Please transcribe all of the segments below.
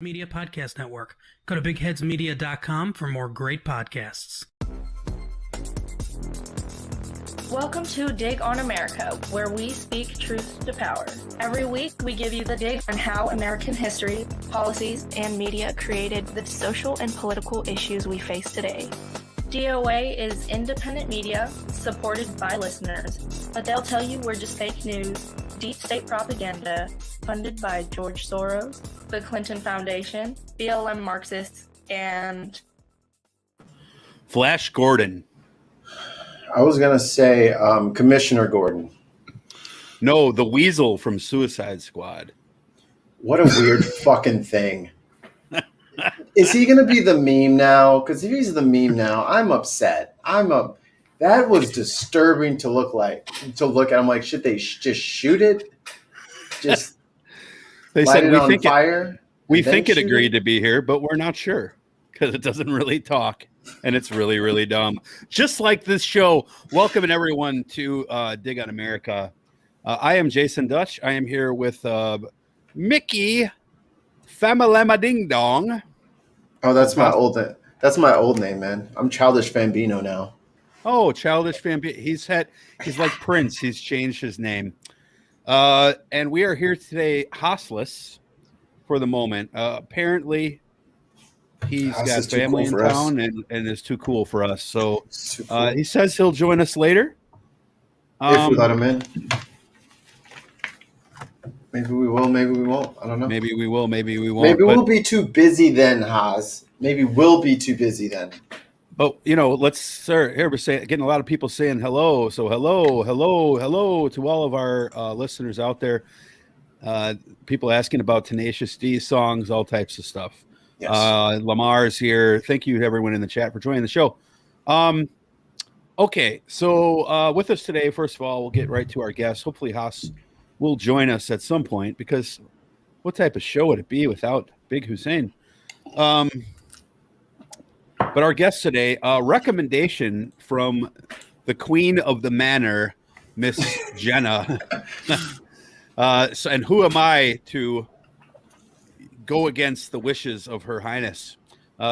Media Podcast Network. Go to bigheadsmedia.com for more great podcasts. Welcome to Dig on America, where we speak truth to power. Every week, we give you the dig on how American history, policies, and media created the social and political issues we face today. DOA is independent media supported by listeners, but they'll tell you we're just fake news, deep state propaganda, funded by George Soros, the Clinton Foundation, BLM Marxists, and Flash Gordon. I was going to say Commissioner Gordon. No, the Weasel from Suicide Squad. What a weird fucking thing. Is he going to be the meme now? Because if he's the meme now, I'm upset. That was disturbing to look at. I'm like, should they just shoot it? Just they light said it we on think fire? We think it agreed to be here, but we're not sure because it doesn't really talk, and it's really, really dumb. Just like this show. Welcome everyone to Dig on America. I am Jason Dutch. I am here with Mickey Famalama Ding Dong. Oh, that's my old name, man. I'm Childish Fambino now. Oh, Childish Fambino. He's like Prince. He's changed his name. And we are here today hostless for the moment. Apparently, he's got family in town and is too cool for us. So he says he'll join us later. If we let him in. Maybe we will, maybe we won't. I don't know. Maybe we will, maybe we won't. Maybe we'll be too busy then, Haas. Maybe we'll be too busy then. But, let's start here. We're getting a lot of people saying hello. So hello to all of our listeners out there. People asking about Tenacious D songs, all types of stuff. Yes. Lamar's here. Thank you to everyone in the chat for joining the show. Okay, so with us today, first of all, we'll get right to our guests. Hopefully Haas will join us at some point, because what type of show would it be without Big Hussein? But our guest today, recommendation from the Queen of the Manor, Miss Jenna. And who am I to go against the wishes of Her Highness?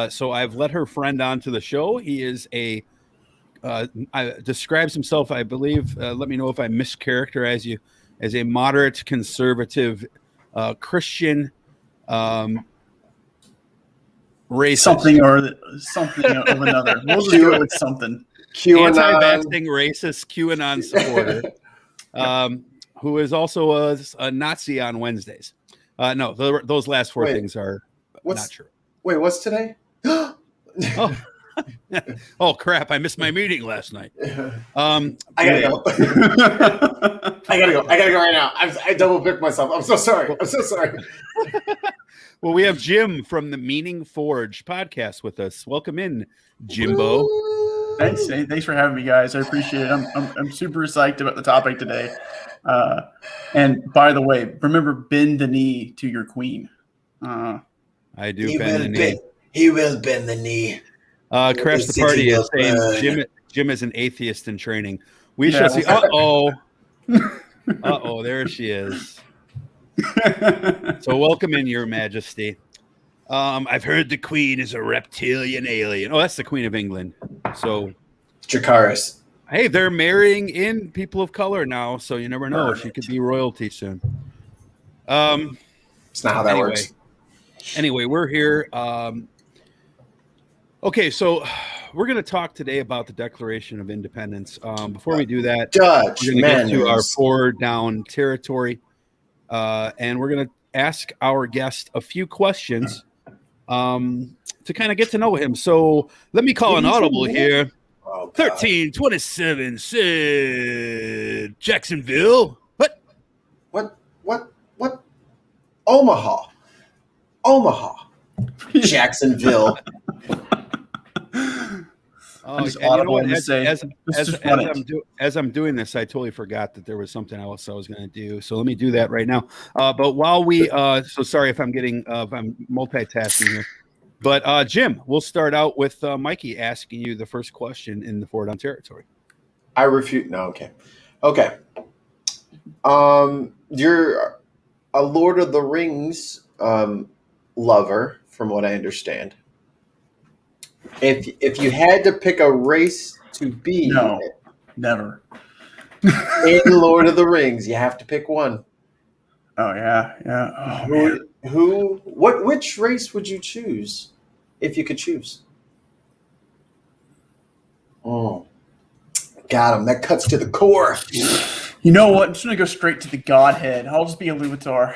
So I've let her friend onto the show. He is describes himself, I believe, let me know if I mischaracterize you, as a moderate conservative Christian racist. Something of another. We'll just go with something. Anti-vaxxing racist QAnon supporter who is also a Nazi on Wednesdays. No, those last four things are not true. Wait, what's today? Oh crap! I missed my meeting last night. I gotta go. I gotta go right now. I double picked myself. I'm so sorry. Well, we have Jim from the Meaning Forge podcast with us. Welcome in, Jimbo. Thanks for having me, guys. I appreciate it. I'm super psyched about the topic today. And by the way, remember, bend the knee to your queen. I do bend the knee. He will bend the knee. Crash the Party is saying Jim is an atheist in training. We shall see. Uh-oh, there she is. So welcome in, Your Majesty. I've heard the Queen is a reptilian alien. Oh, that's the Queen of England. So Dracarys. Hey, they're marrying in people of color now, so you never know. She could be royalty soon. It's not how that works. Anyway, we're here. Okay, so we're going to talk today about the Declaration of Independence. Before we do that, we're going to get to our 4 down territory, and we're going to ask our guest a few questions to kind of get to know him. So let me call an audible here. 1327 said Jacksonville. What? Omaha. Jacksonville. As I'm doing this, I totally forgot that there was something else I was going to do. So let me do that right now. But while we, so sorry if I'm multitasking here. But Jim, we'll start out with Mikey asking you the first question in the 4 down territory. I refute. No, okay. You're a Lord of the Rings lover, from what I understand. If you had to pick a race to be No, never. in Lord of the Rings, you have to pick one. Oh yeah. Oh man. Which race would you choose if you could choose? Oh, got him. That cuts to the core. You know what? I'm just gonna go straight to the Godhead. I'll just be a Iluvatar.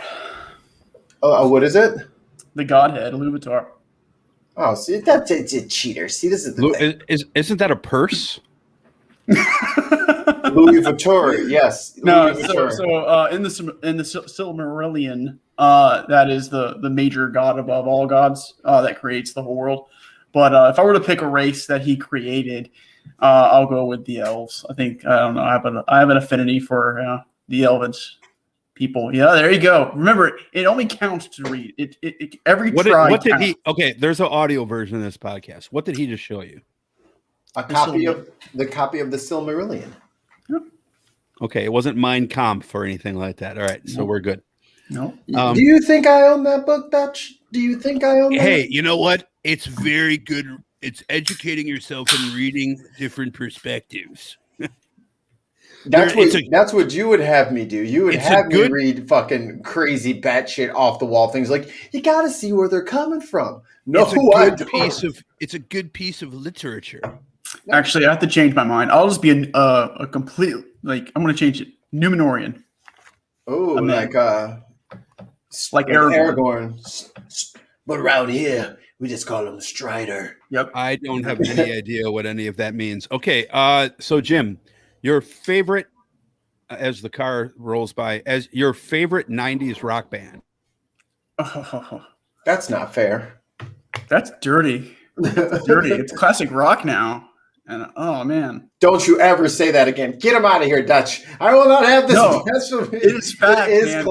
What is it? The Godhead, Iluvatar. Oh, see, that's a cheater. See, this is the thing. Isn't that a purse? Louis Vuitton, yes. No, Louis Vuitton. so in the Silmarillion, that is the major god above all gods that creates the whole world. But if I were to pick a race that he created, I'll go with the elves. I think I don't know. I have an affinity for the elves people. Yeah, there you go. Remember, it only counts to read. Every try. What did he? Okay, there's an audio version of this podcast. What did he just show you? A copy of the Silmarillion. Okay, it wasn't Mein Kampf or anything like that. All right, so we're good. No. Do you think I own that book, Dutch? Do you think I own that? Hey, you know what? It's very good. It's educating yourself and reading different perspectives. That's what you would have me do. You would have me good, read fucking crazy batshit off the wall things like you got to see where they're coming from. No, it's a good piece of literature. Actually, I have to change my mind. I'll just be a complete I'm going to change it. Numenorian. Oh, like Aragorn. But around here, we just call him Strider. Yep. I don't have any idea what any of that means. Okay, so Jim, your favorite, as the car rolls by, as your favorite 90s rock band. Oh, that's not fair. That's dirty. Dirty. It's classic rock now. And oh man. Don't you ever say that again. Get him out of here, Dutch. I will not have this. No, it is fact, man.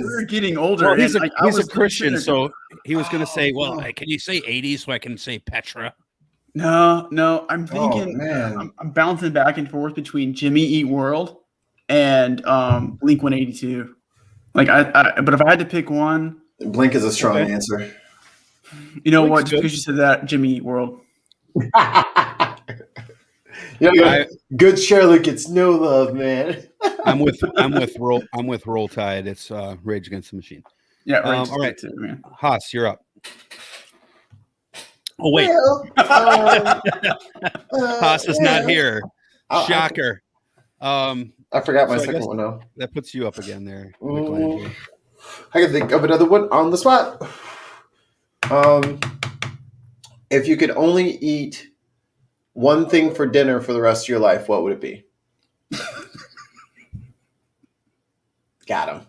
We're getting older. Well, he's a Christian, so he was going to say, well, can you say 80s so I can say Petra? No. I'm thinking, I'm bouncing back and forth between Jimmy Eat World and Blink 182. But if I had to pick one, Blink is a strong answer. You know what? Just because you said that, Jimmy Eat World. Good Charlotte gets no love, man. I'm with Roll Tide. It's Rage Against the Machine. Yeah, all right, too, man. Haas, you're up. Oh wait, Haas is not here. Shocker. I forgot my second one now. That puts you up again there. I can think of another one on the spot. If you could only eat one thing for dinner for the rest of your life, what would it be? Got him.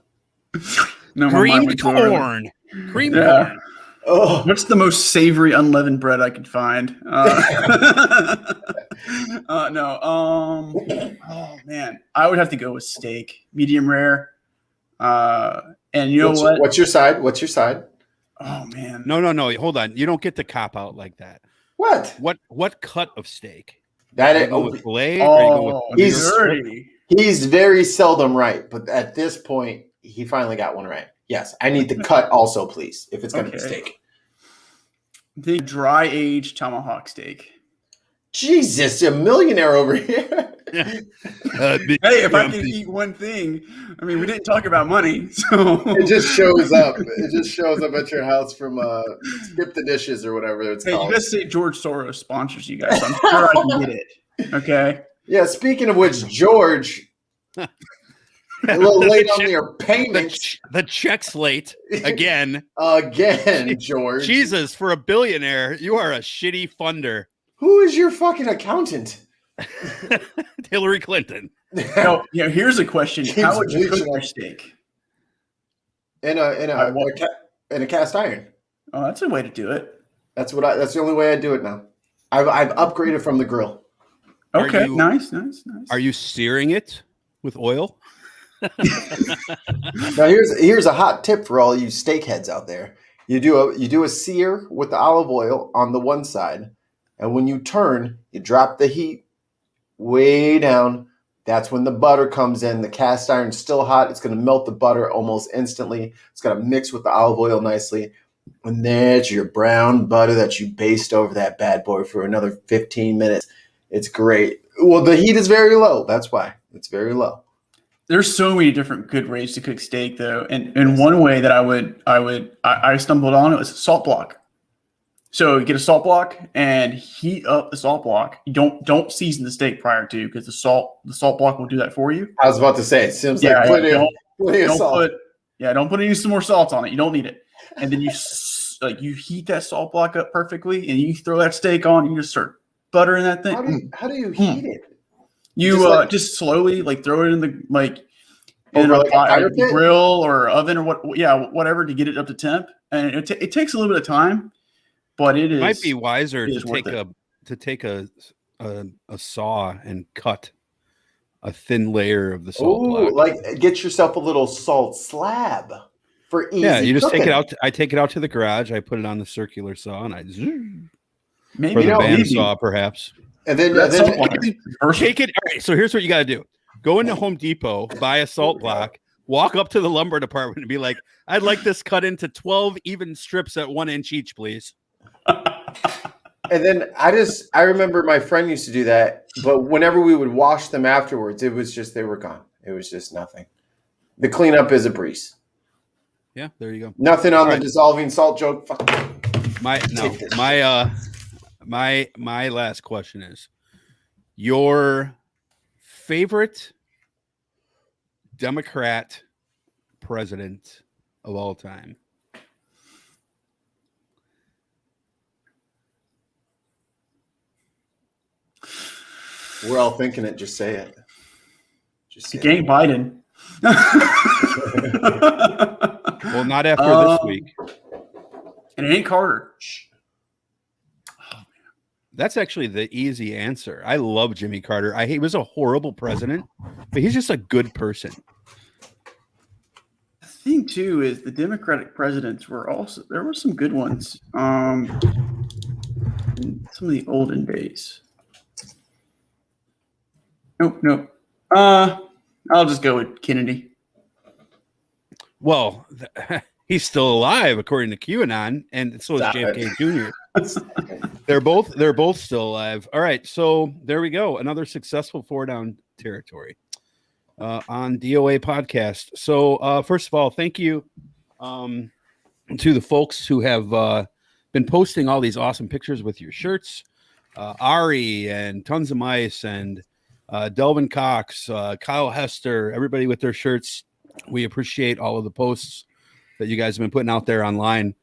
No, creamed corn. Creamed corn. Oh, what's the most savory unleavened bread I could find? No. Oh man, I would have to go with steak, medium rare. And you know what? What's your side? Oh man. No. Hold on. You don't get to cop out like that. What cut of steak? With fillet? He's very seldom right, but at this point, he finally got one right. Yes, I need the cut also, please, if it's going to be steak. The dry aged tomahawk steak. Jesus, a millionaire over here. Hey, if I can eat one thing, I mean, we didn't talk about money, so it just shows up. It just shows up at your house from Skip the Dishes or whatever it's called. You guys say George Soros sponsors you guys. So I'm sure I can get it. Okay. Yeah. Speaking of which, George, a little late on your payments. The check's late again. Again, George. Jesus, for a billionaire, you are a shitty funder. Who is your fucking accountant? Hillary Clinton. No, here's a question: how would you cook your steak? In a cast iron. Oh, that's a way to do it. That's the only way I do it now. I've upgraded from the grill. Okay, nice. Are you searing it with oil? Now here's a hot tip for all you steak heads out there. You do a sear with the olive oil on the one side, and when you turn, you drop the heat way down. That's when the butter comes in. The cast iron's still hot. It's going to melt the butter almost instantly. It's going to mix with the olive oil nicely. And there's your brown butter that you baste over that bad boy for another 15 minutes. It's great. Well, the heat is very low. That's why. It's very low. There's so many different good ways to cook steak, though, and one way that I stumbled on it was salt block. So you get a salt block and heat up the salt block. You don't season the steak prior to, because the salt block will do that for you. I was about to say, it seems like plenty of salt. Don't put any some more salt on it. You don't need it. And then you heat that salt block up perfectly, and you throw that steak on. You just start buttering that thing. How do you heat it? You just slowly throw it in the in a fire grill or oven or whatever to get it up to temp. And it takes a little bit of time, but it might be wiser to take a saw and cut a thin layer of the salt block. Like get yourself a little salt slab for easy. Yeah, you just cooking. take it out. I take it out to the garage. I put it on the circular saw, and maybe the bandsaw, perhaps. And then take it. All right. So here's what you got to do: go into Home Depot, buy a salt block, walk up to the lumber department, and be like, "I'd like this cut into 12 even strips at 1 inch each, please." And then I remember my friend used to do that, but whenever we would wash them afterwards, it was just they were gone. It was just nothing. The cleanup is a breeze. Yeah, there you go. Nothing on the dissolving salt joke. My last question is your favorite Democrat president of all time. We're all thinking it. Just say it. It ain't Biden. Well, not after this week. And it ain't Carter. That's actually the easy answer. I love Jimmy Carter. He was a horrible president, but he's just a good person. The thing too is the Democratic presidents there were some good ones. In some of the olden days. Nope. I'll just go with Kennedy. Well, he's still alive according to QAnon, and so is JFK Jr. They're both still alive. All right, so there we go. Another successful 4-down territory on DOA podcast. So first of all, thank you to the folks who have been posting all these awesome pictures with your shirts. Ari and Tons of Mice and Delvin Cox, Kyle Hester, everybody with their shirts. We appreciate all of the posts that you guys have been putting out there online.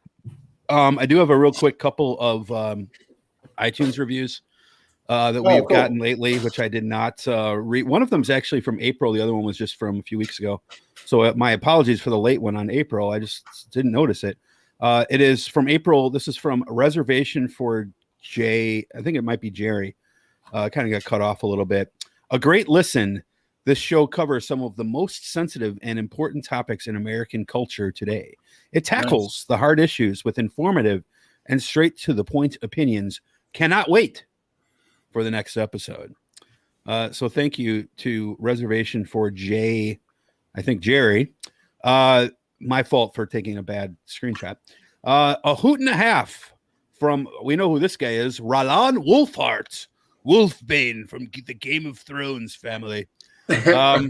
I do have a real quick couple of iTunes reviews that we've gotten lately, which I did not read. One of them is actually from April. The other one was just from a few weeks ago. So my apologies for the late one on April. I just didn't notice it. It is from April. This is from Reservation for Jay. I think it might be Jerry. Kind of got cut off a little bit. A great listen. This show covers some of the most sensitive and important topics in American culture today. It tackles the hard issues with informative and straight to the point opinions. Cannot wait for the next episode. So thank you to Reservation for Jay. I think Jerry. My fault for taking a bad screenshot. A hoot and a half from, we know who this guy is, Ralan Wolfhart. Wolfbane from the Game of Thrones family. A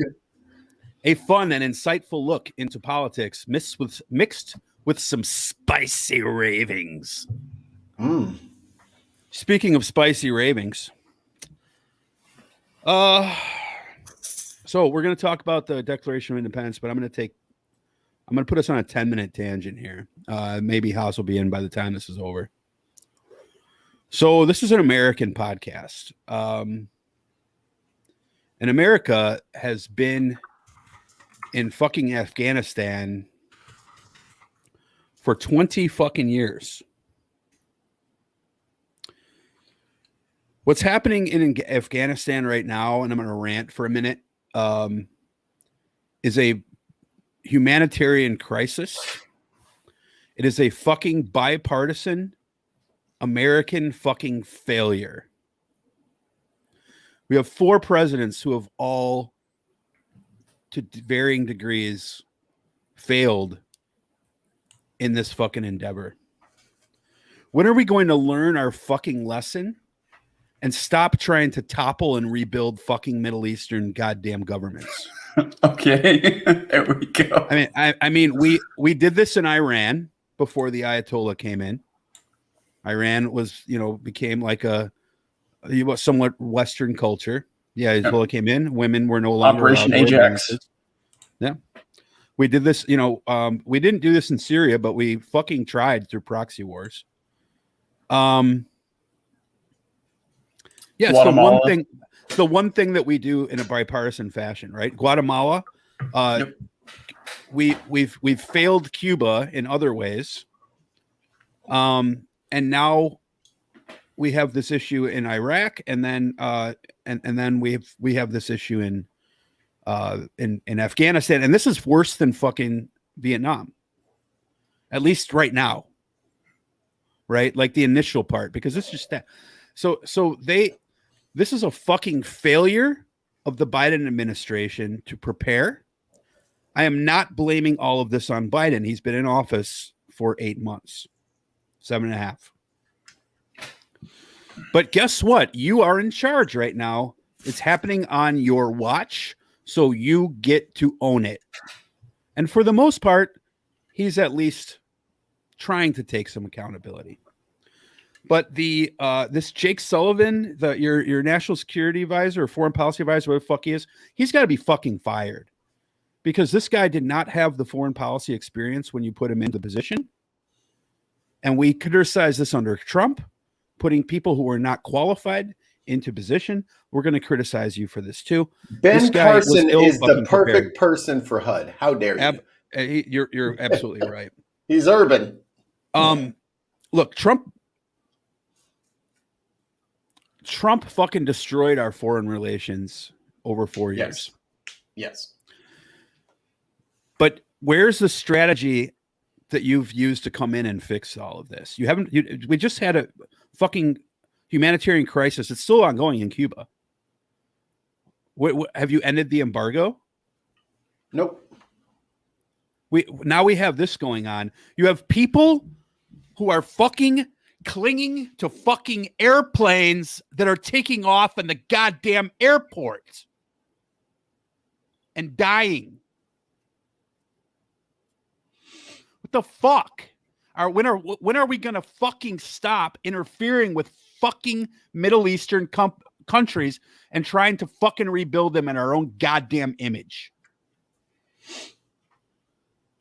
fun and insightful look into politics mixed with some spicy ravings. Speaking of spicy ravings, so we're going to talk about the Declaration of Independence, but I'm going to put us on a 10-minute tangent here. Maybe House will be in by the time this is over. So this is an American podcast. And America has been in fucking Afghanistan for 20 fucking years. What's happening in Afghanistan right now, and I'm going to rant for a minute, is a humanitarian crisis. It is a fucking bipartisan American fucking failure. We have 4 presidents who have all, to varying degrees, failed in this fucking endeavor. When are we going to learn our fucking lesson and stop trying to topple and rebuild fucking Middle Eastern goddamn governments? Okay, there we go. I mean, we did this in Iran before the Ayatollah came in. Iran was, became like a somewhat Western culture. Yeah, Ayatollah came in. Women were no longer Operation allowed to wear Ajax. dresses. Yeah, we did this. We didn't do this in Syria, but we fucking tried through proxy wars. Yeah, it's the one thing that we do in a bipartisan fashion, right? Guatemala, Yep. we've failed Cuba in other ways, and now we have this issue in Iraq, and then we have this issue in Afghanistan, and this is worse than fucking Vietnam, at least right now, right? Like the initial part, because it's just that. This is a fucking failure of the Biden administration to prepare. I am not blaming all of this on Biden. He's been in office for 8 months, 7.5. But guess what? You are in charge right now. It's happening on your watch, so you get to own it. And for the most part, he's at least trying to take some accountability. But this Jake Sullivan, your national security advisor or foreign policy advisor, whatever the fuck he is, he's got to be fucking fired, because this guy did not have the foreign policy experience when you put him into the position. And we criticize this under Trump, putting people who are not qualified into position. We're going to criticize you for this too. Ben Carson is the perfect person for HUD. How dare you? You're absolutely right. He's urban. Look, Trump fucking destroyed our foreign relations over 4 years. Yes. But where's the strategy that you've used to come in and fix all of this? You haven't. We just had a fucking humanitarian crisis. It's still ongoing in Cuba. Have you ended the embargo? Nope. Now we have this going on. You have people who are fucking clinging to fucking airplanes that are taking off in the goddamn airport and dying. What the fuck? When are we gonna fucking stop interfering with fucking Middle Eastern countries and trying to fucking rebuild them in our own goddamn image?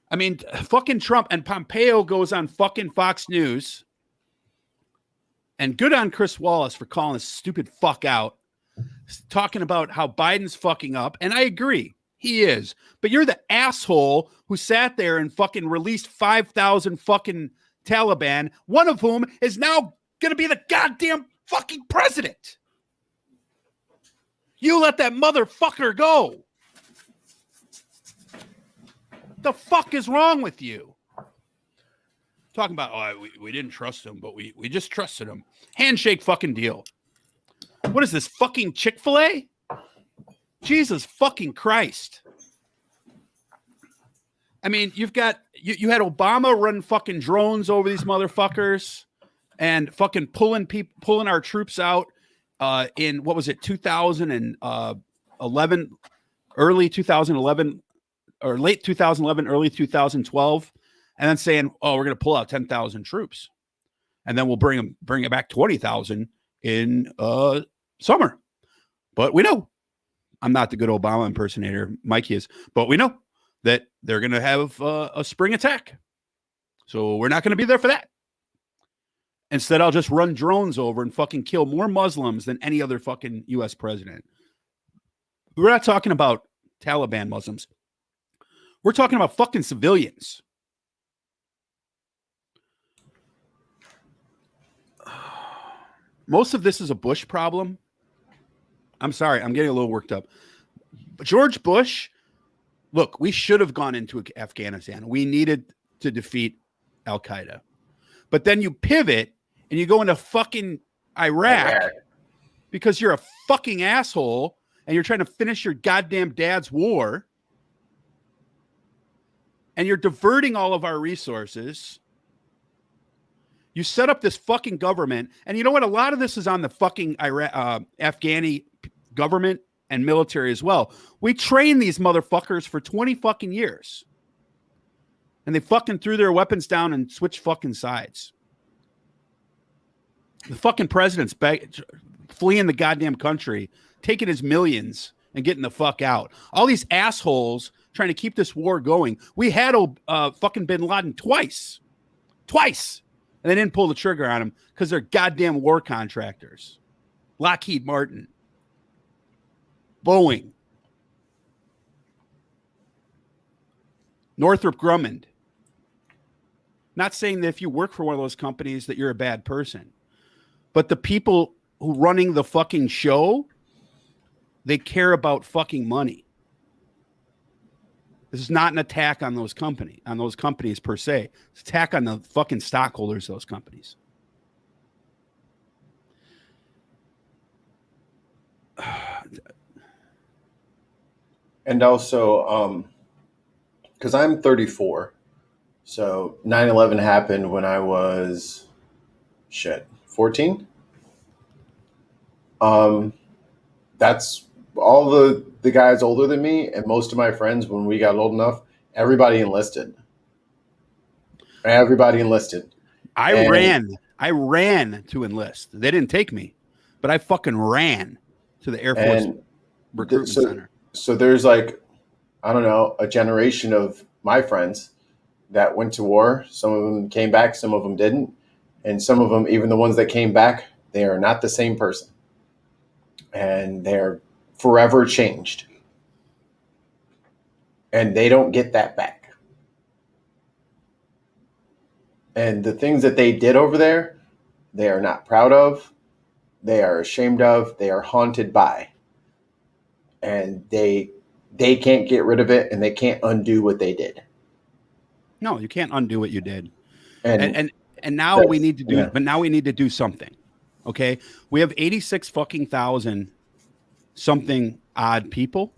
I mean, fucking Trump and Pompeo goes on fucking Fox News. And good on Chris Wallace for calling this stupid fuck out, talking about how Biden's fucking up. And I agree, he is. But you're the asshole who sat there and fucking released 5,000 fucking Taliban, one of whom is now going to be the goddamn fucking president. You let that motherfucker go. The fuck is wrong with you? Talking about, we didn't trust him, but we just trusted him. Handshake fucking deal. What is this, fucking Chick-fil-A? Jesus fucking Christ. I mean, you had Obama run fucking drones over these motherfuckers and fucking pulling our troops out in, what was it, 2011, early 2011, or late 2011, early 2012. And then saying, "Oh, we're going to pull out 10,000 troops, and then we'll bring it back 20,000 in summer." But we know, I'm not the good Obama impersonator, Mikey is, but we know that they're going to have a spring attack, so we're not going to be there for that. Instead, I'll just run drones over and fucking kill more Muslims than any other fucking U.S. president. We're not talking about Taliban Muslims. We're talking about fucking civilians. Most of this is a Bush problem. I'm sorry, I'm getting a little worked up. But George Bush, look, we should have gone into Afghanistan. We needed to defeat Al-Qaeda. But then you pivot and you go into fucking Iraq because you're a fucking asshole and you're trying to finish your goddamn dad's war. And you're diverting all of our resources. You set up this fucking government, and you know what? A lot of this is on the fucking Afghani government and military as well. We trained these motherfuckers for 20 fucking years. And they fucking threw their weapons down and switched fucking sides. The fucking president's fleeing the goddamn country, taking his millions and getting the fuck out. All these assholes trying to keep this war going. We had fucking bin Laden twice. And they didn't pull the trigger on him because they're goddamn war contractors. Lockheed Martin. Boeing. Northrop Grumman. Not saying that if you work for one of those companies that you're a bad person. But the people who running the fucking show, they care about fucking money. This is not an attack on those companies per se. It's an attack on the fucking stockholders of those companies. And also, because I'm 34, so 9/11 happened when I was 14. That's all the guys older than me, and most of my friends, when we got old enough, everybody enlisted. I ran to enlist. They didn't take me, but I fucking ran to the Air Force recruitment center. So there's like, I don't know, a generation of my friends that went to war. Some of them came back, some of them didn't. And some of them, even the ones that came back, they are not the same person. And they're forever changed. And they don't get that back. And the things that they did over there, they are not proud of. They are ashamed of. They are haunted by. And they can't get rid of it, and they can't undo what they did. No, you can't undo what you did. And now we need to do but now we need to do something. Okay? We have 86 fucking thousand something odd people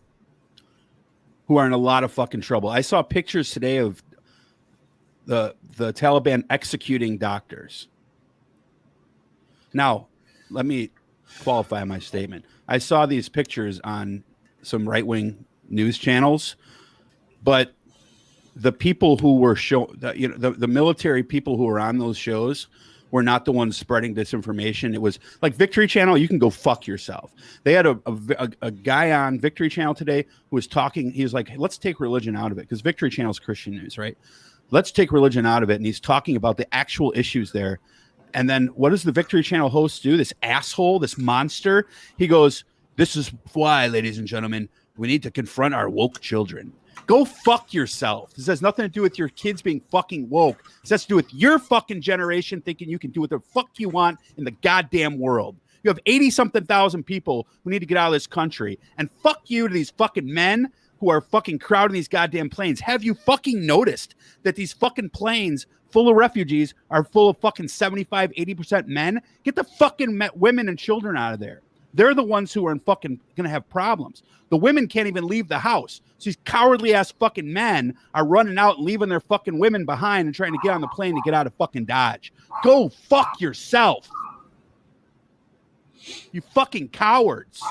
who are in a lot of fucking trouble. I saw pictures today of the Taliban executing doctors. Now, let me qualify my statement. I saw these pictures on some right-wing news channels, but the people who were the military people who were on those shows were not the ones spreading disinformation. It was like Victory Channel. You can go fuck yourself. They had a guy on Victory Channel today who was talking. He was like, hey, let's take religion out of it, because Victory Channel is Christian news, right? Let's take religion out of it. And he's talking about the actual issues there. And then what does the Victory Channel host do? This asshole, this monster. He goes, this is why, ladies and gentlemen, we need to confront our woke children. Go fuck yourself. This has nothing to do with your kids being fucking woke. This has to do with your fucking generation thinking you can do what the fuck you want in the goddamn world. You have 80-something thousand people who need to get out of this country. And fuck you to these fucking men who are fucking crowding these goddamn planes. Have you fucking noticed that these fucking planes full of refugees are full of fucking 75, 80% men? Get the fucking women and children out of there. They're the ones who are fucking going to have problems. The women can't even leave the house. So these cowardly ass fucking men are running out and leaving their fucking women behind and trying to get on the plane to get out of fucking Dodge. Go fuck yourself. You fucking cowards.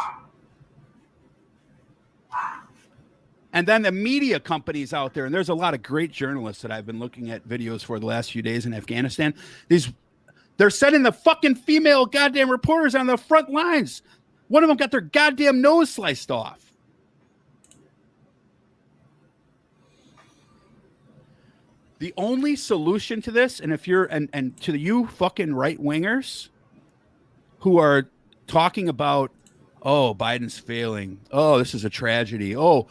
And then the media companies out there, and there's a lot of great journalists that I've been looking at videos for the last few days in Afghanistan. They're sending the fucking female goddamn reporters on the front lines. One of them got their goddamn nose sliced off. The only solution to this, and if you're and to you fucking right wingers who are talking about, oh, Biden's failing. Oh, this is a tragedy. Oh,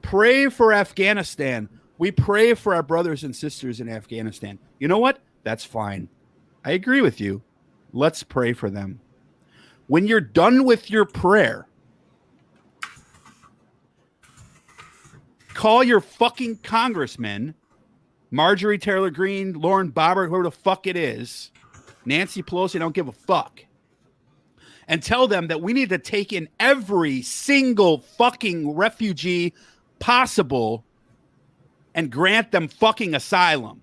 pray for Afghanistan. We pray for our brothers and sisters in Afghanistan. You know what? That's fine. I agree with you. Let's pray for them. When you're done with your prayer, call your fucking congressman, Marjorie Taylor Greene, Lauren Boebert, whoever the fuck it is, Nancy Pelosi, I don't give a fuck, and tell them that we need to take in every single fucking refugee possible and grant them fucking asylum,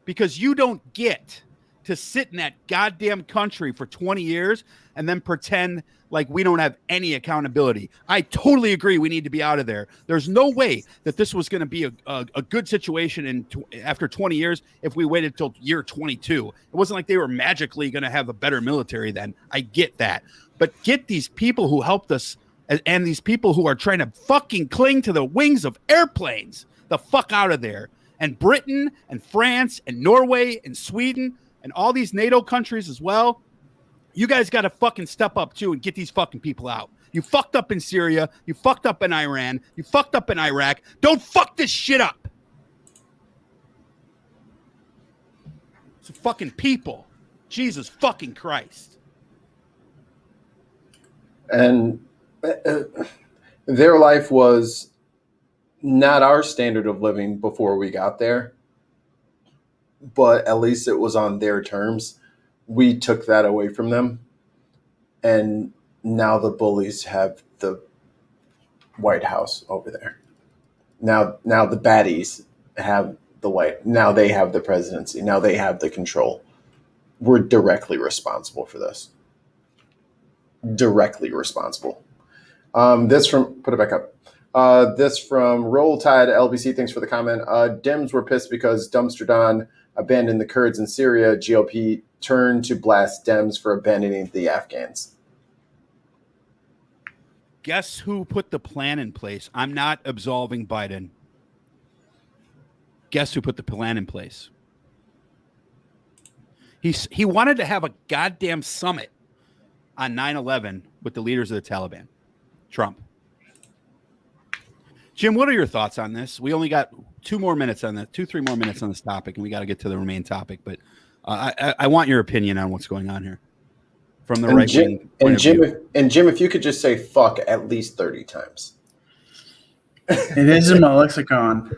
because you don't get to sit in that goddamn country for 20 years and then pretend like we don't have any accountability. I totally agree. We need to be out of there. There's no way that this was going to be a good situation after 20 years if we waited till year 22. It wasn't like they were magically going to have a better military then. I get that. But get these people who helped us and these people who are trying to fucking cling to the wings of airplanes the fuck out of there. And Britain and France and Norway and Sweden and all these NATO countries as well. You guys got to fucking step up too and get these fucking people out. You fucked up in Syria. You fucked up in Iran. You fucked up in Iraq. Don't fuck this shit up. It's fucking people. Jesus fucking Christ. And their life was not our standard of living before we got there, but at least it was on their terms. We took that away from them, and now the bullies have the White House over there. Now the baddies have now they have the presidency. Now they have the control. We're directly responsible for this. Directly responsible. This from, put it back up. This from Roll Tide LBC. Thanks for the comment. Dems were pissed because Dumpster Don abandoned the Kurds in Syria. GOP turned to blast Dems for abandoning the Afghans. Guess who put the plan in place? I'm not absolving Biden. Guess who put the plan in place? He wanted to have a goddamn summit on 9/11 with the leaders of the Taliban. Trump. Jim, what are your thoughts on this? We only got 3 more minutes on this topic, and we got to get to the main topic. But I want your opinion on what's going on here from the right wing. Jim, if you could just say "fuck" at least 30 times. It is in my lexicon.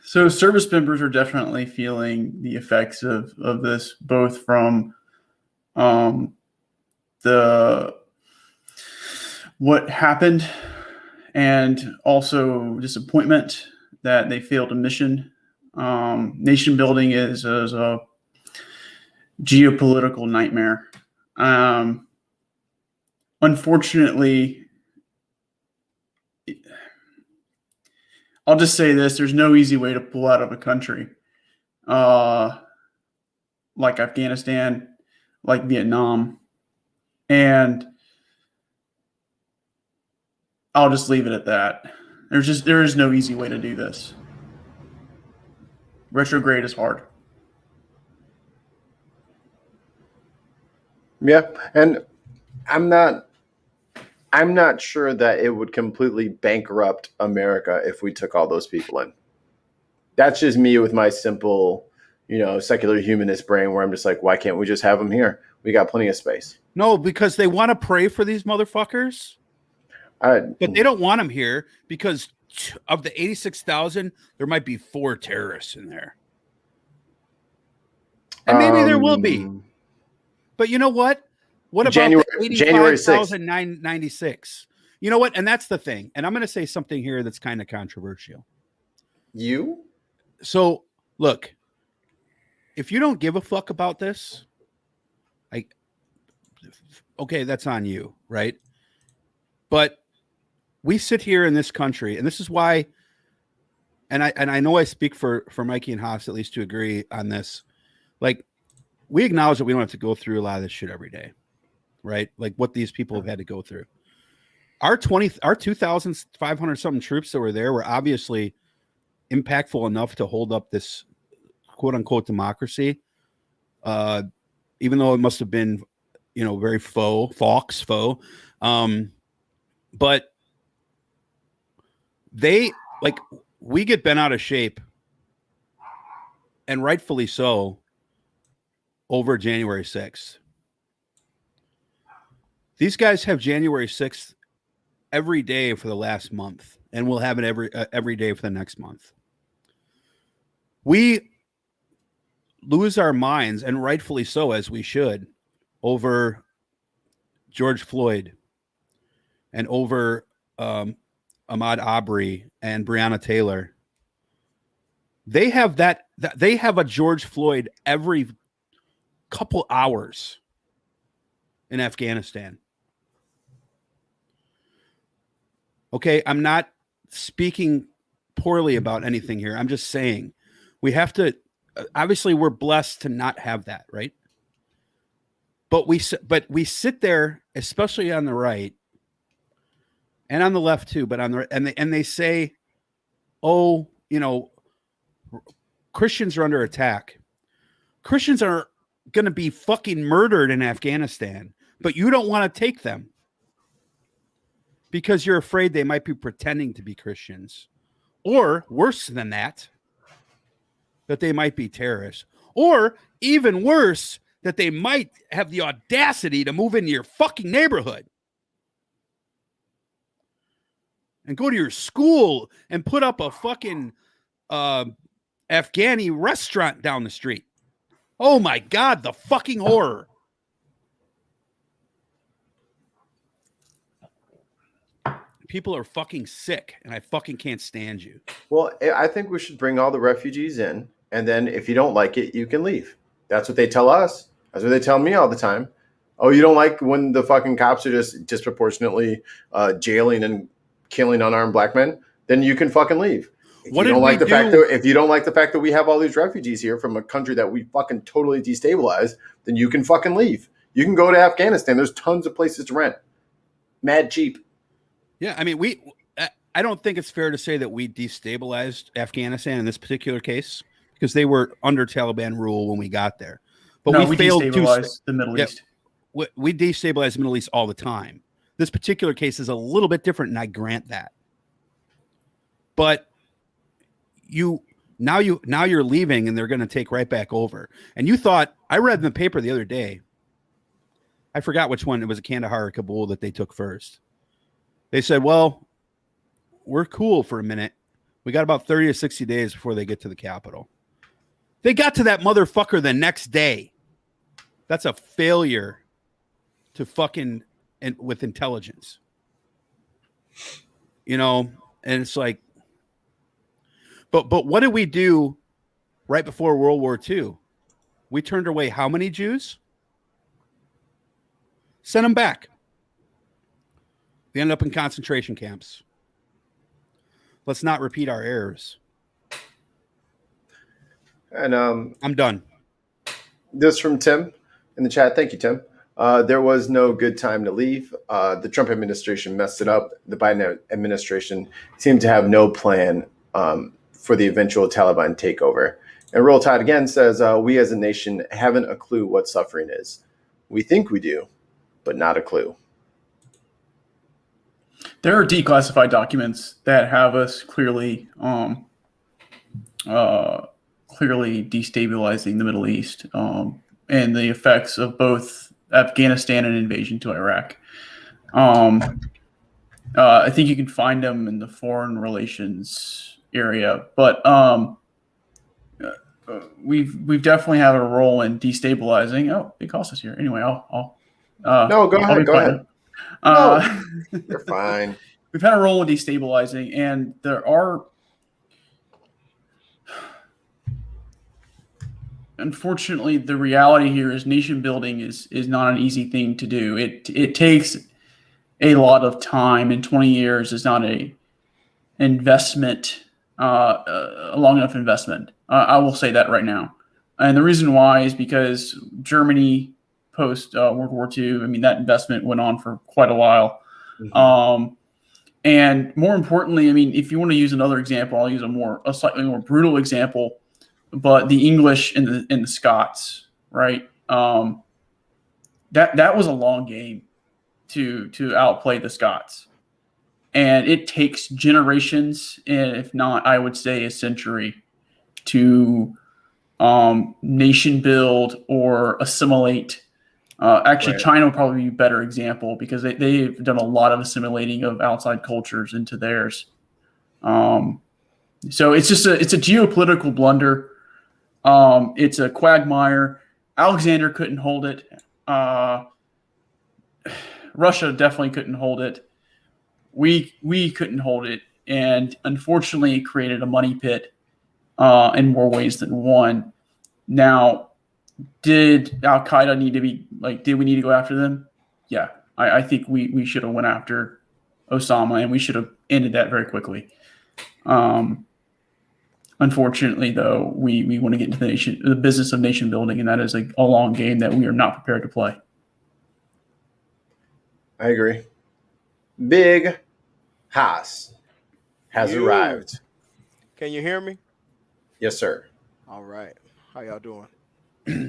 So service members are definitely feeling the effects of this, both from what happened and also disappointment that they failed a mission. Nation building is a geopolitical nightmare. Unfortunately, I'll just say this: there's no easy way to pull out of a country like Afghanistan, like Vietnam. And I'll just leave it at that. There is no easy way to do this. Retrograde is hard. Yeah, and I'm not sure that it would completely bankrupt America if we took all those people in. That's just me with my simple, secular humanist brain, where I'm just like, why can't we just have them here? We got plenty of space. No, because they want to pray for these motherfuckers. But they don't want them here because of the 86,000, there might be 4 terrorists in there. And maybe there will be. But you know what? What about January 85,996? You know what? And that's the thing. And I'm going to say something here that's kind of controversial. So, look, if you don't give a fuck about this, okay, that's on you, right? But we sit here in this country, and this is why, and I know I speak for Mikey and Haas at least to agree on this. Like, we acknowledge that we don't have to go through a lot of this shit every day, right? Like what these people have had to go through. Our 2,500 something troops that were there were obviously impactful enough to hold up this quote unquote democracy. Even though it must have been, very faux. But we get bent out of shape, and rightfully so, over January 6th. These guys have January 6th every day for the last month, and we'll have it every day for the next month. We lose our minds, and rightfully so, as we should, over George Floyd and over Ahmaud Arbery and Breonna Taylor They have they have a George Floyd every couple hours in Afghanistan. Okay, I'm not speaking poorly about anything here. I'm just saying we have to, obviously we're blessed to not have that, right? But we sit there, especially on the right and on the left too, but on the and they say, "Oh, you know, Christians are under attack. Christians are going to be fucking murdered in Afghanistan, but you don't want to take them because you're afraid they might be pretending to be Christians, or worse than that they might be terrorists, or even worse, that they might have the audacity to move into your fucking neighborhood and go to your school and put up a fucking Afghani restaurant down the street." Oh my God, the fucking horror. People are fucking sick, and I fucking can't stand you. Well, I think we should bring all the refugees in, and then if you don't like it, you can leave. That's what they tell us. That's what they tell me all the time. Oh, you don't like when the fucking cops are just disproportionately jailing and killing unarmed black men? Then you can fucking leave. If you don't like the fact that we have all these refugees here from a country that we fucking totally destabilized, then you can fucking leave. You can go to Afghanistan. There's tons of places to rent. Mad cheap. Yeah, I mean, I don't think it's fair to say that we destabilized Afghanistan in this particular case because they were under Taliban rule when we got there. But no, we failed destabilized the Middle East. We destabilize the Middle East all the time. This particular case is a little bit different, and I grant that. But now you're leaving, and they're going to take right back over. And you thought, I read in the paper the other day, I forgot which one, it was Kandahar or Kabul that they took first. They said, well, we're cool for a minute. We got about 30 to 60 days before they get to the capital. They got to that motherfucker the next day. That's a failure to fucking and with intelligence. You know, and it's like, but what did we do right before World War II? We turned away how many Jews? Sent them back. They ended up in concentration camps. Let's not repeat our errors. And I'm done. This from Tim in the chat. Thank you, Tim. There was no good time to leave. The Trump administration messed it up. The Biden administration seemed to have no plan for the eventual Taliban takeover. And Roll Tide again says, we as a nation haven't a clue what suffering is. We think we do, but not a clue. There are declassified documents that have us clearly destabilizing the Middle East and the effects of both Afghanistan and invasion to Iraq. I think you can find them in the foreign relations area, but we've definitely had a role in destabilizing. Oh, Big Hoss is here. Anyway, I'll no, go ahead. Go ahead. No, you're fine. We've had a role in destabilizing, and there are, unfortunately, the reality here is nation building is not an easy thing to do. It takes a lot of time, and 20 years is not a investment, a long enough investment. I will say that right now. And the reason why is because Germany post World War II, I mean, that investment went on for quite a while. Mm-hmm. And more importantly, I mean, if you want to use another example, I'll use a slightly more brutal example, but the English and the Scots, right? That was a long game to outplay the Scots. And it takes generations, and if not, I would say a century, to nation build or assimilate. Actually, right. China would probably be a better example because they've done a lot of assimilating of outside cultures into theirs. So it's a geopolitical blunder. It's a quagmire. Alexander couldn't hold it. Russia definitely couldn't hold it. We couldn't hold it, and unfortunately, it created a money pit in more ways than one. Now, did Al Qaeda need to be did we need to go after them? Yeah, I think we should have went after Osama, and we should have ended that very quickly. Unfortunately, though, we want to get into the business of nation building, and that is a long game that we are not prepared to play. I agree. Big Haas has arrived. Can you hear me? Yes, sir. All right. How y'all doing?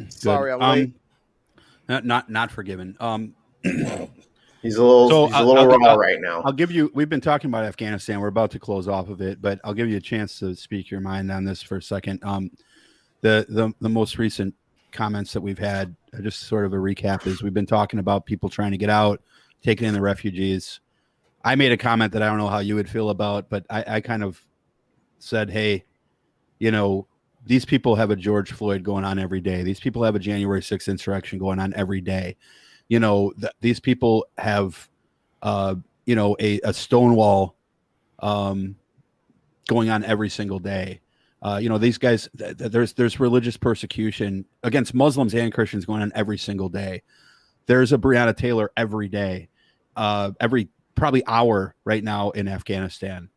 Sorry, I'm late. Not forgiven. He's a little raw right now. I'll give you. We've been talking about Afghanistan. We're about to close off of it, but I'll give you a chance to speak your mind on this for a second. The most recent comments that we've had, just sort of a recap, is we've been talking about people trying to get out, taking in the refugees. I made a comment that I don't know how you would feel about, but I kind of said, hey, these people have a George Floyd going on every day. These people have a January 6th insurrection going on every day. These people have, a Stonewall going on every single day. These guys, there's religious persecution against Muslims and Christians going on every single day. There's a Breonna Taylor every day, every probably hour right now in Afghanistan.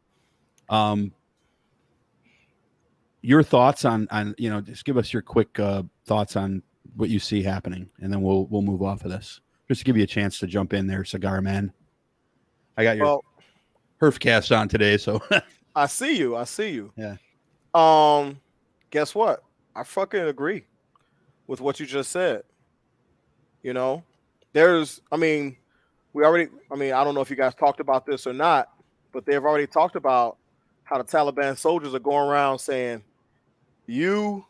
Your thoughts on just give us your quick thoughts on what you see happening, and then we'll move off of this. Just to give you a chance to jump in there, Cigar Man. I got your Herfcast on today, so I see you. Yeah. Guess what? I fucking agree with what you just said. I don't know if you guys talked about this or not, but they've already talked about how the Taliban soldiers are going around saying, you.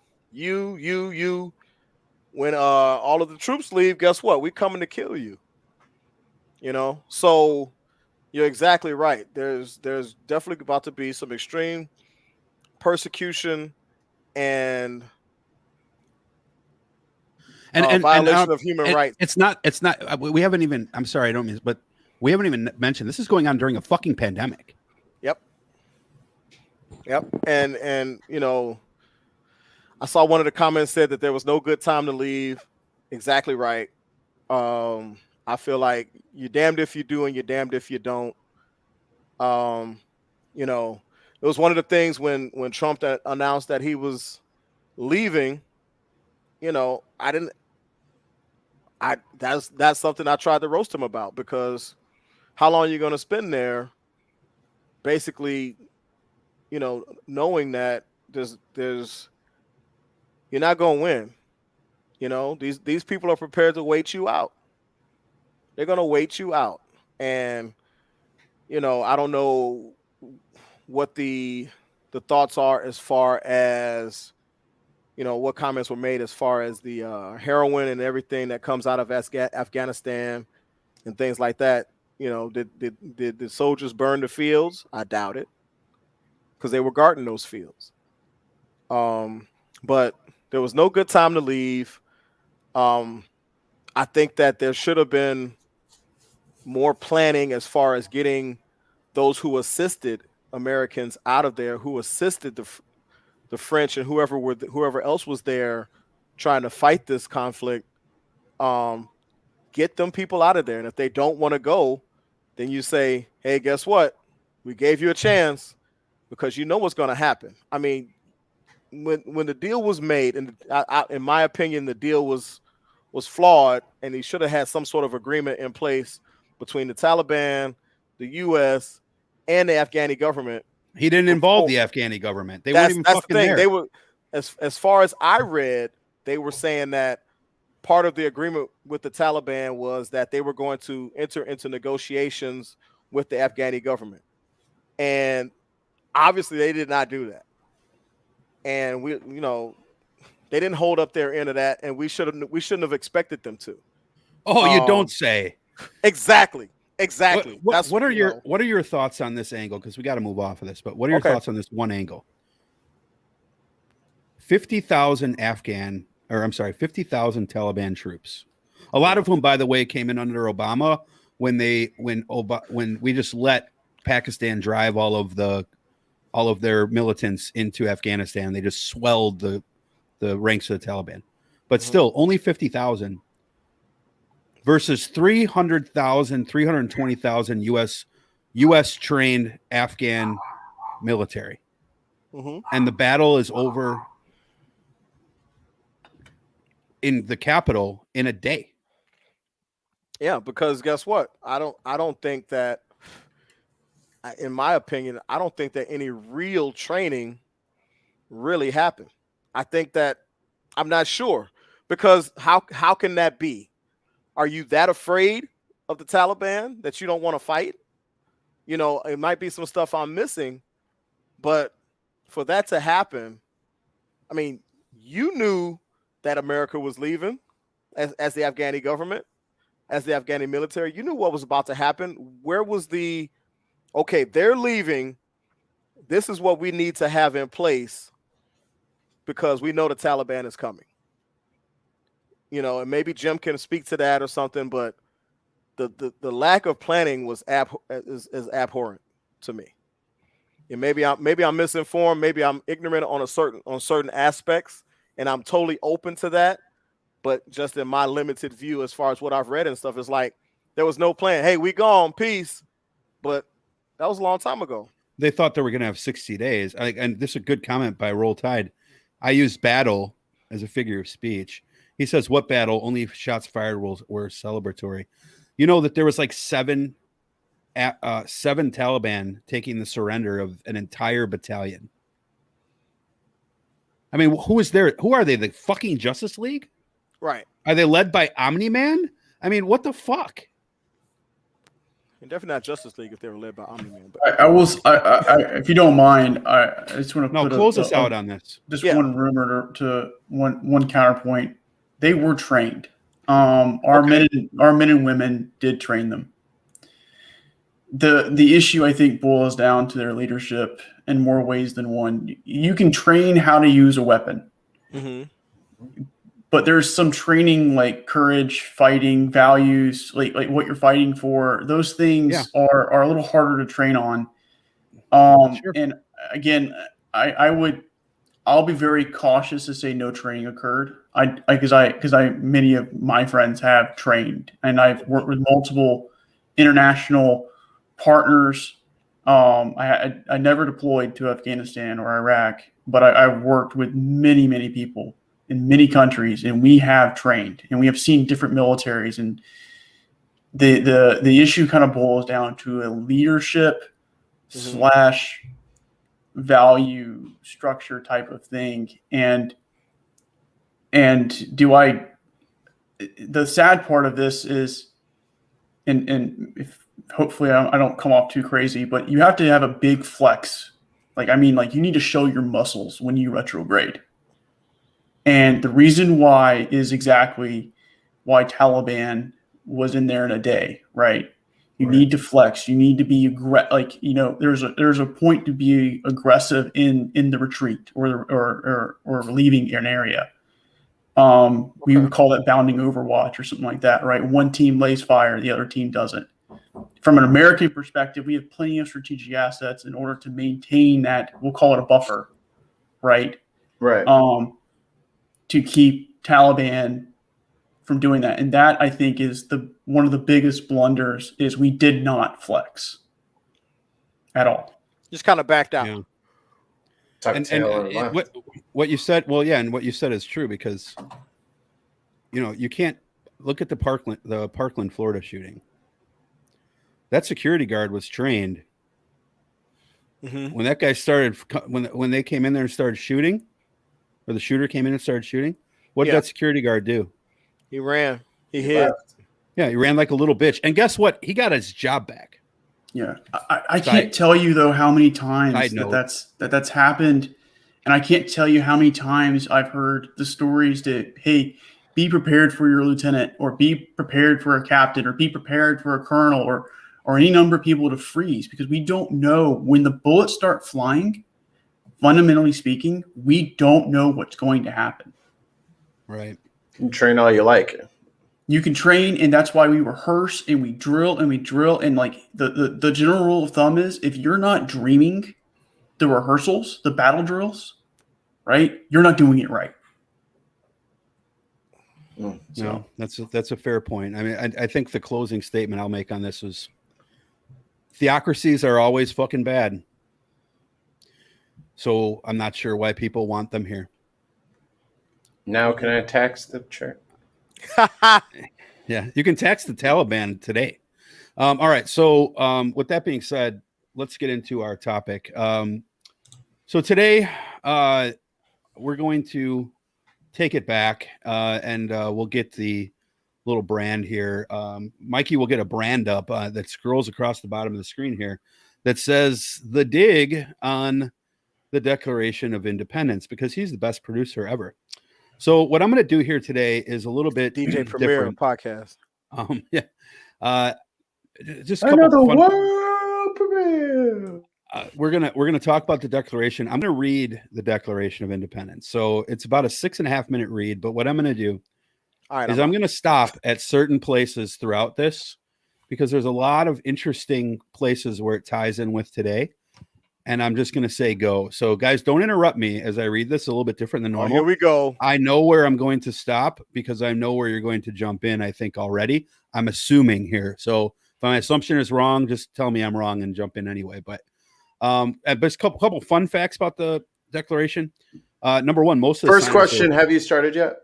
When all of the troops leave, guess what? We're coming to kill you. So you're exactly right. There's definitely about to be some extreme persecution and violation of human rights. It's not. We haven't even. I'm sorry, I don't mean, but we haven't even mentioned this is going on during a fucking pandemic. Yep. And I saw one of the comments said that there was no good time to leave. Exactly right. I feel like you're damned if you do and you're damned if you don't. It was one of the things when Trump announced that he was leaving. That's something I tried to roast him about, because how long are you going to spend there? Basically, knowing that there's you're not going to win. These people are prepared to wait you out. They're going to wait you out. And, I don't know what the thoughts are as far as, what comments were made as far as the heroin and everything that comes out of Afghanistan and things like that. Did the soldiers burn the fields? I doubt it, because they were guarding those fields. But there was no good time to leave. I think that there should have been more planning as far as getting those who assisted Americans out of there, who assisted the French and whoever else was there trying to fight this conflict. Get them people out of there. And if they don't want to go, then you say, hey, guess what? We gave you a chance, because you know what's going to happen. I mean, when the deal was made, and in my opinion, the deal was flawed, and he should have had some sort of agreement in place between the Taliban, the U.S., and the Afghani government. He didn't involve the Afghani government. They weren't even fucking there. They were, as far as I read, they were saying that part of the agreement with the Taliban was that they were going to enter into negotiations with the Afghani government, and obviously they did not do that. And they didn't hold up their end of that, and we shouldn't have expected them to. Oh, you don't say. Exactly. What are your thoughts on this angle? Because we got to move off of this. But what are your thoughts on this one angle? 50,000 Taliban troops. A lot of whom, by the way, came in under Obama when we just let Pakistan drive all of the all of their militants into Afghanistan. They just swelled the ranks of the Taliban. But still, only 50,000 versus 300,000, 320,000 U.S. trained Afghan military. And the battle is over in the capital in a day. Yeah, because guess what? I don't think that, in my opinion, I don't think that any real training really happened. I think that, I'm not sure, because how can that be? Are you that afraid of the Taliban that you don't want to fight? You know, it might be some stuff I'm missing, but for that to happen, I mean, you knew that America was leaving as the Afghani government, as the Afghani military. You knew what was about to happen. Where was okay, they're leaving. This is what we need to have in place because we know the Taliban is coming. You know, and maybe Jim can speak to that or something, but the lack of planning was is abhorrent to me. And maybe I'm misinformed, maybe I'm ignorant on certain aspects, and I'm totally open to that. But just in my limited view, as far as what I've read and stuff, it's like there was no plan. Hey, we gone, peace. But that was a long time ago. They thought they were going to have 60 days. And this is a good comment by Roll Tide. I used battle as a figure of speech. He says, what battle? Only shots fired were celebratory. You know that there was like seven Taliban taking the surrender of an entire battalion. I mean, who is there? Who are they? The fucking Justice League? Right. Are they led by Omni-Man? I mean, what the fuck? And definitely not Justice League if they were led by Omni-Man. But if you don't mind, I just want to close us out on this. Just one rumor to one counterpoint. They were trained. Our men and women did train them. The issue, I think, boils down to their leadership in more ways than one. You can train how to use a weapon, but there's some training like courage, fighting, values, like what you're fighting for. Those things are a little harder to train on. Sure. And again, I'll be very cautious to say no training occurred. Because many of my friends have trained, and I've worked with multiple international partners. I never deployed to Afghanistan or Iraq, but I've worked with many people in many countries, and we have trained, and we have seen different militaries, and the issue kind of boils down to a leadership / value structure type of thing, and the sad part of this is, and if hopefully I don't come off too crazy, but you have to have a big flex. Like you need to show your muscles when you retrograde. And the reason why is exactly why Taliban was in there in a day, right? You need to flex. You need to be there's a point to be aggressive in the retreat or leaving an area. We would call that bounding overwatch or something like that, right? One team lays fire, the other team doesn't. From an American perspective, we have plenty of strategic assets in order to maintain that. We'll call it a buffer, right? Right. To keep Taliban from doing that. And that, I think, is one of the biggest blunders is we did not flex at all. Just kind of backed out. Yeah. And what you said, and what you said is true, because you can't look at the Parkland, Florida shooting. That security guard was trained. When that guy started, when they came in there and started shooting, or the shooter came in and started shooting, what did that security guard do? He ran. He hid. Yeah, he ran like a little bitch. And guess what? He got his job back. Yeah, I can't tell you though how many times that's happened, and I can't tell you how many times I've heard the stories that, hey, be prepared for your lieutenant, or be prepared for a captain, or be prepared for a colonel, or any number of people to freeze, because we don't know when the bullets start flying. Fundamentally speaking, we don't know what's going to happen. Right. You can train all you like. You can train, and that's why we rehearse and we drill. And like the general rule of thumb is, if you're not dreaming the rehearsals, the battle drills, right? You're not doing it right. No, that's a fair point. I mean, I think the closing statement I'll make on this is theocracies are always fucking bad. So I'm not sure why people want them here. Now can I tax the church? Yeah, you can tax the Taliban today. All right. So with that being said, let's get into our topic. So today we're going to take it back and we'll get the little brand here. Mikey will get a brand up that scrolls across the bottom of the screen here that says the dig on the Declaration of Independence, because he's the best producer ever. So what I'm going to do here today is a little bit DJ Premier podcast. Yeah. Just a Another couple world premiere. we're gonna talk about the Declaration. I'm gonna read the Declaration of Independence. So it's about a 6.5 minute read. But what I'm gonna do is I'm gonna stop at certain places throughout this, because there's a lot of interesting places where it ties in with today. And I'm just gonna say go. So guys, don't interrupt me as I read this. A little bit different than normal. Here we go. I know where I'm going to stop because I know where you're going to jump in, I think already. I'm assuming here. So if my assumption is wrong, just tell me I'm wrong and jump in anyway. But a couple fun facts about the Declaration. Number one, most of the First question: have you started yet?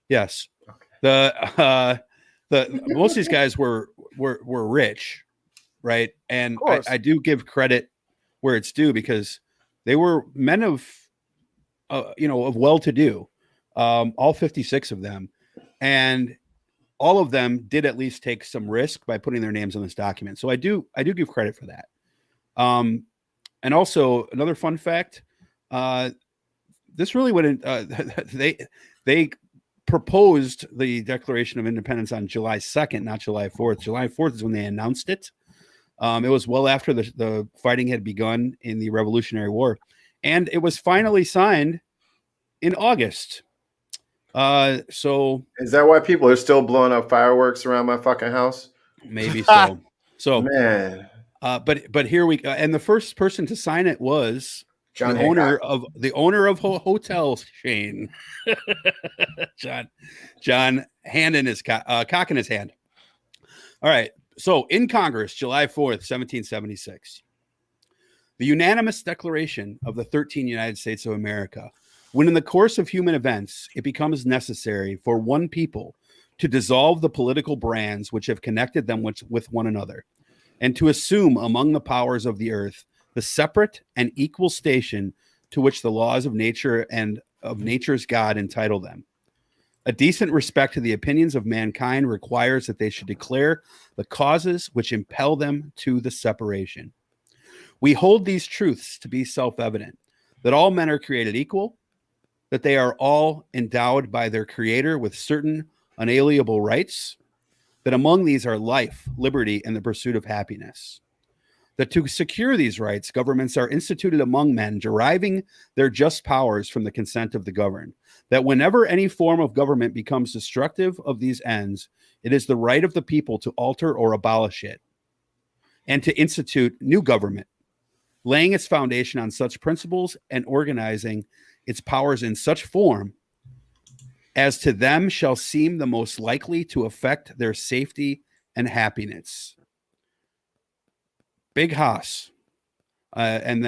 Yes. Okay. The most of these guys were rich, right? And I do give credit where it's due, because they were men of of well-to-do, all 56 of them, and all of them did at least take some risk by putting their names on this document. So I do give credit for that. And also another fun fact, this really went in, they proposed the Declaration of Independence on July 2nd, not July 4th. July 4th is when they announced it. It was well after the fighting had begun in the Revolutionary War, and it was finally signed in August. So is that why people are still blowing up fireworks around my fucking house? Maybe so. So man, but here we go. And the first person to sign it was John the owner of hotel chain, John, hand in his cock in his hand. All right. So in Congress, July 4th, 1776, the unanimous declaration of the 13 United States of America, when in the course of human events, it becomes necessary for one people to dissolve the political brands which have connected them with one another, and to assume among the powers of the earth the separate and equal station to which the laws of nature and of nature's God entitle them. A decent respect to the opinions of mankind requires that they should declare the causes which impel them to the separation. We hold these truths to be self-evident, that all men are created equal, that they are all endowed by their Creator with certain unalienable rights, that among these are life, liberty, and the pursuit of happiness. That to secure these rights, governments are instituted among men, deriving their just powers from the consent of the governed. That whenever any form of government becomes destructive of these ends, it is the right of the people to alter or abolish it, and to institute new government, laying its foundation on such principles and organizing its powers in such form as to them shall seem the most likely to affect their safety and happiness. Big Haas. And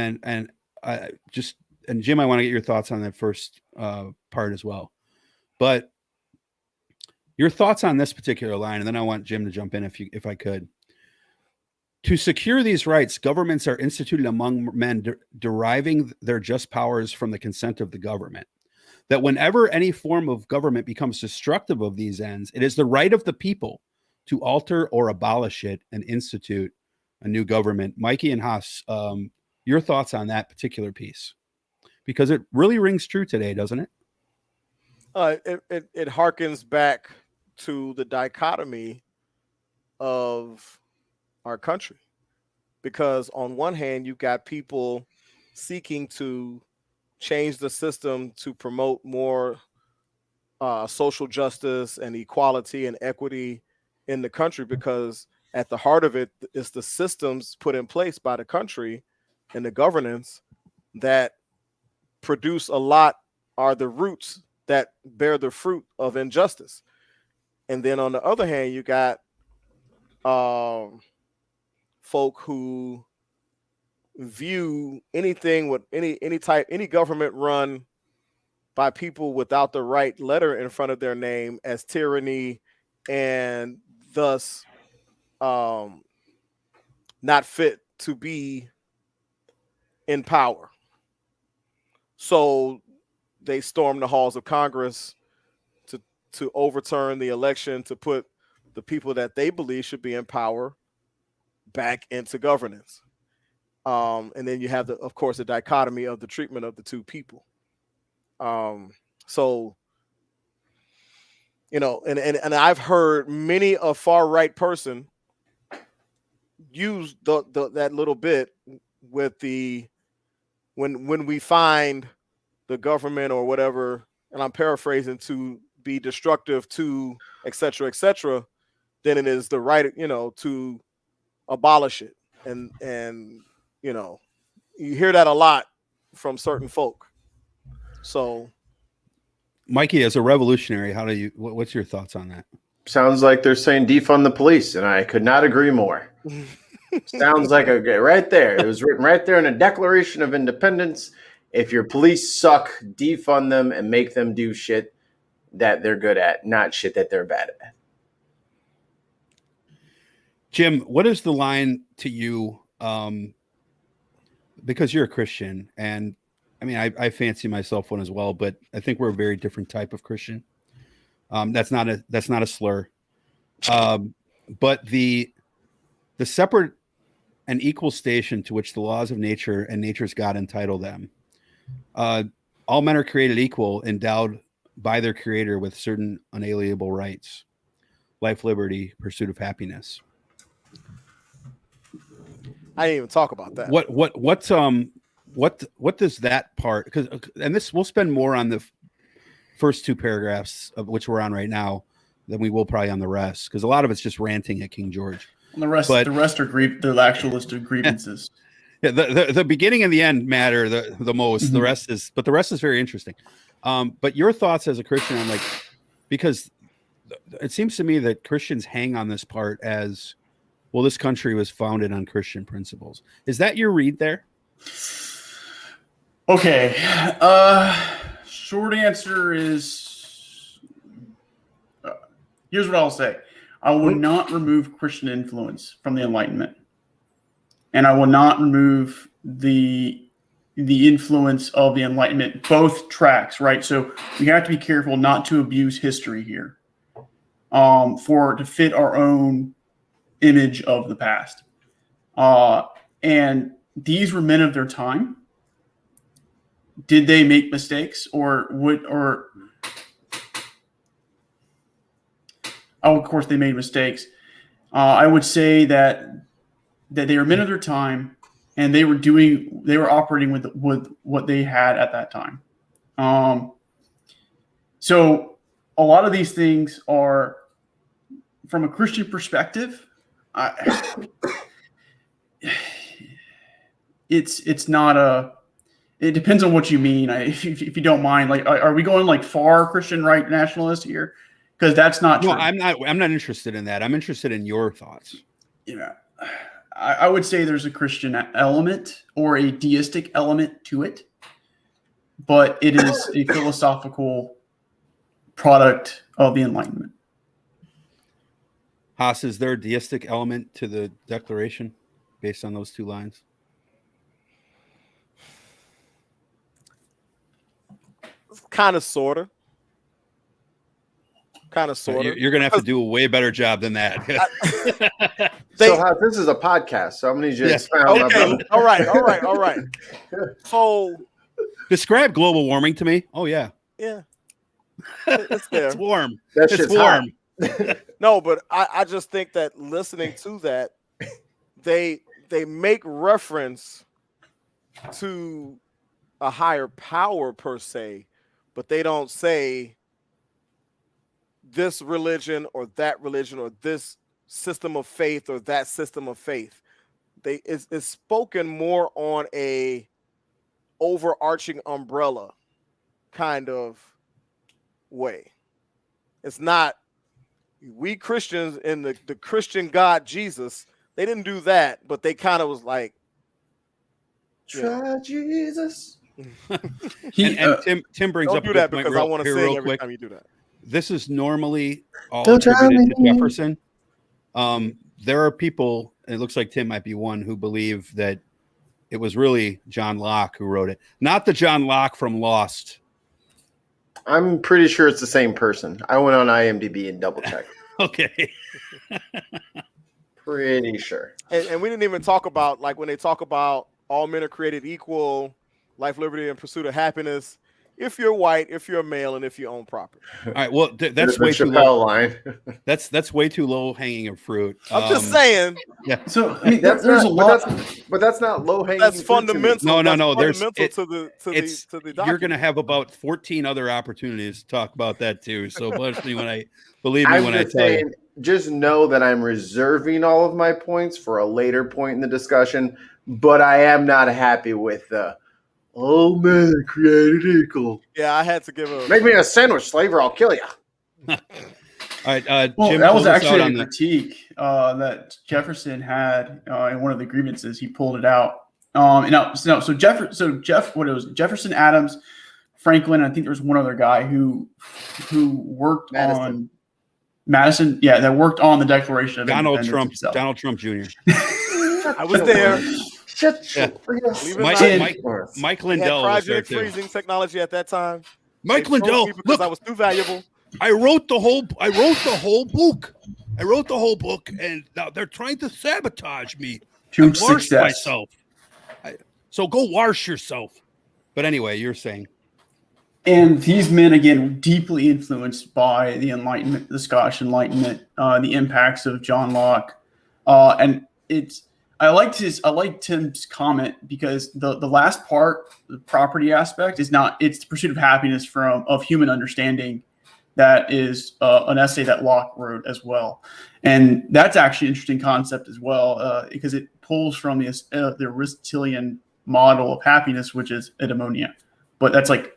Jim, I want to get your thoughts on that first part as well. But your thoughts on this particular line, and then I want Jim to jump in if I could. To secure these rights, governments are instituted among men, deriving their just powers from the consent of the government. That whenever any form of government becomes destructive of these ends, it is the right of the people to alter or abolish it and institute a new government. Mikey and Haas, your thoughts on that particular piece? Because it really rings true today, doesn't it? It harkens back to the dichotomy of our country, because on one hand, you've got people seeking to change the system to promote more social justice and equality and equity in the country, because at the heart of it is the systems put in place by the country and the governance that produce a lot are the roots that bear the fruit of injustice. And then on the other hand, you got folk who view anything with any government run by people without the right letter in front of their name as tyranny, and thus not fit to be in power. So they storm the halls of Congress to overturn the election, to put the people that they believe should be in power back into governance. And then you have, of course, the dichotomy of the treatment of the two people. So, you know, and I've heard many a far right person use that little bit with the when we find the government or whatever, and I'm paraphrasing, to be destructive to et cetera, then it is the right, you know, to abolish it. And you know, you hear that a lot from certain folk. So, Mikey, as a revolutionary, what's your thoughts on that? Sounds like they're saying defund the police, and I could not agree more. Sounds like right there. It was written right there in the Declaration of Independence. If your police suck, defund them and make them do shit that they're good at, not shit that they're bad at. Jim, what is the line to you? Because you're a Christian, and I mean, I fancy myself one as well, but I think we're a very different type of Christian. That's not a slur. But the separate and equal station to which the laws of nature and nature's God entitle them. All men are created equal, endowed by their creator with certain unalienable rights: life, liberty, pursuit of happiness. I didn't even talk about that. What does that part, because, and this, we'll spend more on the first two paragraphs of which we're on right now than we will probably on the rest, because a lot of it's just ranting at King George. And the rest are the actual list of grievances. Yeah, the beginning and the end matter the most. Mm-hmm. The rest is very interesting. But your thoughts as a Christian on, like, because it seems to me that Christians hang on this part as, well, this country was founded on Christian principles. Is that your read there? Okay. Short answer is, here's what I'll say. I will not remove Christian influence from the Enlightenment. And I will not remove the influence of the Enlightenment, both tracks, right? So we have to be careful not to abuse history here to fit our own image of the past. And these were men of their time. Did they make mistakes, of course they made mistakes. I would say that they were men of their time, and they were operating with what they had at that time. So a lot of these things are, from a Christian perspective, it's not a. It depends on what you mean. If you don't mind, like, are we going like far Christian right nationalist here? Because that's not true. No, I'm not interested in that. I'm interested in your thoughts. Yeah, I would say there's a Christian element or a deistic element to it, but it is a philosophical product of the Enlightenment. Haas, is there a deistic element to the Declaration based on those two lines? Kind of, sort of. You're going to have to do a way better job than that. This is a podcast, so I'm going to just okay. All right. So, describe global warming to me. Oh yeah, it's there. It's warm. It's warm. No, but I just think that listening to that, they make reference to a higher power per se, but they don't say this religion or that religion or this system of faith or that system of faith. It's spoken more on a overarching umbrella kind of way. It's not we Christians in the Christian God Jesus. They didn't do that, but they kind of was like, Try Jesus. and Tim brings don't up do a that good point because I want to here sing real every quick. time you do that. This is normally all Don't try attributed to me. Jefferson. There are people, and it looks like Tim might be one, who believe that it was really John Locke who wrote it, not the John Locke from Lost. I'm pretty sure it's the same person. I went on IMDb and double checked. Okay. Pretty sure. And we didn't even talk about, like, when they talk about all men are created equal, life, liberty, and pursuit of happiness. If you're white, if you're a male, and if you own property. All right. Well, that's There's way the too Chappelle low. line. That's way too low hanging fruit. I'm just saying. Yeah. So I mean, That's there's not, a lot. but that's not low hanging. That's fundamental. No. That's There's fundamental to the you're document. going to have about 14 other opportunities to talk about that too. So believe me when I'm I just tell saying, you. just know that I'm reserving all of my points for a later point in the discussion. But I am not happy with the all men are created equal. Yeah, I had to give a. Make me a sandwich, slave, or I'll kill you. All right, Well, Jim, that was close us actually out a on the- critique that Jefferson had in one of the grievances. He pulled it out. So Jefferson, Adams, Franklin. I think there was one other guy who worked Madison. on Madison. Yeah, that worked on the Declaration of Donald Independence Trump, itself. Donald Trump Jr. I was there. Shut Yeah. Believe it or Mike, not, Mike we had Lindell was there cryogenic too. freezing technology at that time. Mike They froze Lindell, me because look, I was too valuable. I wrote the whole book. And now they're trying to sabotage me. Huge I washed success. myself. So go wash yourself. But anyway, you're saying. And these men, again, deeply influenced by the Enlightenment, the Scottish Enlightenment, the impacts of John Locke, and I like Tim's comment because the last part, the property aspect, it's the pursuit of happiness of human understanding. That is an essay that Locke wrote as well, and that's actually an interesting concept as well because it pulls from the Aristotelian model of happiness, which is eudaimonia, but that's like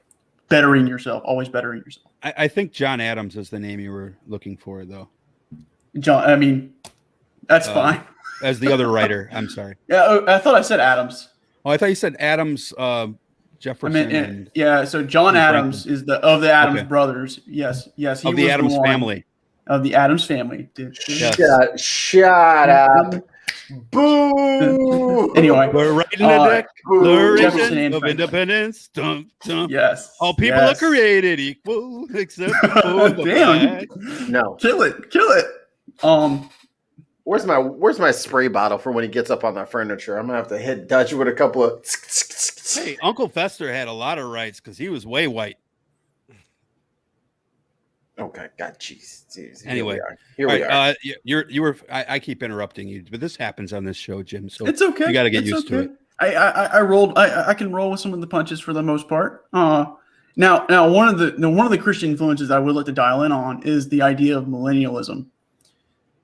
bettering yourself, always bettering yourself. I think John Adams is the name you were looking for, though. John, I mean, that's fine. As the other writer, I'm sorry. Yeah, I thought I said Adams. Oh, I thought you said Adams, Jefferson. I mean, yeah. So John Adams is of the Adams Okay. brothers. Yes, he of was the Adams one family. of the Adams family. Yes. Shut up. Boo. Anyway, We're writing Uh, the Jefferson Declaration and of Franklin. Independence. Dun, dun. yes. All people yes. are created equal except for the Damn. flag. No. Kill it. Where's my spray bottle for when he gets up on the furniture? I'm gonna have to hit Dutch with a couple of. Hey, Uncle Fester had a lot of rights because he was way white. Okay, God, jeez. Anyway, Here we are. You were. I keep interrupting you, but this happens on this show, Jim. So It's okay. You got to get It's used to it. I rolled. I can roll with some of the punches for the most part. Now one of the Christian influences I would like to dial in on is the idea of millennialism.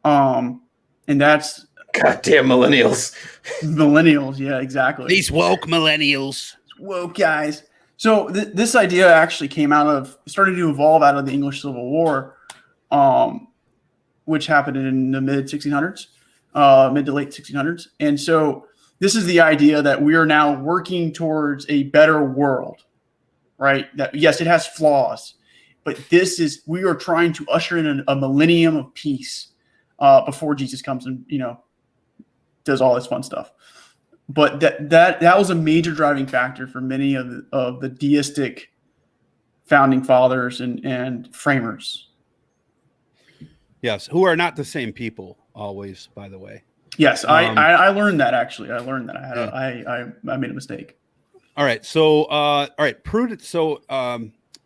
And that's Goddamn millennials. millennials. Yeah, exactly. These woke millennials. Woke guys. So this idea actually started to evolve out of the English Civil War, which happened in the mid to late 1600s. And so this is the idea that we are now working towards a better world, right? That yes, it has flaws, but we are trying to usher in a millennium of peace before Jesus comes and does all this fun stuff. But that was a major driving factor for many of the deistic founding fathers and framers. Yes, who are not the same people always, by the way. Yes, I learned that actually. I learned that I made a mistake. All right, so prudence. So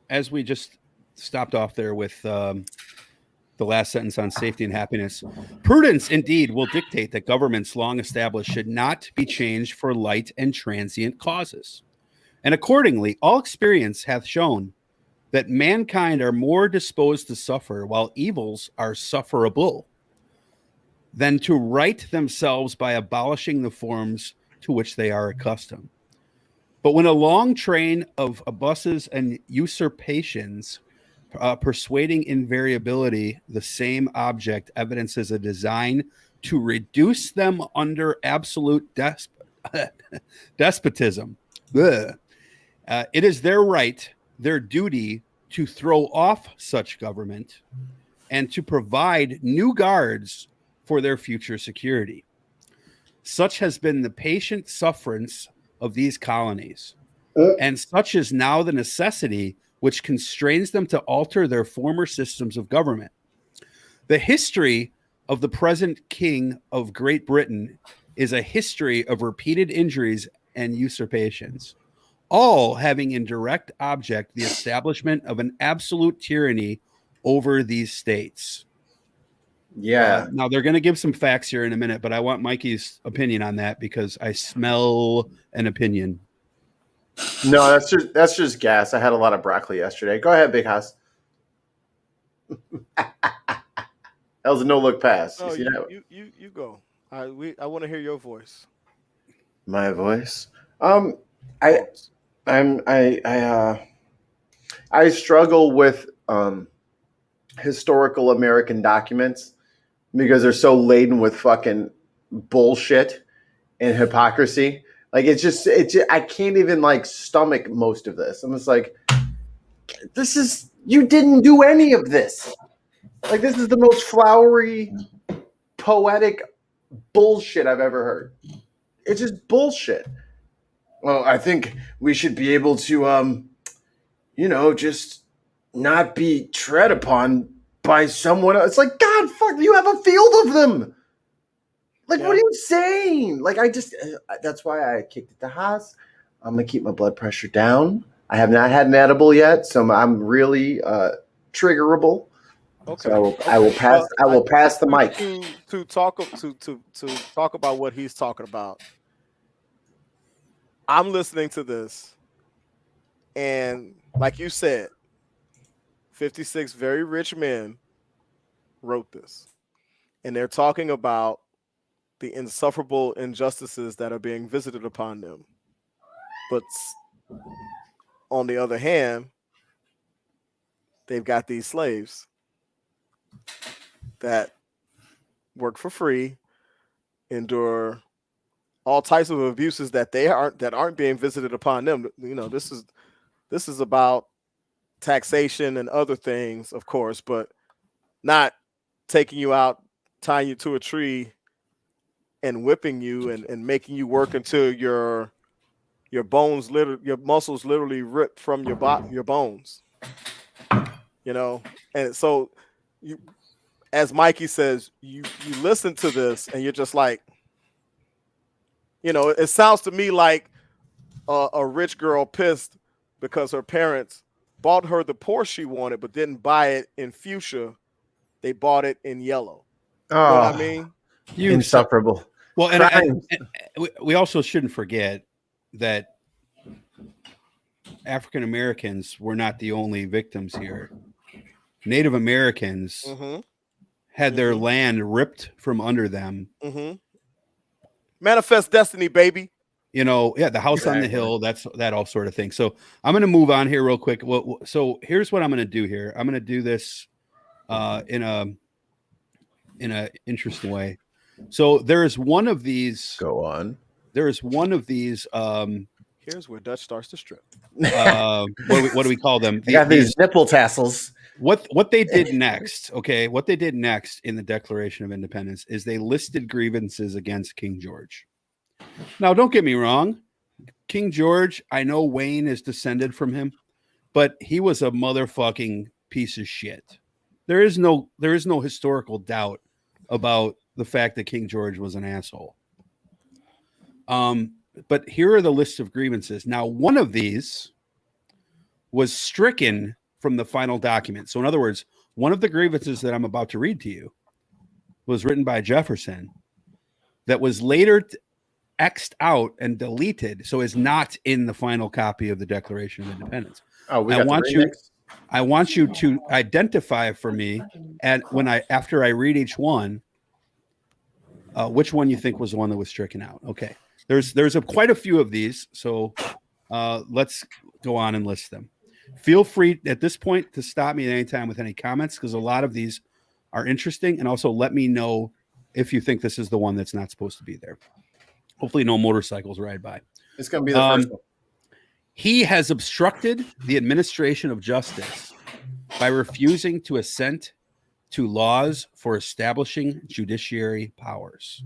as we just stopped off there with the last sentence on safety and happiness, prudence indeed will dictate that governments long established should not be changed for light and transient causes. And accordingly, all experience hath shown that mankind are more disposed to suffer while evils are sufferable than to right themselves by abolishing the forms to which they are accustomed. But when a long train of abuses and usurpations persuading invariability, the same object evidences a design to reduce them under absolute despotism. It is their right, their duty to throw off such government and to provide new guards for their future security. Such has been the patient sufferance of these colonies, and such is now the necessity which constrains them to alter their former systems of government. The history of the present King of Great Britain is a history of repeated injuries and usurpations, all having in direct object the establishment of an absolute tyranny over these states. Yeah. Now they're going to give some facts here in a minute, but I want Mikey's opinion on that because I smell an opinion. No, that's just gas. I had a lot of broccoli yesterday. Go ahead, Big House. That was a no look pass. No, you see that? you go. I want to hear your voice. My voice. I struggle with historical American documents because they're so laden with fucking bullshit and hypocrisy. Like it's just I can't even like stomach most of this. I'm just like, you didn't do any of this. Like this is the most flowery, poetic bullshit I've ever heard. It's just bullshit. Well, I think we should be able to, just not be tread upon by someone else. It's like, God, fuck, you have a field of them. Like, What are you saying? Like, that's why I kicked it to Haas. I'm going to keep my blood pressure down. I have not had an edible yet, so I'm really triggerable. Okay. So I will pass the mic. To talk about what he's talking about. I'm listening to this, and like you said, 56 very rich men wrote this, and they're talking about the insufferable injustices that are being visited upon them. But on the other hand, they've got these slaves that work for free, endure all types of abuses that aren't being visited upon them. This is about taxation and other things, of course, but not taking you out, tying you to a tree, and whipping you and making you work until your muscles literally rip from your bones. And so as Mikey says, you listen to this and you're just like, it sounds to me like a rich girl pissed because her parents bought her the Porsche she wanted, but didn't buy it in fuchsia. They bought it in yellow. You know what I mean? Insufferable. Well, and we also shouldn't forget that African Americans were not the only victims here. Native Americans had their land ripped from under them. Manifest destiny, baby. The house on the hill, that all sort of thing. So I'm going to move on here real quick. Well, so here's what I'm going to do here. I'm going to do this in a interesting way. So there is one of these. Go on. There is one of these. Here's where Dutch starts to strip. What do we call them? They got these nipple tassels. What they did next, okay? What they did next in the Declaration of Independence is they listed grievances against King George. Now, don't get me wrong. King George, I know Wayne is descended from him, but he was a motherfucking piece of shit. There is no historical doubt about the fact that King George was an asshole. But here are the list of grievances. Now, one of these was stricken from the final document. So in other words, one of the grievances that I'm about to read to you was written by Jefferson that was later X'd out and deleted, so is not in the final copy of the Declaration of Independence. Oh, I want you to identify for me, and after I read each one, which one you think was the one that was stricken out. Okay, there's quite a few of these, so Let's go on and list them. Feel free at this point to stop me at any time with any comments, because a lot of these are interesting, and also let me know if you think this is the one that's not supposed to be there. Hopefully no motorcycles ride by. It's going to be the first one. He has obstructed the administration of justice by refusing to assent to laws for establishing judiciary powers.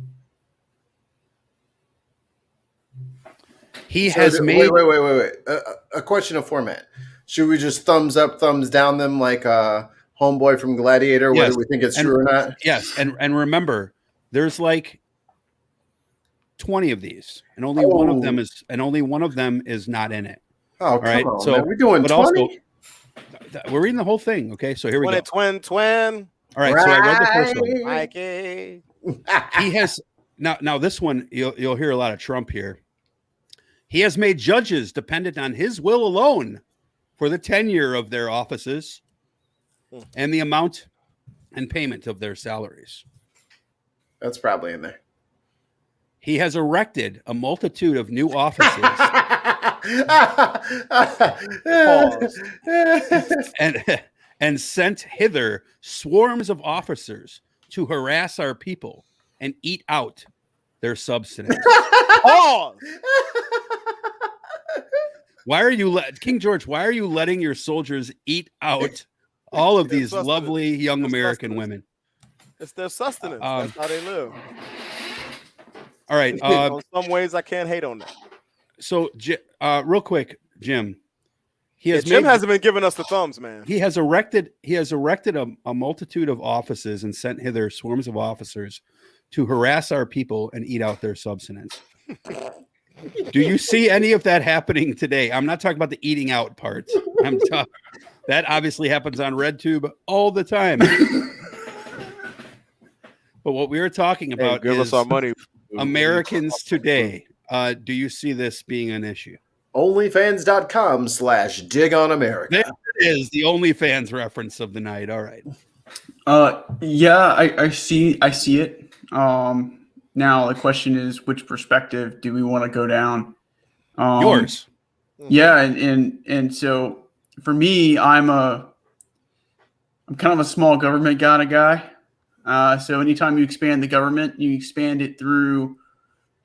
He has made... Wait. A question of format. Should we just thumbs up, thumbs down them like Homeboy from Gladiator, whether we think it's true or not? Yes, and remember, there's like 20 of these, and only one of them is not in it. Oh, come on, so man. We're doing 20? Also, we're reading the whole thing, okay? So here we go. Twin. All right, so I read the first one. Mikey. He has now this one you'll hear a lot of Trump here. He has made judges dependent on his will alone for the tenure of their offices and the amount and payment of their salaries. That's probably in there. He has erected a multitude of new offices and sent hither swarms of officers to harass our people and eat out their substance. Pause. Why are you King George? Why are you letting your soldiers eat out all of these lovely young American women? It's their sustenance. That's how they live. All right. In some ways, I can't hate on that. So, real quick, Jim. Jim hasn't been giving us the thumbs, man. He has erected a multitude of offices and sent hither swarms of officers to harass our people and eat out their subsistence. Do you see any of that happening today? I'm not talking about the eating out part. That obviously happens on RedTube all the time. But what we are talking about give us our money. Americans today. Do you see this being an issue? Onlyfans.com/digonamerica. There it is, the OnlyFans reference of the night. All right. Yeah, I see it. Now the question is, which perspective do we want to go down? Yours. Yeah, and so for me, I'm kind of a small government kind of guy. So anytime you expand the government, you expand it through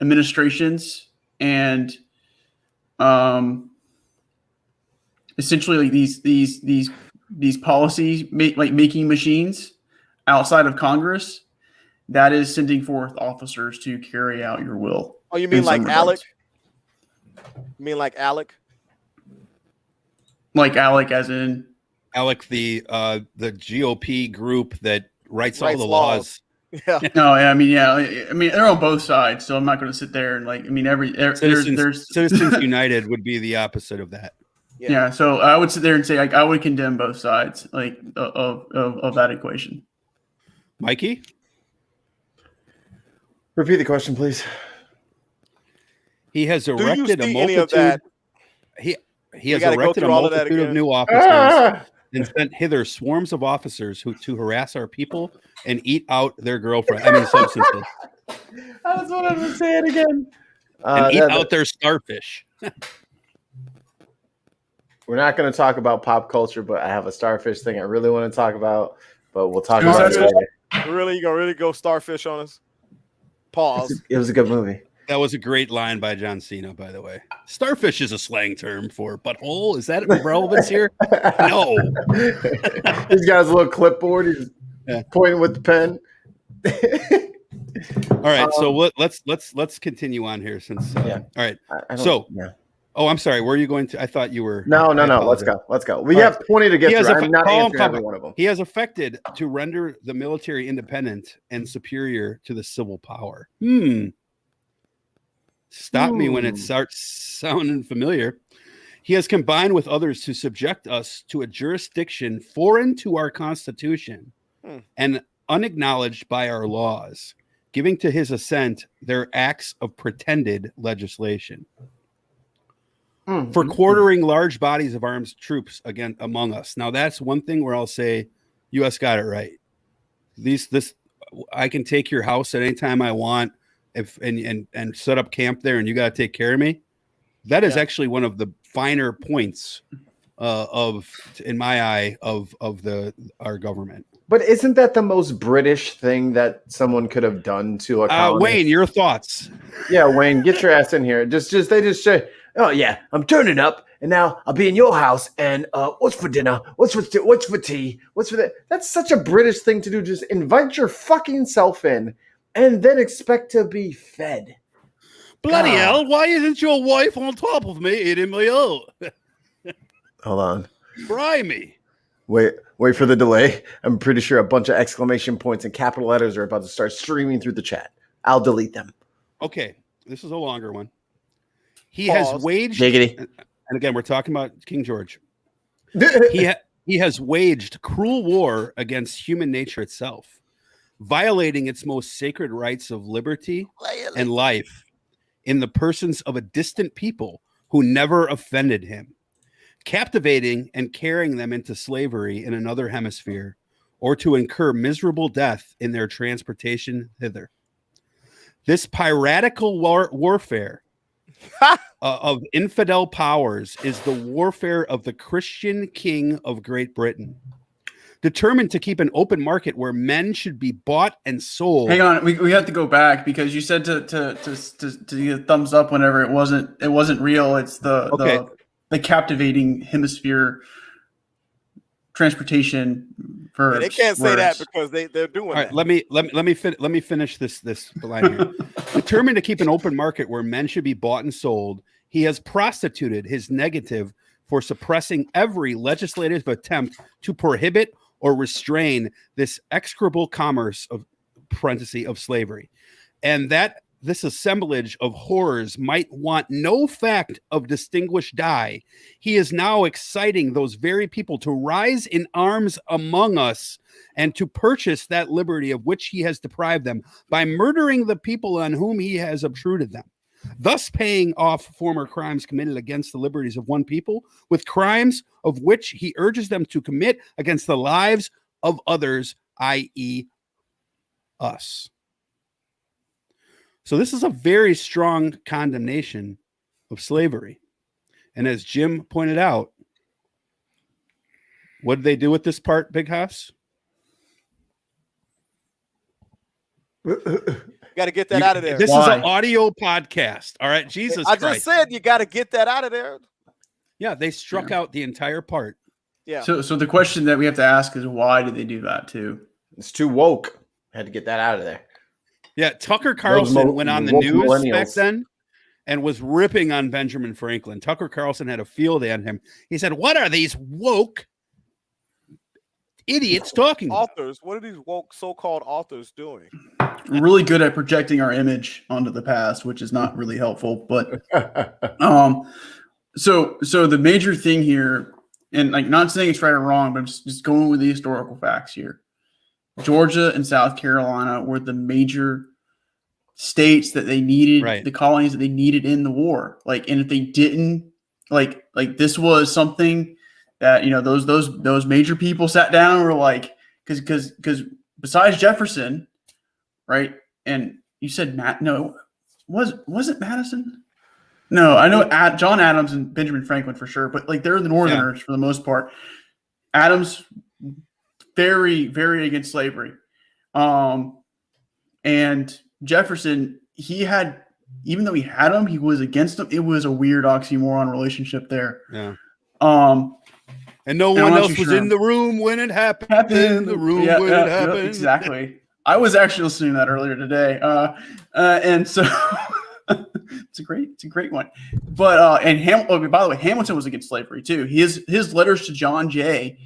administrations and essentially like these policies making machines outside of Congress. That is sending forth officers to carry out your will. Oh, you mean like Alec? You mean like Alec? Like Alec, as in Alec, the GOP group that writes all the laws. Yeah. No, I mean, they're on both sides, so I'm not going to sit there and Citizens United would be the opposite of that. Yeah. So I would sit there and say I would condemn both sides of that equation. Mikey? Repeat the question, please. He has erected a multitude. He has erected a multitude of new officers and sent hither swarms of officers to harass our people and eat out their substances. That's what I'm saying again. And eat out their starfish. We're not going to talk about pop culture, but I have a starfish thing I really want to talk about. But we'll talk about it later. Really, you gonna really go starfish on us? Pause. It was a good movie. That was a great line by John Cena, by the way. Starfish is a slang term for butthole. Is that relevance here? No. He's got his little clipboard. He's pointing with the pen. All right, so let's continue on here. Since all right, I'm sorry. Were you going to? I thought you were. No. Let's go. We have 20 to get through. I'm not answering every one of them. He has affected to render the military independent and superior to the civil power. Stop me when it starts sounding familiar. He has combined with others to subject us to a jurisdiction foreign to our Constitution and unacknowledged by our laws, giving to his assent their acts of pretended legislation. For quartering large bodies of armed troops among us. Now, that's one thing where I'll say U.S. got it right. I can take your house at any time I want and set up camp there, and you got to take care of me. That is actually one of the finer points in my eye, of our government. But isn't that the most British thing that someone could have done to a colony? Wayne, your thoughts? Yeah, Wayne, get your ass in here. They just say, "Oh yeah, I'm turning up, and now I'll be in your house. And what's for dinner? What's for tea? What's for that?" That's such a British thing to do. Just invite your fucking self in, and then expect to be fed. Bloody hell! Why isn't your wife on top of me eating me out? Hold on. Fry me. Wait for the delay. I'm pretty sure a bunch of exclamation points and capital letters are about to start streaming through the chat. I'll delete them. Okay, this is a longer one. He has waged, Giggity. and again, we're talking about King George. He has waged cruel war against human nature itself, violating its most sacred rights of liberty and life in the persons of a distant people who never offended him, captivating and carrying them into slavery in another hemisphere, or to incur miserable death in their transportation thither. This piratical warfare of infidel powers is the warfare of the Christian king of Great Britain, determined to keep an open market where men should be bought and sold. Hang on, we have to go back because you said to get a thumbs up whenever it wasn't real. It's the captivating hemisphere transportation. They can't say that because they're doing. All right, that. let me finish this line here. Determined to keep an open market where men should be bought and sold, he has prostituted his negative for suppressing every legislative attempt to prohibit or restrain this execrable commerce of slavery, and that this assemblage of horrors might want no fact of distinguished dye. He is now exciting those very people to rise in arms among us and to purchase that liberty of which he has deprived them by murdering the people on whom he has obtruded them, thus paying off former crimes committed against the liberties of one people with crimes of which he urges them to commit against the lives of others, i.e. us. So this is a very strong condemnation of slavery. And as Jim pointed out, what did they do with this part, Big House? Got to get that out of there. This is an audio podcast. All right, Jesus Christ. I just said you got to get that out of there. Yeah, they struck out the entire part. Yeah. So the question that we have to ask is, why did they do that too? It's too woke. Had to get that out of there. Yeah, Tucker Carlson went on the news back then and was ripping on Benjamin Franklin. Tucker Carlson had a field day on him. He said, "What are these woke idiots talking authors? about? What are these woke so-called authors doing?" We're really good at projecting our image onto the past, which is not really helpful. But so the major thing here, and like not saying it's right or wrong, but I'm just going with the historical facts here. Georgia and South Carolina were the major states that they needed, the colonies that they needed in the war. Like, and if they didn't, like this was something that, you know, those major people sat down and were like, because besides Jefferson, right? And you said was it Madison? No, I know John Adams and Benjamin Franklin for sure, but like they're the Northerners for the most part. Adams, very, very against slavery. And Jefferson, even though he had him, he was against him. It was a weird oxymoron relationship there. Yeah. And no one else was in the room when it happened. In the room when it happened. Exactly. I was actually listening to that earlier today. And so it's a great one. But and by the way, Hamilton was against slavery too. His letters to John Jay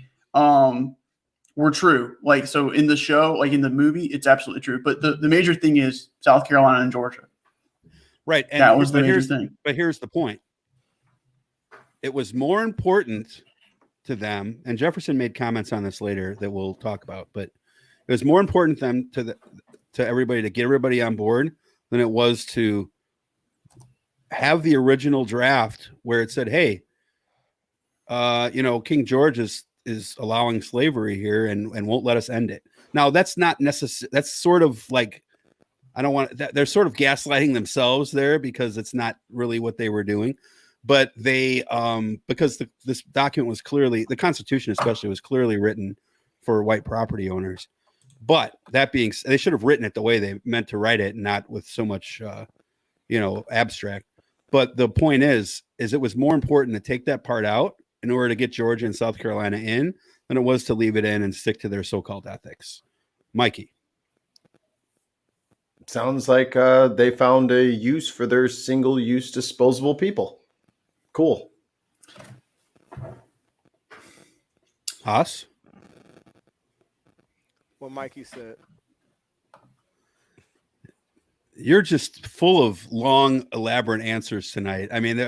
were true. Like, so in the show, like in the movie, it's absolutely true. But the major thing is South Carolina and Georgia. Right. And that was the major thing. But here's the point. It was more important to them, and Jefferson made comments on this later that we'll talk about, but it was more important to them to everybody to get everybody on board than it was to have the original draft where it said, hey, King George is allowing slavery here and won't let us end it. Now that's not necessary. That's sort of like, I don't want that. They're sort of gaslighting themselves there because it's not really what they were doing. but they because this document was clearly, the Constitution especially was clearly written for white property owners. But that being, they should have written it the way they meant to write it, not with so much abstract. But the point is it was more important to take that part out in order to get Georgia and South Carolina in than it was to leave it in and stick to their so-called ethics. Mikey. Sounds like they found a use for their single-use disposable people. Cool. Haas? What Mikey said. You're just full of long, elaborate answers tonight. I mean,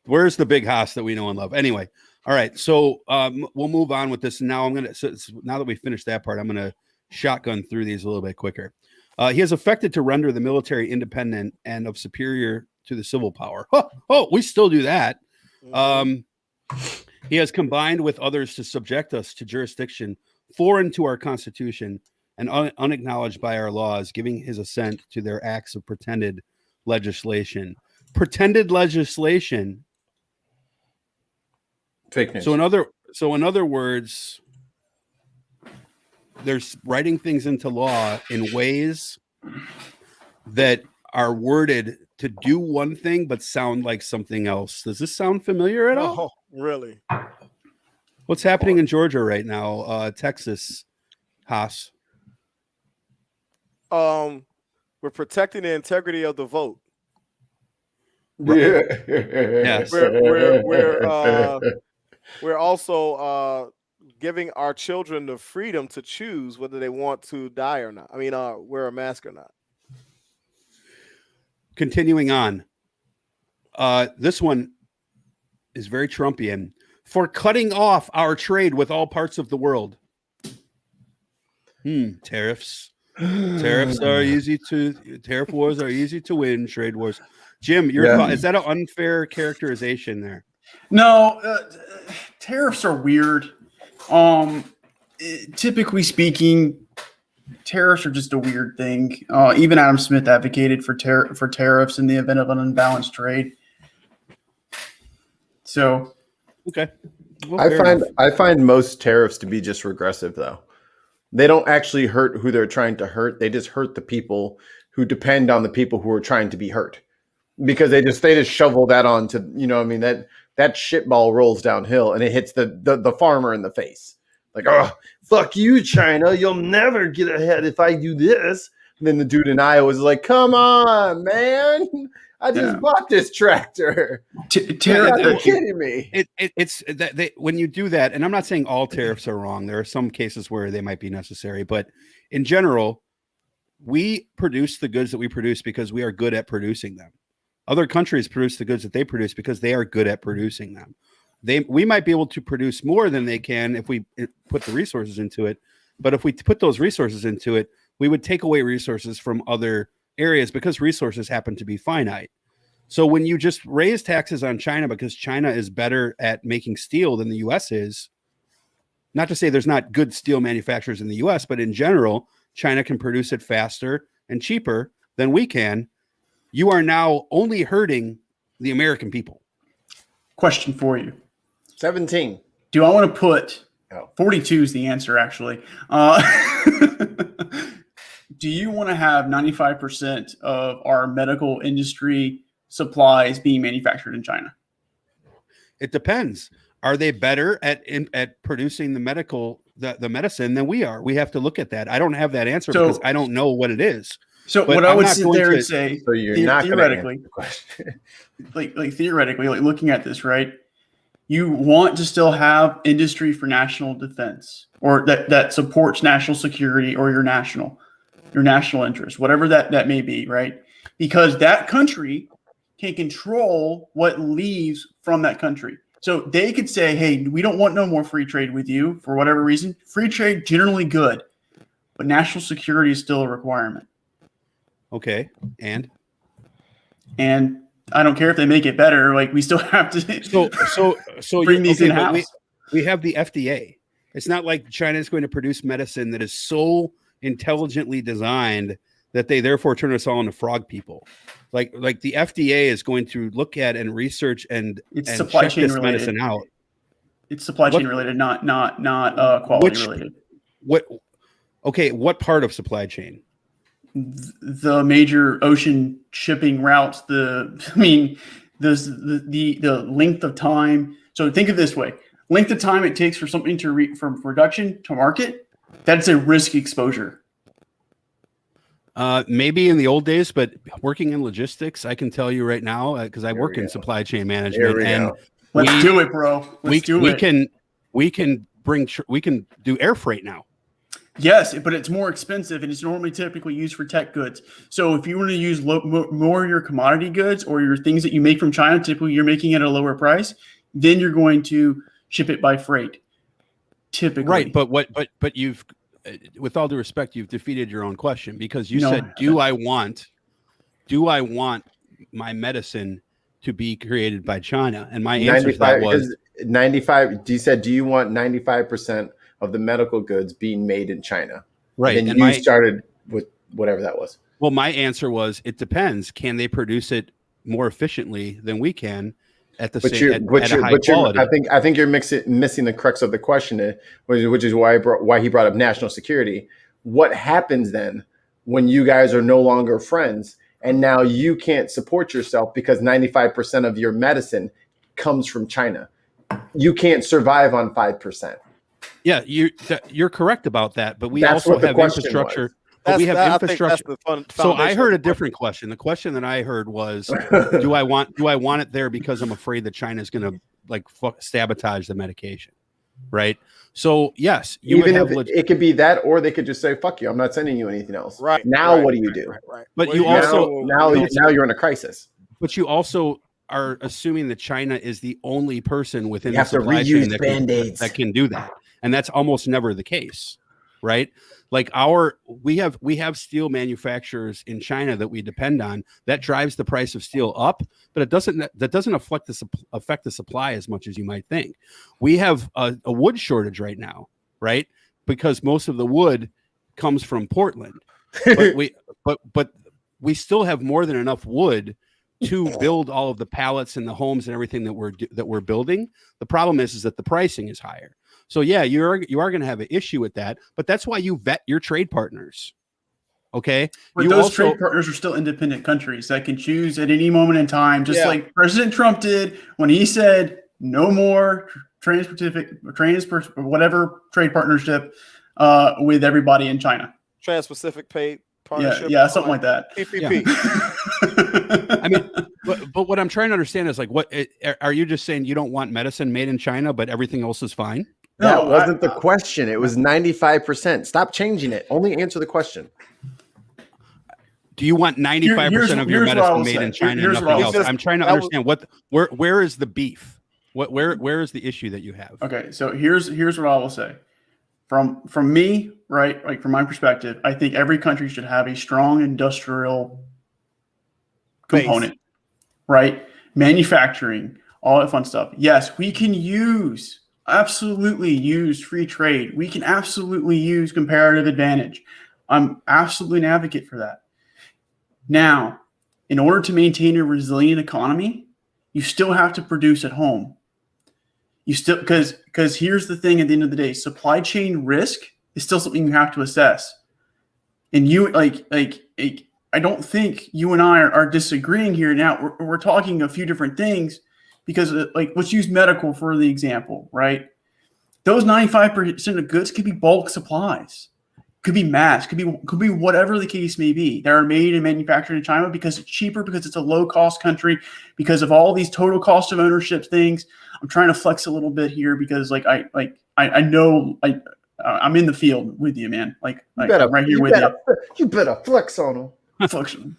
where's the big Haas that we know and love? Anyway, all right. So we'll move on with this. Now now that we finished that part, I'm gonna shotgun through these a little bit quicker. He has affected to render the military independent and of superior to the civil power. Oh, we still do that. He has combined with others to subject us to jurisdiction foreign to our Constitution and unacknowledged by our laws, giving his assent to their acts of pretended legislation. Pretended legislation. Fake news. So in other words, there's writing things into law in ways that are worded to do one thing but sound like something else. Does this sound familiar at all? Oh, really? What's happening in Georgia right now? Texas, Haas. We're protecting the integrity of the vote. Yeah. Yes. We're also giving our children the freedom to choose whether they want to die or not. I mean, wear a mask or not. Continuing on. This one is very Trumpian. For cutting off our trade with all parts of the world. Tariffs. Tariff wars are easy to win. Trade wars. Jim, your thought, is that an unfair characterization there? No, tariffs are weird. Typically speaking, tariffs are just a weird thing. Even Adam Smith advocated for tariffs in the event of an unbalanced trade. So, okay. Well, I find most tariffs to be just regressive, though. They don't actually hurt who they're trying to hurt. They just hurt the people who depend on the people who are trying to be hurt, because they just shovel that onto, that shitball rolls downhill and it hits the farmer in the face. Like, oh, fuck you, China. You'll never get ahead if I do this. And then the dude in Iowa is like, come on, man. I just bought this tractor. You're kidding me. It's that when you do that, and I'm not saying all tariffs are wrong. There are some cases where they might be necessary, but in general, we produce the goods that we produce because we are good at producing them. Other countries produce the goods that they produce because they are good at producing them. We might be able to produce more than they can if we put the resources into it, but if we put those resources into it, we would take away resources from other areas because resources happen to be finite. So when you just raise taxes on China because China is better at making steel than the US is, not to say there's not good steel manufacturers in the US, but in general, China can produce it faster and cheaper than we can. You are now only hurting the American people. question for you. 17. Do I want to put 42 is the answer, actually. Do you want to have 95% of our medical industry supplies being manufactured in China? It depends. Are they better at producing the medicine than we are? We have to look at that. I don't have that answer because I don't know what it is. So what I would sit there and say, so you're not theoretically, like theoretically, like looking at this, right? You want to still have industry for national defense, or that supports national security or your national interest, whatever that may be, right? Because that country can control what leaves from that country. So they could say, hey, we don't want no more free trade with you for whatever reason. Free trade, generally good, but national security is still a requirement. Okay. And I don't care if they make it better. Like, we still have to so bring these in-house. We have the FDA. It's not like China is going to produce medicine that is so intelligently designed that they therefore turn us all into frog people. Like the FDA is going to look at and research and supply check chain this related. medicine out. It's supply chain related, not quality related. What part of supply chain? The major ocean shipping routes. The length of time. So think of it this way: length of time it takes for something from production to market. That's a risk exposure. Maybe in the old days, but working in logistics, I can tell you right now, because I work in supply chain management, and let's do it, bro. We can do air freight now. Yes, but it's more expensive, and it's normally typically used for tech goods. So if you want to use more of your commodity goods or your things that you make from China, typically you're making it at a lower price, then you're going to ship it by freight. Typically, right? But you've, with all due respect, you've defeated your own question, because you said, "Do I want my medicine to be created by China?" And my answer to that was 95. You said, "Do you want 95% of the medical goods being made in China?" Right. And you started with whatever that was. Well, my answer was, it depends. Can they produce it more efficiently than we can at a high quality? I think you're missing the crux of the question, which is why he brought up national security. What happens then when you guys are no longer friends and now you can't support yourself because 95% of your medicine comes from China? You can't survive on 5%. Yeah, you're correct about that, but we also have infrastructure. We have infrastructure. So I heard a different question. The question that I heard was, do I want it there because I'm afraid that China's going to sabotage the medication, right? So yes, it could be that, or they could just say, "Fuck you, I'm not sending you anything else." Right now, what do you do? Right. But now you're in a crisis. But you also are assuming that China is the only person within the supply chain that can do that, and that's almost never the case, right? Like we have steel manufacturers in China that we depend on. That drives the price of steel up, but that doesn't affect the supply as much as you might think. We have a wood shortage right now, right? Because most of the wood comes from Portland, but we still have more than enough wood to build all of the pallets and the homes and everything that we're building. The problem is that the pricing is higher. So yeah, you are going to have an issue with that, but that's why you vet your trade partners. Okay, but those trade partners are still independent countries that can choose at any moment in time, just like President Trump did when he said no more whatever trade partnership with everybody in China. Trans-Pacific partnership. Yeah, something like that. PPP. I mean, but what I'm trying to understand is, like, what are you just saying? You don't want medicine made in China, but everything else is fine? That wasn't the question. It was 95%. Stop changing it. Only answer the question. Do you want 95% of your medicine made in China and nothing else? I'm trying to understand where is the beef? Where is the issue that you have? Okay, so here's what I will say. From me, right? Like, from my perspective, I think every country should have a strong industrial component, right? Manufacturing, all that fun stuff. Yes, we can absolutely use free trade. We can absolutely use comparative advantage. I'm absolutely an advocate for that. Now, in order to maintain a resilient economy, you still have to produce at home. You still, because here's the thing, at the end of the day, supply chain risk is still something you have to assess. And you I don't think you and I are disagreeing here. Now we're talking a few different things, because let's use medical for the example, right? Those 95% of goods could be bulk supplies, could be mass, could be whatever the case may be. That are made and manufactured in China because it's cheaper, because it's a low cost country, because of all these total cost of ownership things. I'm trying to flex a little bit here because I know I'm in the field with you, man. I'm right here with you. You better flex on them.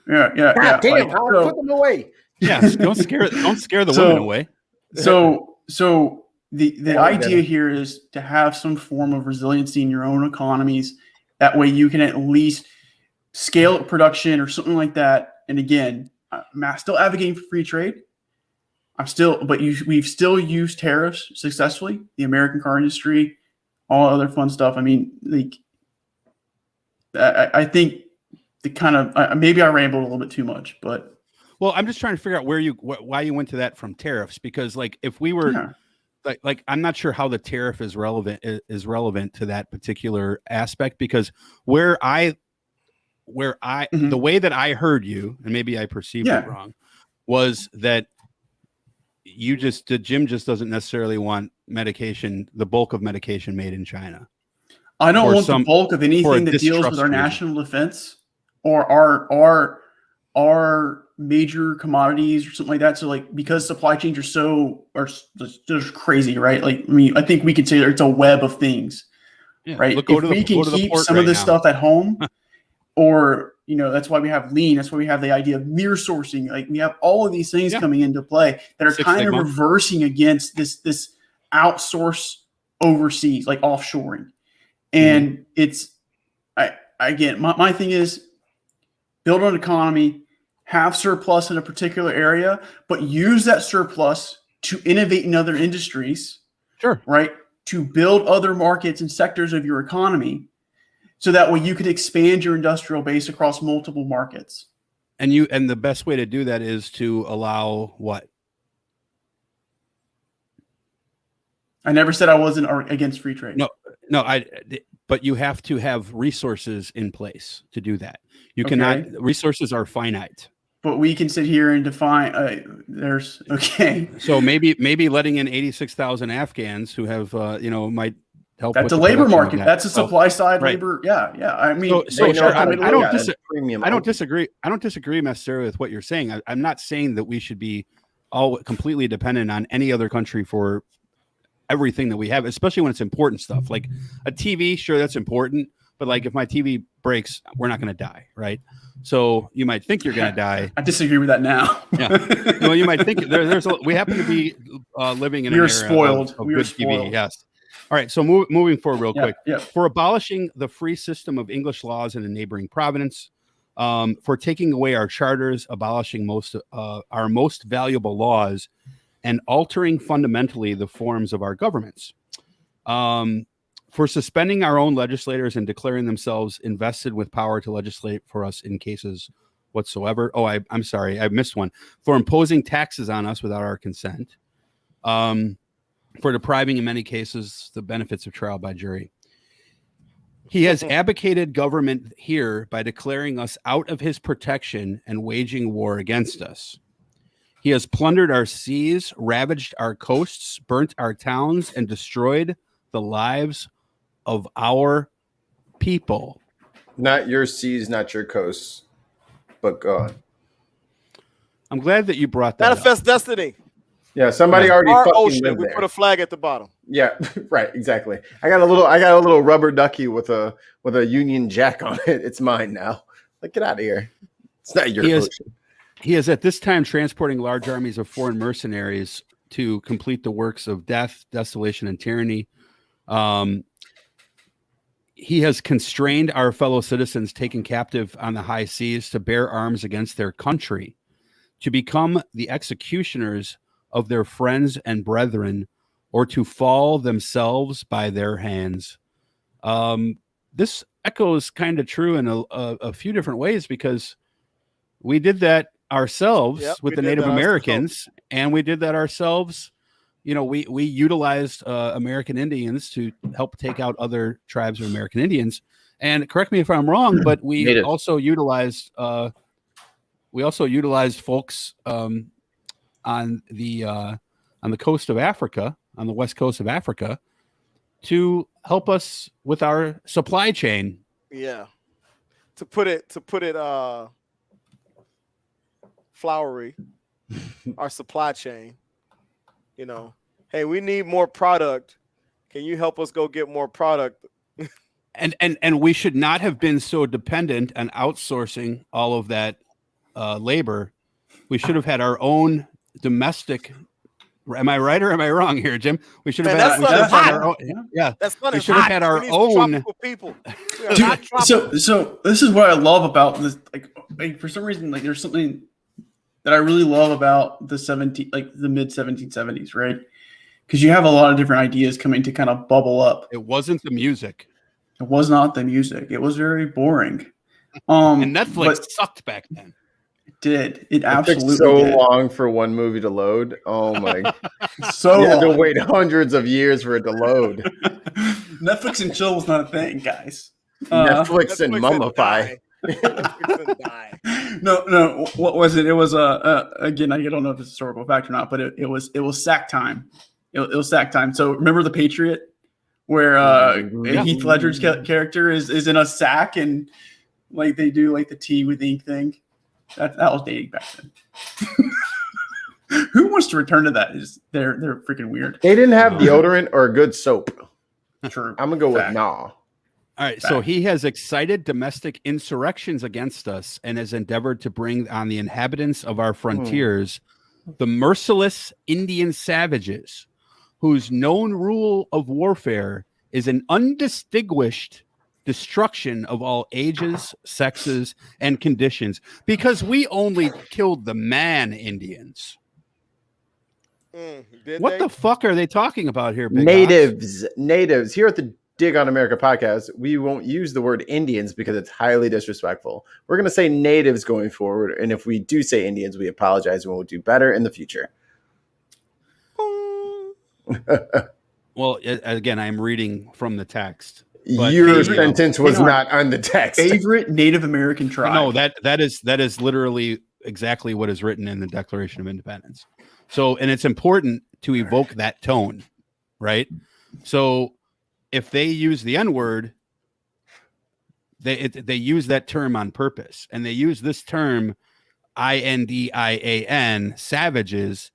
Yeah. God damn, put them away. Yes, don't scare the women away. So the idea here is to have some form of resiliency in your own economies. That way you can at least scale up production or something like that. And again, I'm still advocating for free trade. We've still used tariffs successfully. The American car industry, all other fun stuff. I mean, I think maybe I rambled a little bit too much, but well, I'm just trying to figure out why you went to that from tariffs, because like if we were like I'm not sure how the tariff is relevant to that particular aspect, because the way that I heard you, and maybe I perceived it wrong, was that Jim just doesn't necessarily want medication, the bulk of medication made in China. I don't want the bulk of anything that deals with our national defense or our major commodities or something like that. So like, because supply chains are just crazy, right? Like, I mean, I think we could say it's a web of things, right? If we can keep some of this stuff at home, or, you know, that's why we have lean. That's why we have the idea of near sourcing. Like, we have all of these things coming into play that are kind of reversing against this outsource overseas, like offshoring. And it's, my thing is build an economy, have surplus in a particular area, but use that surplus to innovate in other industries. Sure. Right. To build other markets and sectors of your economy. So that way you could expand your industrial base across multiple markets. And the best way to do that is to allow what? I never said I wasn't against free trade. No, but you have to have resources in place to do that. You cannot, resources are finite. But we can sit here and define, So maybe letting in 86,000 Afghans who have, might help. That's a labor market. That's a supply side labor. Yeah. I mean, I don't disagree. I don't disagree necessarily with what you're saying. I'm not saying that we should be all completely dependent on any other country for everything that we have, especially when it's important stuff like a TV. Sure, that's important, but like if my TV breaks, we're not going to die, right? So you might think you're going to die. I disagree with that now. Well, you might think we happen to be living in an era spoiled. of good spoiled. TV. Yes. All right. So moving forward real quick. Yeah. For abolishing the free system of English laws in a neighboring province, for taking away our charters, abolishing our most valuable laws, and altering fundamentally the forms of our governments. For suspending our own legislators and declaring themselves invested with power to legislate for us in cases whatsoever. Oh, I'm sorry, I missed one. For imposing taxes on us without our consent. For depriving, in many cases, the benefits of trial by jury. He has abdicated government here by declaring us out of his protection and waging war against us. He has plundered our seas, ravaged our coasts, burnt our towns, and destroyed the lives of our people. Not your seas, not your coasts, but God. I'm glad that you brought that Manifest up. Destiny. Yeah, somebody already Our fucking ocean, lived we there. put a flag at the bottom. Yeah, right, exactly. I got a little rubber ducky with a Union Jack on it. It's mine now. Like, get out of here. It's not your ocean. He is at this time transporting large armies of foreign mercenaries to complete the works of death, desolation, and tyranny. He has constrained our fellow citizens taken captive on the high seas to bear arms against their country, to become the executioners of their friends and brethren, or to fall themselves by their hands. This echoes kind of true in a few different ways, because we did that ourselves with the Native Americans, and we did that ourselves. You know, we utilized American Indians to help take out other tribes of American Indians. And correct me if I'm wrong, but we also utilized folks on the coast of Africa, on the west coast of Africa, to help us with our supply chain. Yeah, to put it flowery, our supply chain. You know, hey, we need more product. Can you help us go get more product? And we should not have been so dependent on outsourcing all of that labor. We should have had our own domestic. Am I right or am I wrong here, Jim? We should have had our own. Yeah, we should have had our own people. Dude, so this is what I love about this. Like for some reason, like there's something that I really love about the mid 1770s, right? Because you have a lot of different ideas coming to kind of bubble up. It wasn't the music. It was not the music. It was very boring. And Netflix but sucked back then. it absolutely took so did. long for one movie to load. Oh my! So You had to long. wait hundreds of years for it to load. Netflix and chill was not a thing, guys. Netflix and Netflix mummify. Netflix and die. No. What was it? It was again. I don't know if it's historical fact or not, but it was sack time. It was sack time. So remember The Patriot, where Heath Ledger's character is in a sack and like they do like the tea with ink thing. That was dating back then. Who wants to return to that? They're freaking weird. They didn't have deodorant or good soap. True. I'm gonna go with Fact. nah. All right, so he has excited domestic insurrections against us and has endeavored to bring on the inhabitants of our frontiers the merciless Indian savages, whose known rule of warfare is an undistinguished destruction of all ages, sexes, and conditions, because we only killed the man Indians. What the fuck are they talking about here, Big Natives. Here at the Dig on America podcast, we won't use the word Indians because it's highly disrespectful. We're going to say natives going forward, and if we do say Indians, we apologize and we'll do better in the future. Well, again, I'm reading from the text. But your sentence was not on the text. Favorite Native American tribe. No, that is literally exactly what is written in the Declaration of Independence. So, and it's important to evoke that tone, right? So, if they use the N-word, they use that term on purpose, and they use this term INDIAN, savages,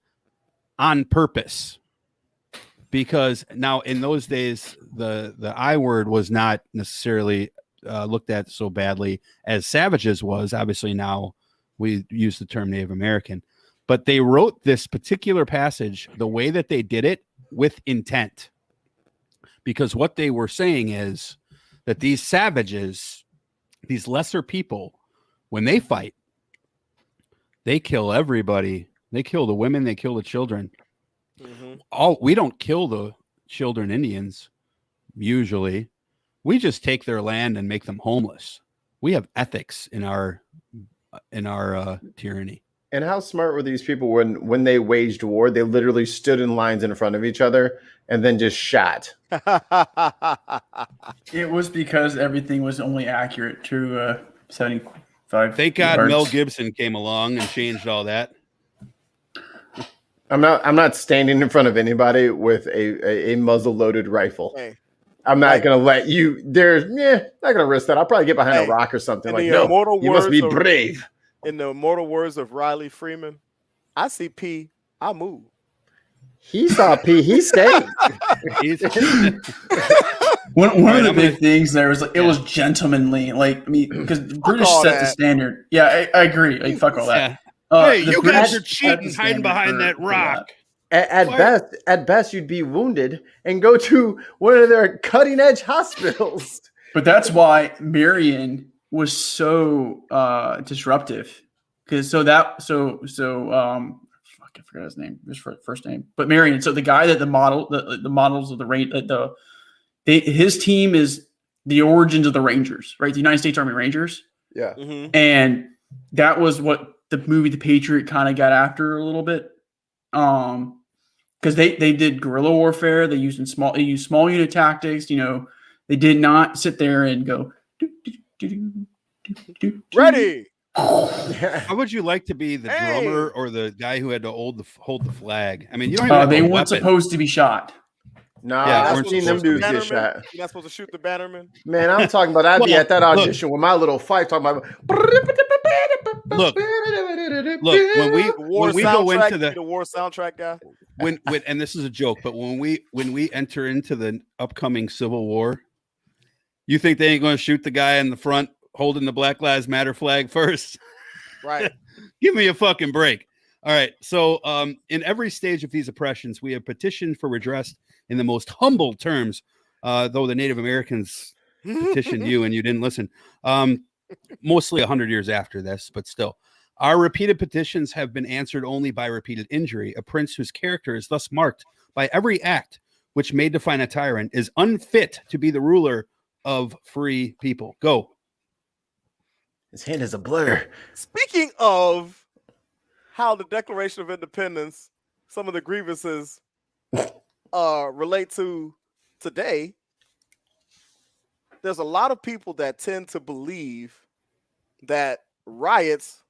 on purpose. Because now in those days, the I word was not necessarily looked at so badly as savages was. Obviously, now we use the term Native American. But they wrote this particular passage the way that they did it with intent. Because what they were saying is that these savages, these lesser people, when they fight, they kill everybody. They kill the women, they kill the children. We don't kill the children Indians usually. We just take their land and make them homeless. We have ethics in our tyranny. And how smart were these people when they waged war? They literally stood in lines in front of each other and then just shot. It was because everything was only accurate to 75. Thank God yards. Mel Gibson came along and changed all that. I'm not standing in front of anybody with a muzzle loaded rifle. Hey. I'm not gonna let you. Not gonna risk that. I'll probably get behind a rock or something. Like, no, you must be brave. In the immortal words of Riley Freeman, I see P, I move. He saw P. He stayed. One of the big things there was it was gentlemanly, because British set the standard. Yeah, I agree. Like, fuck all that. Hey, you guys are cheating, hiding behind that rock. At best, you'd be wounded and go to one of their cutting edge hospitals. But that's why Marion was so disruptive, because I forgot his name, his first name, but Marion. So the guy that the models of the range, his team is the origins of the Rangers, right? The United States Army Rangers. Yeah, and that was what the movie The Patriot kind of got after a little bit, because they did guerrilla warfare. They used small unit tactics. They did not sit there and go. Ready. How would you like to be the drummer or the guy who had to hold the flag? I mean, you don't even they weren't supposed to be shot. No, I've seen them dudes get shot. You're not supposed to shoot the bannerman. Man, I'm talking about I'd be at that audition with my little fight talking about. Look. When we go into the war soundtrack guy. When and this is a joke, but when we enter into the upcoming Civil War, you think they ain't going to shoot the guy in the front holding the Black Lives Matter flag first? Right. Give me a fucking break. All right. So in every stage of these oppressions, we have petitioned for redress in the most humble terms, though the Native Americans petitioned you and you didn't listen. Mostly 100 years after this, but still. Our repeated petitions have been answered only by repeated injury. A prince whose character is thus marked by every act which may define a tyrant is unfit to be the ruler of free people. Go. His hand is a blur. Speaking of how the Declaration of Independence, some of the grievances relate to today, there's a lot of people that tend to believe that riots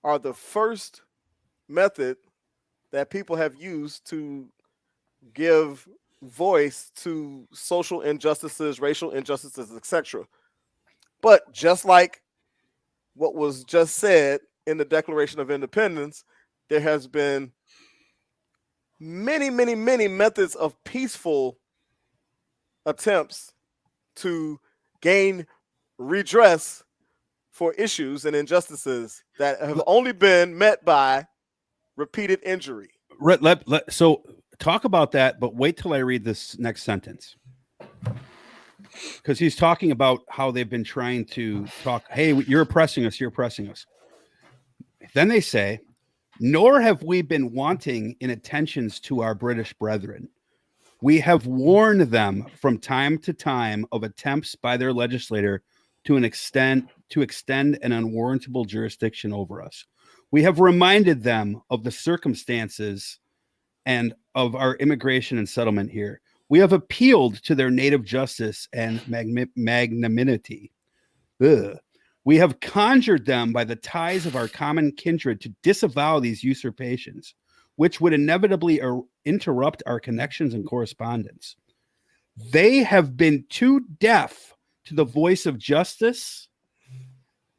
are the first method that people have used to give voice to social injustices, racial injustices, etc. But just like what was just said in the Declaration of Independence, there has been many, many, many methods of peaceful attempts to gain redress for issues and injustices that have only been met by repeated injury. So talk about that, but wait till I read this next sentence. Because he's talking about how they've been trying to talk, hey, you're oppressing us, you're oppressing us. Then they say, nor have we been wanting in attentions to our British brethren. We have warned them from time to time of attempts by their legislator to extend an unwarrantable jurisdiction over us. We have reminded them of the circumstances and of our immigration and settlement here. We have appealed to their native justice and magnanimity. We have conjured them by the ties of our common kindred to disavow these usurpations, which would inevitably interrupt our connections and correspondence. They have been too deaf to the voice of justice,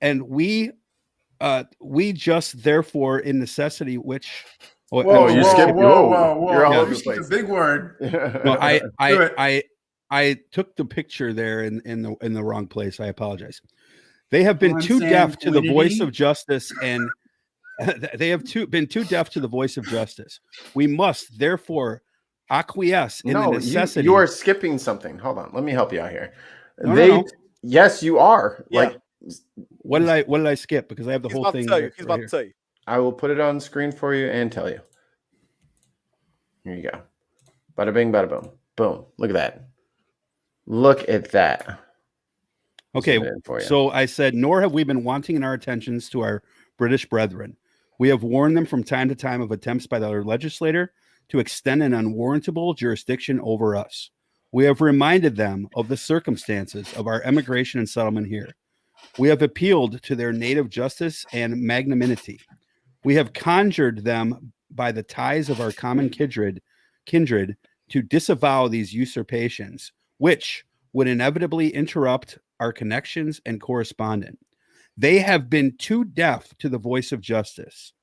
and we just therefore in necessity, which you skipped. Whoa. You're all over the place. A big word. No, I took the picture there in the wrong place. I apologize. They have been too deaf to the voice of justice, and they have been too deaf to the voice of justice. We must therefore acquiesce in the necessity. You are skipping something. Hold on, let me help you out here. No. Yes, you are. Yeah. Like, what did I skip? Because I have the whole thing. He's about to tell you. I will put it on the screen for you and tell you. Here you go. Bada bing, bada boom. Boom. Look at that. Look at that. Okay, so I said, nor have we been wanting in our attentions to our British brethren. We have warned them from time to time of attempts by their legislator to extend an unwarrantable jurisdiction over us. We have reminded them of the circumstances of our emigration and settlement here. We have appealed to their native justice and magnanimity. We have conjured them by the ties of our common kindred to disavow these usurpations, which would inevitably interrupt our connections and correspondence. They have been too deaf to the voice of justice.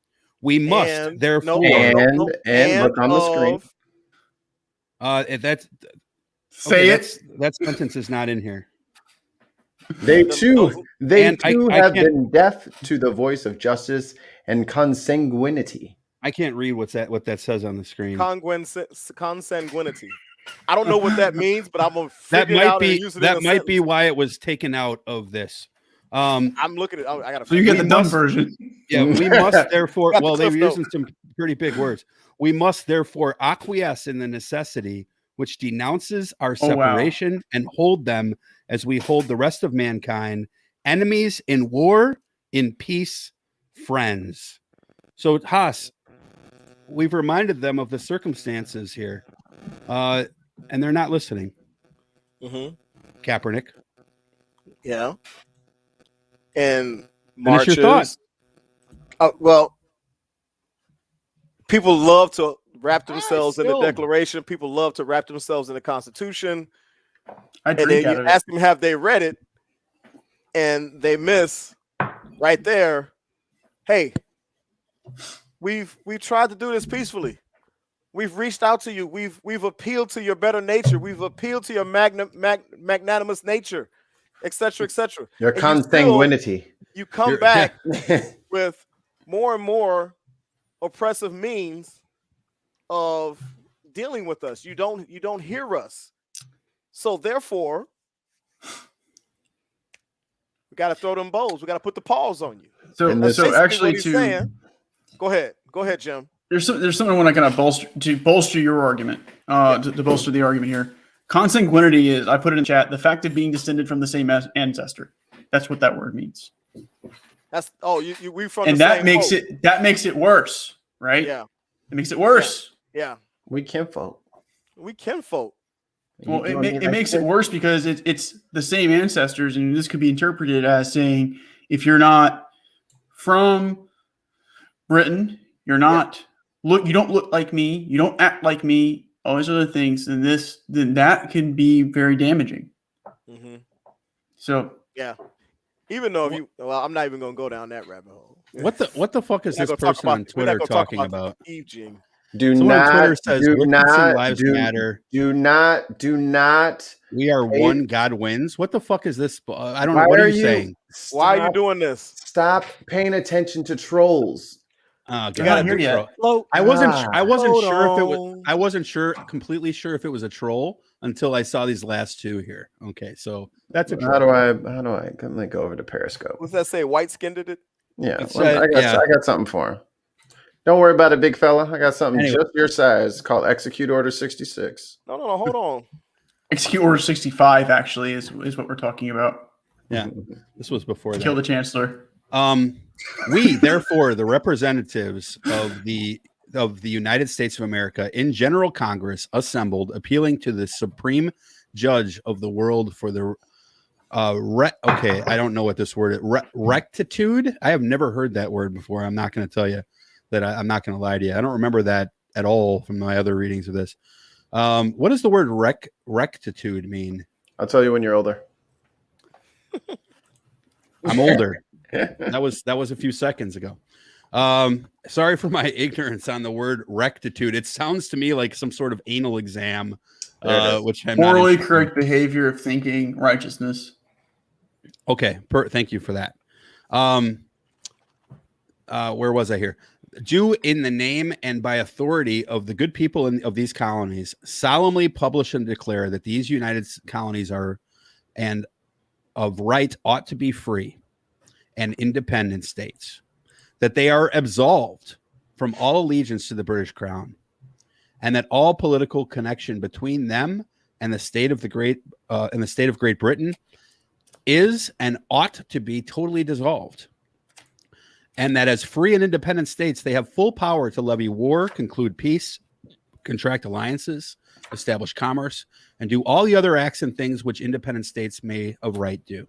We must therefore look on the screen. That sentence is not in here. They too have been deaf to the voice of justice and consanguinity. I can't read what that says on the screen. Consanguinity. I don't know what that means, but I'm gonna figure it out and use it. That might be why it was taken out of this. I'm looking at. I gotta. So you get the dumb version. Yeah, we must therefore. Well, they were using some pretty big words. We must therefore acquiesce in the necessity which denounces our separation and hold them as we hold the rest of mankind, enemies in war, in peace, friends. So, Haas, we've reminded them of the circumstances here, and they're not listening. Mm-hmm. Kaepernick. Yeah. And marches. Finish your thought. Well, people love to wrap themselves in the Declaration. People love to wrap themselves in the Constitution. And then you ask them, have they read it? And they miss right there. Hey, we've tried to do this peacefully. We've reached out to you. We've appealed to your better nature. We've appealed to your magnanimous nature, etc., etc. Your consanguinity. You come back with more and more oppressive means of dealing with us. You don't hear us. So therefore, we got to throw them bows. We got to put the paws on you. So actually, go ahead, Jim. There's something I want to kind of bolster your argument, to bolster the argument here. Consanguinity is, I put it in chat, the fact of being descended from the same ancestor. That's what that word means. That's we from And the that same makes boat. it worse, right? Yeah, It makes it worse. yeah. We can vote. We can vote. Well, You it makes it worse because it's the same ancestors, and this could be interpreted as saying if you're not from Britain, you're not you don't look like me, you don't act like me, all these other things, then that can be very damaging. Mm-hmm. So yeah, even though I'm not even gonna go down that rabbit hole. What the fuck is this person on Twitter talking about? Eve Gene. Someone on Twitter says witnessing lives matter. Do not. We are one. God wins. What the fuck is this? I don't know. Why What are you saying? Why are you doing this? Stop paying attention to trolls. Oh, you're not here yet. I wasn't Hold sure if it was. on. I wasn't completely sure if it was a troll until I saw these last two here. Okay, so that's a troll. How do I? Let me go over to Periscope. What's that say? White skinned it? Yeah, It well, said- I got something for him. Don't worry about it, big fella. I got something Anyway. just your size called Execute Order 66. No, hold on. Execute Order 65 actually is what we're talking about. Yeah, this was before that. Kill the Chancellor. We, therefore, the representatives of the United States of America in General Congress assembled, appealing to the Supreme Judge of the world for the okay, I don't know what this word is. Rectitude. I have never heard that word before. I'm not going to tell you that. I'm not going to lie to you. I don't remember that at all from my other readings of this. What does the word rectitude mean? I'll tell you when you're older. I'm older. That was a few seconds ago. Sorry for my ignorance on the word rectitude. It sounds to me like some sort of anal exam, which I'm Morally not correct behavior of thinking, righteousness. Okay, thank you for that. Where was I here? Do in the name and by authority of the good people of these colonies solemnly publish and declare that these United Colonies are and of right ought to be free and independent states, that they are absolved from all allegiance to the British Crown, and that all political connection between them and the state of Great Britain is and ought to be totally dissolved, and that as free and independent states, they have full power to levy war, conclude peace, contract alliances, establish commerce, and do all the other acts and things which independent states may of right do.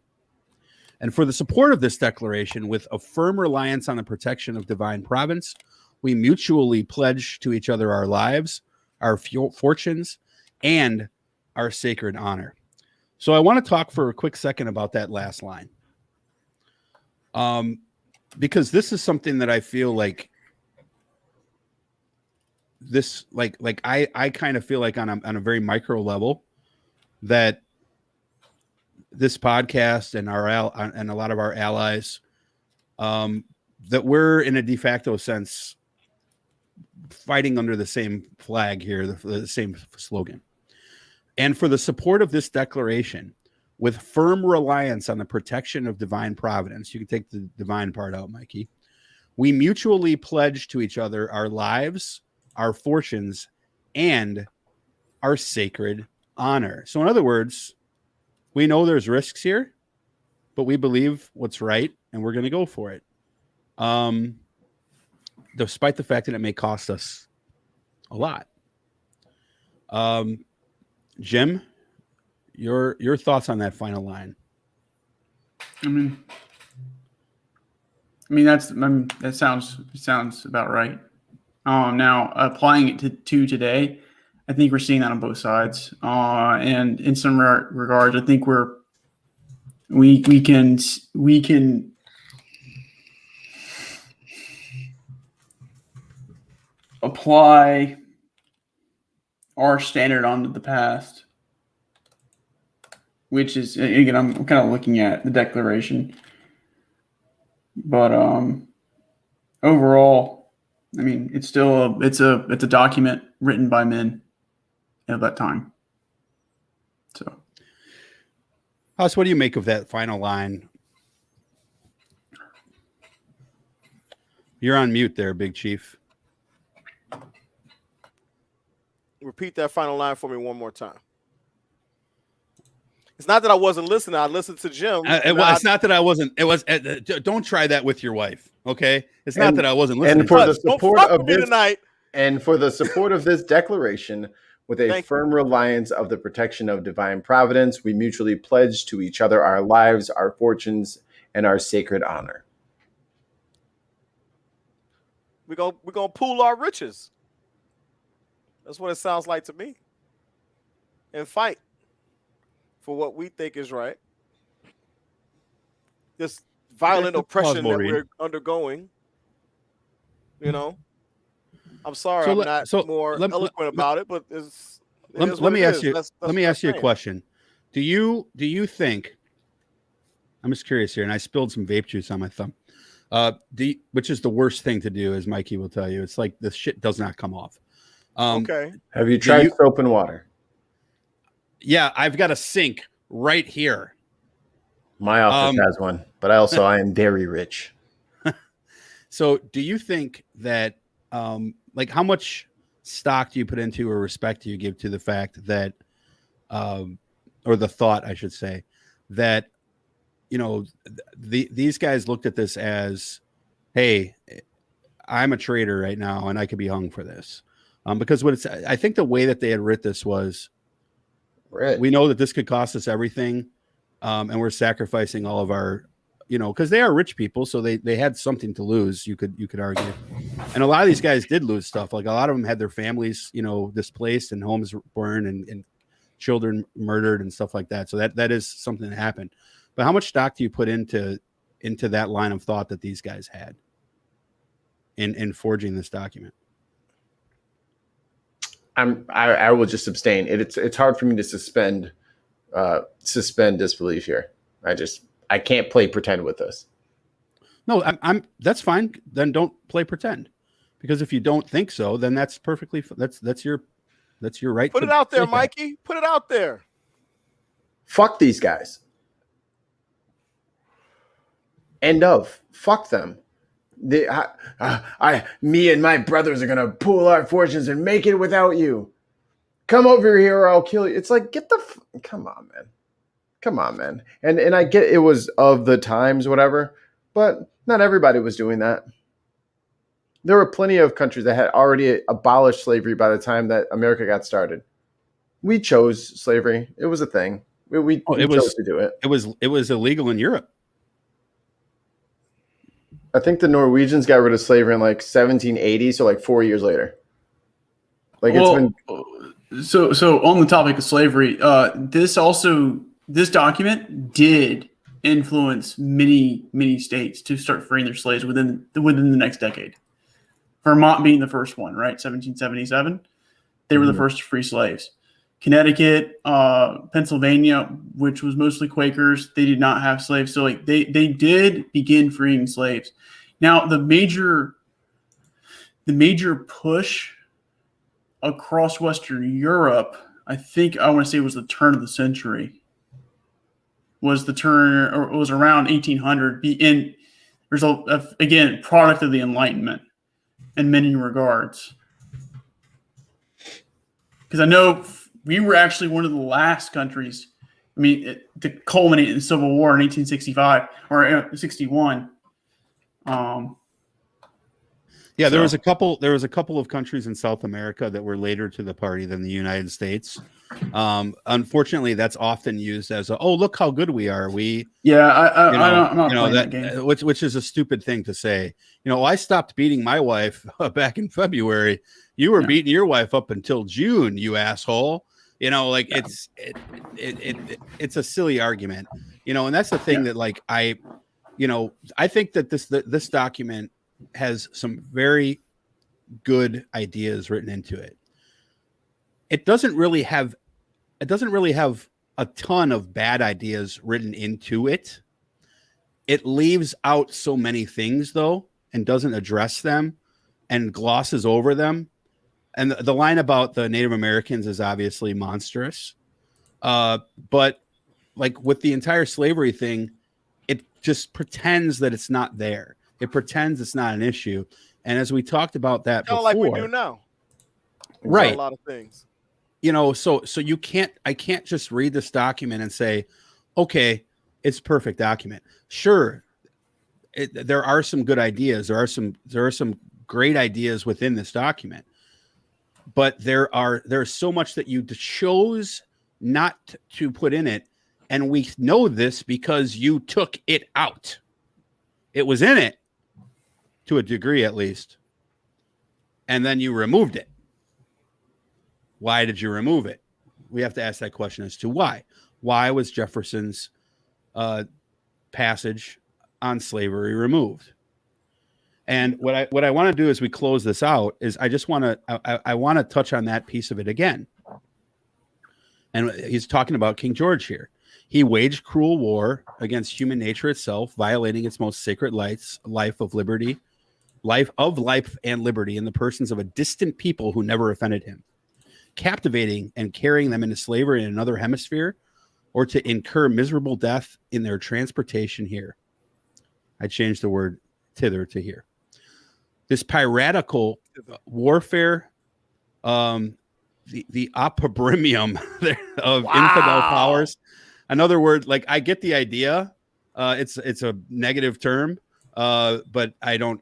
And for the support of this declaration, with a firm reliance on the protection of divine providence, we mutually pledge to each other our lives, our fortunes, and our sacred honor. So I want to talk for a quick second about that last line. Because this is something that I feel like this, I kind of feel like on a very micro level that this podcast and and a lot of our allies, that we're in a de facto sense fighting under the same flag here, the same slogan. And for the support of this declaration, with firm reliance on the protection of divine providence, you can take the divine part out, Mikey, we mutually pledge to each other our lives, our fortunes, and our sacred honor. So in other words, we know there's risks here, but we believe what's right, and we're going to go for it. Despite the fact that it may cost us a lot. Jim, your thoughts on that final line? I mean that sounds about right. Now applying it to today, I think we're seeing that on both sides. And in some regards, I think we can apply our standard onto the past, which is, again, I'm kind of looking at the declaration, but overall, I mean, it's still it's a document written by men at that time. So, House, what do you make of that final line? You're on mute there, Big Chief. Repeat that final line for me one more time. It's not that I wasn't listening. I listened to Jim. It's not that I wasn't. It was. Don't try that with your wife, okay? It's not that I wasn't listening. And for the Don't support fuck of with me this tonight. and for the support of this declaration, with a firm reliance of the protection of divine providence, we mutually pledge to each other our lives, our fortunes, and our sacred honor. We're gonna pool our riches. That's what it sounds like to me. And fight for what we think is right. This violent oppression that we're undergoing. You know, I'm sorry I'm not more eloquent about it, but let me ask you a question. Do you think? I'm just curious here, and I spilled some vape juice on my thumb. Which is the worst thing to do, as Mikey will tell you. It's like this shit does not come off. Okay. Have you tried soap and water? Yeah, I've got a sink right here. My office has one, but I am dairy rich. So do you think that, like, how much stock do you put into or respect do you give to the fact that, or the thought, I should say, that, you know, these guys looked at this as, hey, I'm a traitor right now and I could be hung for this. Because I think the way that they had writ this was, we know that this could cost us everything. And we're sacrificing all of our, you know, because they are rich people. So they had something to lose. You could argue. And a lot of these guys did lose stuff. Like a lot of them had their families, you know, displaced and homes burned and children murdered and stuff like that. So that is something that happened. But how much stock do you put into that line of thought that these guys had in forging this document? I will just abstain. It's hard for me to suspend disbelief here. I can't play pretend with this. No, that's fine. Then don't play pretend, because if you don't think so, then that's perfectly that's your right. Put it out there, Mikey. Put it out there. Fuck these guys. End of. Fuck them. Me and my brothers are gonna pool our fortunes and make it without you. Come over here or I'll kill you. It's like, come on, man. And I get it was of the times, whatever, but not everybody was doing that. There were plenty of countries that had already abolished slavery by the time that America got started. We chose slavery. It was a thing. We chose to do it. It was illegal in Europe. I think the Norwegians got rid of slavery in like 1780, so like 4 years later. Like So on the topic of slavery, this document did influence many states to start freeing their slaves within the next decade. Vermont being the first one, right? 1777, they were the first to free slaves. Connecticut, Pennsylvania, which was mostly Quakers, they did not have slaves. So like they did begin freeing slaves. Now the major push across Western Europe, I want to say it was the turn of the century. Was around 1800. And there's again product of the Enlightenment in many regards. Because I know we were actually one of the last countries, to culminate in the Civil War in 1865 or 61. Yeah, there was a couple of countries in South America that were later to the party than the United States. Unfortunately, that's often used as look how good we are. I'm not playing that game. Which is a stupid thing to say. You know, I stopped beating my wife back in February. You were beating your wife up until June, you asshole. You know, like it's a silly argument. You know, and that's the thing that like I think that this document has some very good ideas written into it. It doesn't really have a ton of bad ideas written into it. It leaves out so many things though, and doesn't address them and glosses over them. And the line about the Native Americans is obviously monstrous. But like with the entire slavery thing, it just pretends that it's not there. It pretends it's not an issue. And as we talked about that before, like we do now. Right. A lot of things. so I can't just read this document and say, okay, it's a perfect document. Sure, there are some good ideas. There are some great ideas within this document, but there's so much that you chose not to put in it, and we know this because you took it out. It was in it to a degree, at least, and then you removed it. Why did you remove it? We have to ask that question as to why. Why was Jefferson's passage on slavery removed? And what I want to do as we close this out is I want to touch on that piece of it again. And he's talking about King George here. He waged cruel war against human nature itself, violating its most sacred life of liberty, life and liberty in the persons of a distant people who never offended him, captivating and carrying them into slavery in another hemisphere, or to incur miserable death in their transportation here. I changed the word thither to here. This piratical warfare, the opprobrium of infidel powers. Another word, like, I get the idea. It's a negative term, but I don't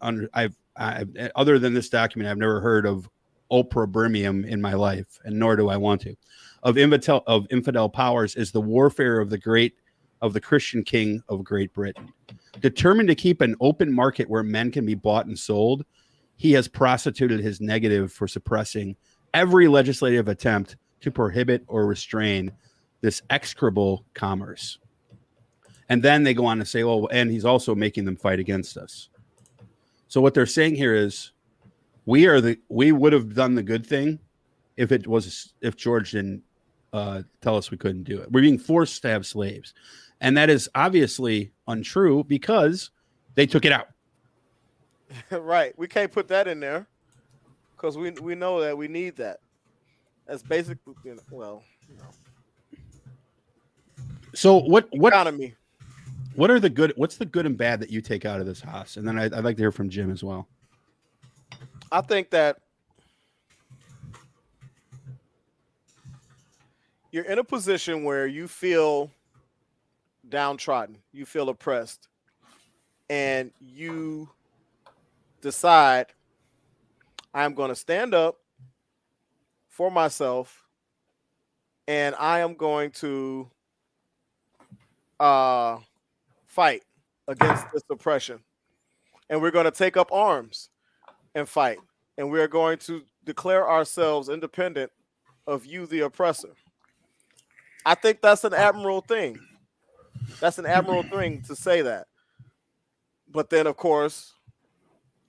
other than this document, I've never heard of opprobrium in my life, and nor do I want to. Of infidel powers is the warfare of the Christian king of Great Britain. Determined to keep an open market where men can be bought and sold, he has prostituted his negative for suppressing every legislative attempt to prohibit or restrain this execrable commerce. And then they go on to say, oh, and he's also making them fight against us. So what they're saying here is we would have done the good thing if George didn't tell us we couldn't do it. We're being forced to have slaves. And that is obviously untrue because they took it out. Right. We can't put that in there because we know that we need that. That's basically, So what economy? What's the good and bad that you take out of this, Haas? And then I'd like to hear from Jim as well. I think that you're in a position where you feel downtrodden, you feel oppressed, and you decide, I'm going to stand up for myself, and I am going to fight against this oppression. And we're going to take up arms and fight. And we're going to declare ourselves independent of you, the oppressor. I think that's an admirable thing. That's an admirable thing to say that. But then, of course,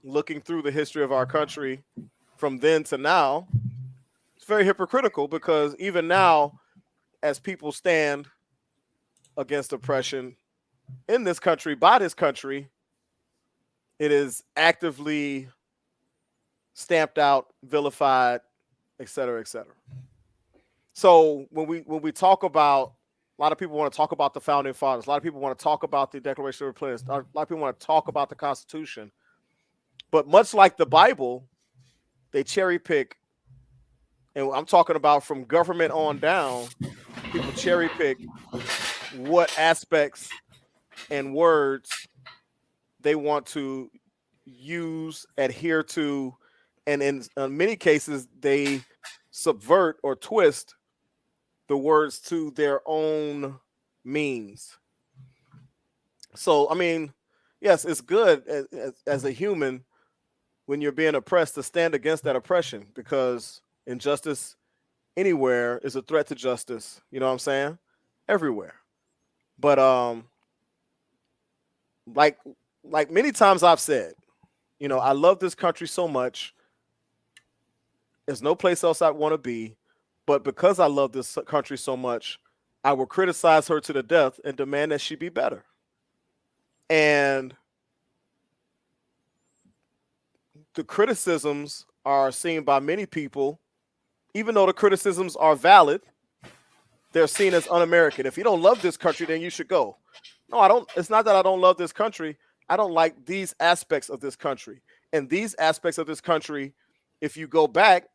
looking through the history of our country from then to now, it's very hypocritical because even now, as people stand against oppression in this country, by this country, it is actively stamped out, vilified, et cetera, et cetera. So when we talk about, a lot of people want to talk about the founding fathers. A lot of people want to talk about the Declaration of Independence. A lot of people want to talk about the Constitution. But much like the Bible, they cherry pick, and I'm talking about from government on down, people cherry pick what aspects and words they want to use, adhere to, and in many cases, they subvert or twist the words to their own means. So, I mean, yes, it's good as a human when you're being oppressed to stand against that oppression, because injustice anywhere is a threat to justice. You know what I'm saying? Everywhere. But like many times I've said, I love this country so much. There's no place else I want to be. But because I love this country so much, I will criticize her to the death and demand that she be better. And the criticisms are seen by many people, even though the criticisms are valid, they're seen as un-American. If you don't love this country, then you should go. No, I don't. It's not that I don't love this country. I don't like these aspects of this country. And these aspects of this country, if you go back,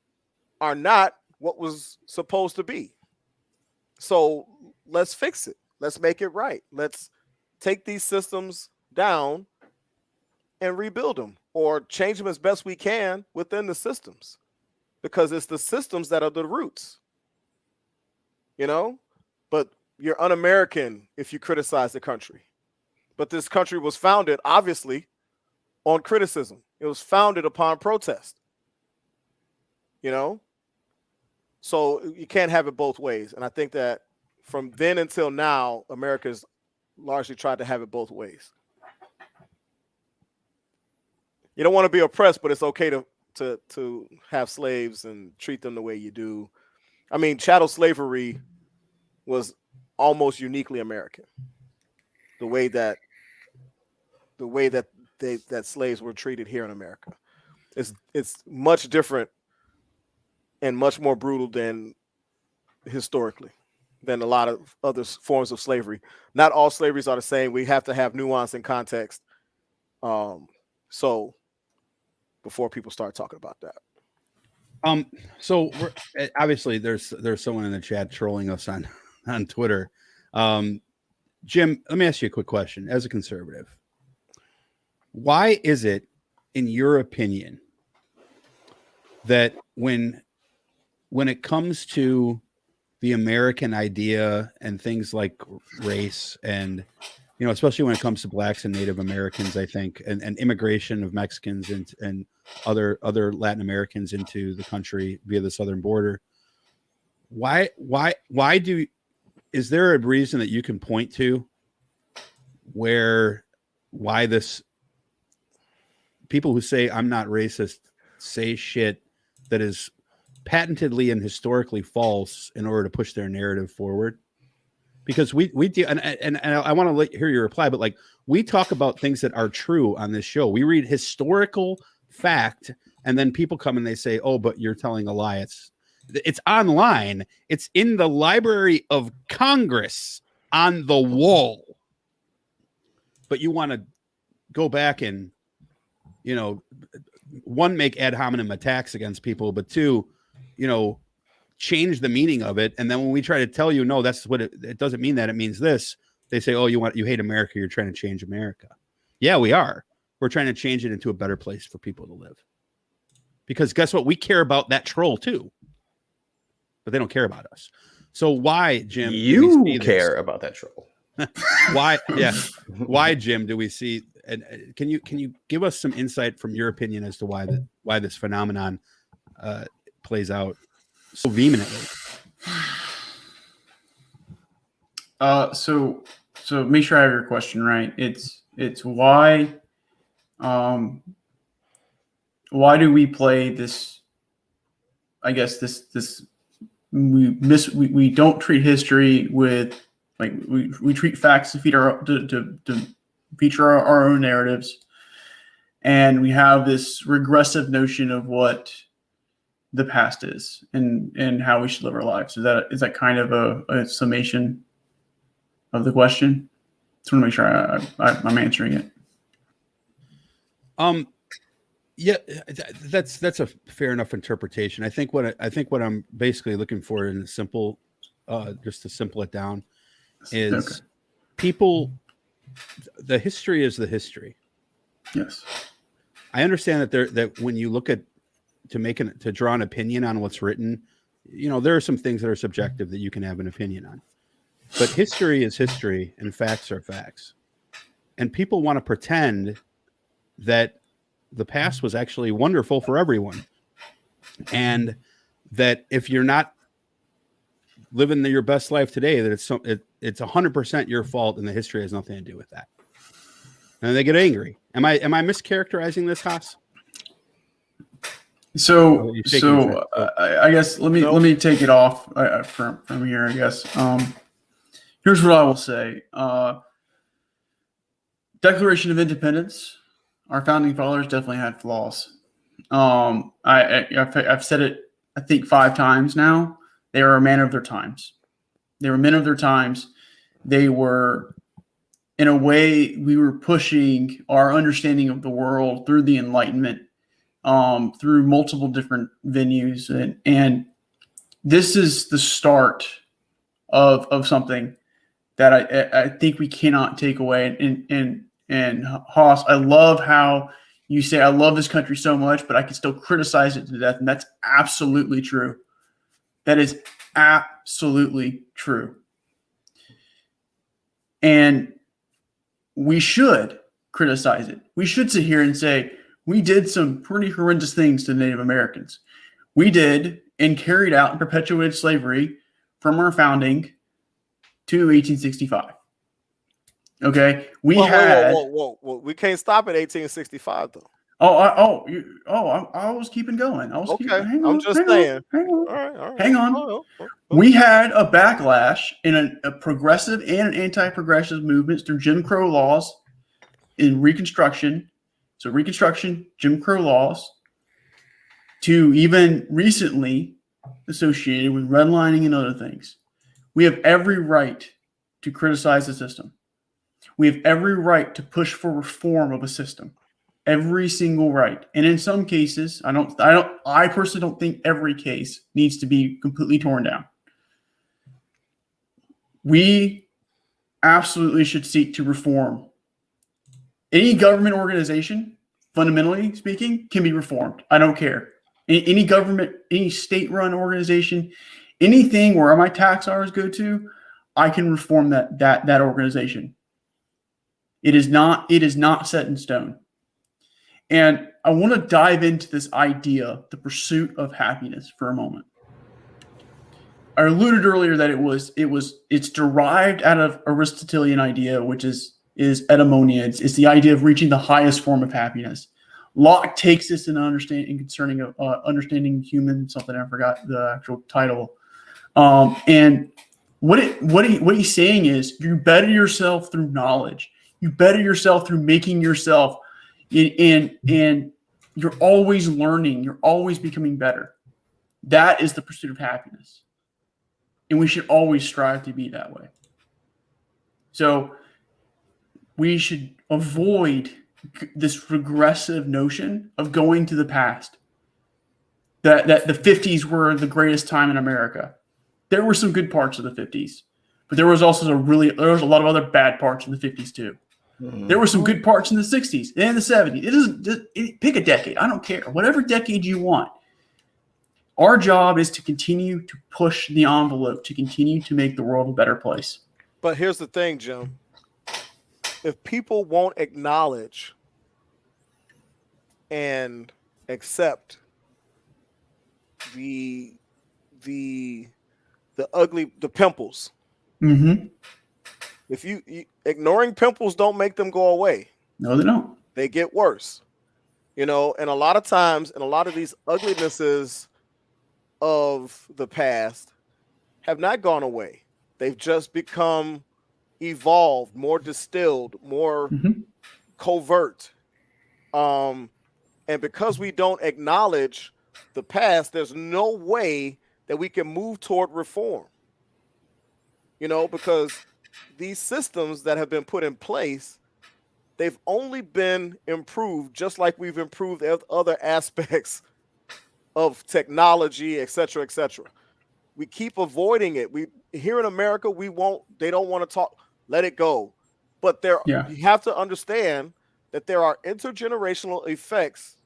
are not what was supposed to be. So let's fix it. Let's make it right. Let's take these systems down and rebuild them, or change them as best we can within the systems, because it's the systems that are the roots, but you're un-American if you criticize the country. But this country was founded, obviously, on criticism. It was founded upon protest, so you can't have it both ways. And I think that from then until now, America's largely tried to have it both ways. You don't want to be oppressed, but it's okay to have slaves and treat them the way you do. I mean, chattel slavery was almost uniquely American. The way that slaves were treated here in America, it's much different and much more brutal than historically than a lot of other forms of slavery. Not all slaveries are the same. We have to have nuance and context. So before people start talking about that. So obviously there's someone in the chat trolling us on Twitter. Jim, let me ask you a quick question. As a conservative, why is it, in your opinion, that when it comes to the American idea and things like race and, especially when it comes to blacks and Native Americans, I think, and immigration of Mexicans and other Latin Americans into the country via the southern border, is there a reason that you can point to why this people who say I'm not racist say shit that is patently and historically false in order to push their narrative forward? Because we do, and I want to hear your reply, but we talk about things that are true on this show. We read historical fact, and then people come and they say, "Oh, but you're telling a lie." It's online. It's in the Library of Congress on the wall. But you want to go back and, one, make ad hominem attacks against people, but two, change the meaning of it. And then when we try to tell you, no, that's what it doesn't mean that, it means this. They say, oh, you hate America. You're trying to change America. Yeah, we are. We're trying to change it into a better place for people to live. Because guess what? We care about that troll too, but they don't care about us. So why, Jim? You care about that troll. Why? Yeah. Why, Jim, do we see? And can you give us some insight from your opinion as to why this phenomenon plays out so vehemently? So make sure I have your question right. It's why do we play this? I guess this we don't treat history with we treat facts to feature our own narratives, and we have this regressive notion of what the past is and how we should live our lives. Is that kind of a summation of the question? Just want to make sure I'm answering it. Yeah, that's a fair enough interpretation. I think what I'm basically looking for in simple, just to simple it down, is people. The history is the history. Yes, I understand that when you look at to draw an opinion on what's written, there are some things that are subjective that you can have an opinion on. But history is history and facts are facts. And people want to pretend that the past was actually wonderful for everyone. And that if you're not living your best life today, that it's 100% your fault and the history has nothing to do with that. And they get angry. Am I mischaracterizing this, Haas? So I guess let me take it off from here. I guess here's what I will say: Declaration of Independence. Our founding fathers definitely had flaws. I've said it I think 5 times now. They were a man of their times. They were men of their times. They were, in a way, we were pushing our understanding of the world through the Enlightenment. Through multiple different venues, and this is the start of something that I think we cannot take away. And Haas, I love how you say, I love this country so much, but I can still criticize it to death. And that's absolutely true. That is absolutely true. And we should criticize it. We should sit here and say, we did some pretty horrendous things to Native Americans. We did and carried out and perpetuated slavery from our founding to 1865. Okay, whoa. We can't stop at 1865 though. I was keeping going. I'm just saying. Hang on. All right. Hang on. We had a backlash in a progressive and an anti-progressive movements through Jim Crow laws in Reconstruction. So Reconstruction, Jim Crow laws, to even recently associated with redlining and other things. We have every right to criticize the system. We have every right to push for reform of a system. Every single right. And in some cases, I personally don't think every case needs to be completely torn down. We absolutely should seek to reform. Any government organization, fundamentally speaking, can be reformed. I don't care. Any government, any state-run organization, anything where my tax dollars go to, I can reform that organization. It is not set in stone. And I want to dive into this idea, the pursuit of happiness, for a moment. I alluded earlier that it's derived out of Aristotelian idea, which is eudaimonia. It's the idea of reaching the highest form of happiness. Locke takes this in understanding human something. I forgot the actual title. And what he's saying is, you better yourself through knowledge. You better yourself through making yourself. And you're always learning. You're always becoming better. That is the pursuit of happiness. And we should always strive to be that way. So we should avoid this regressive notion of going to the past. That the 50s were the greatest time in America. There were some good parts of the 50s, but there was also there was a lot of other bad parts in the 50s too. There were some good parts in the 60s and the 70s. Pick a decade. I don't care. Whatever decade you want. Our job is to continue to push the envelope, to continue to make the world a better place. But here's the thing, Jim. If people won't acknowledge and accept the pimples. Mm-hmm. If you ignoring pimples don't make them go away. No, they don't. They get worse. And a lot of times, and a lot of these uglinesses of the past have not gone away. They've just become evolved, more distilled, more covert. And because we don't acknowledge the past, there's no way that we can move toward reform. Because these systems that have been put in place, they've only been improved, just like we've improved other aspects of technology, et cetera, et cetera. We keep avoiding it. Here in America, they don't want to talk, let it go. But you have to understand that there are intergenerational effects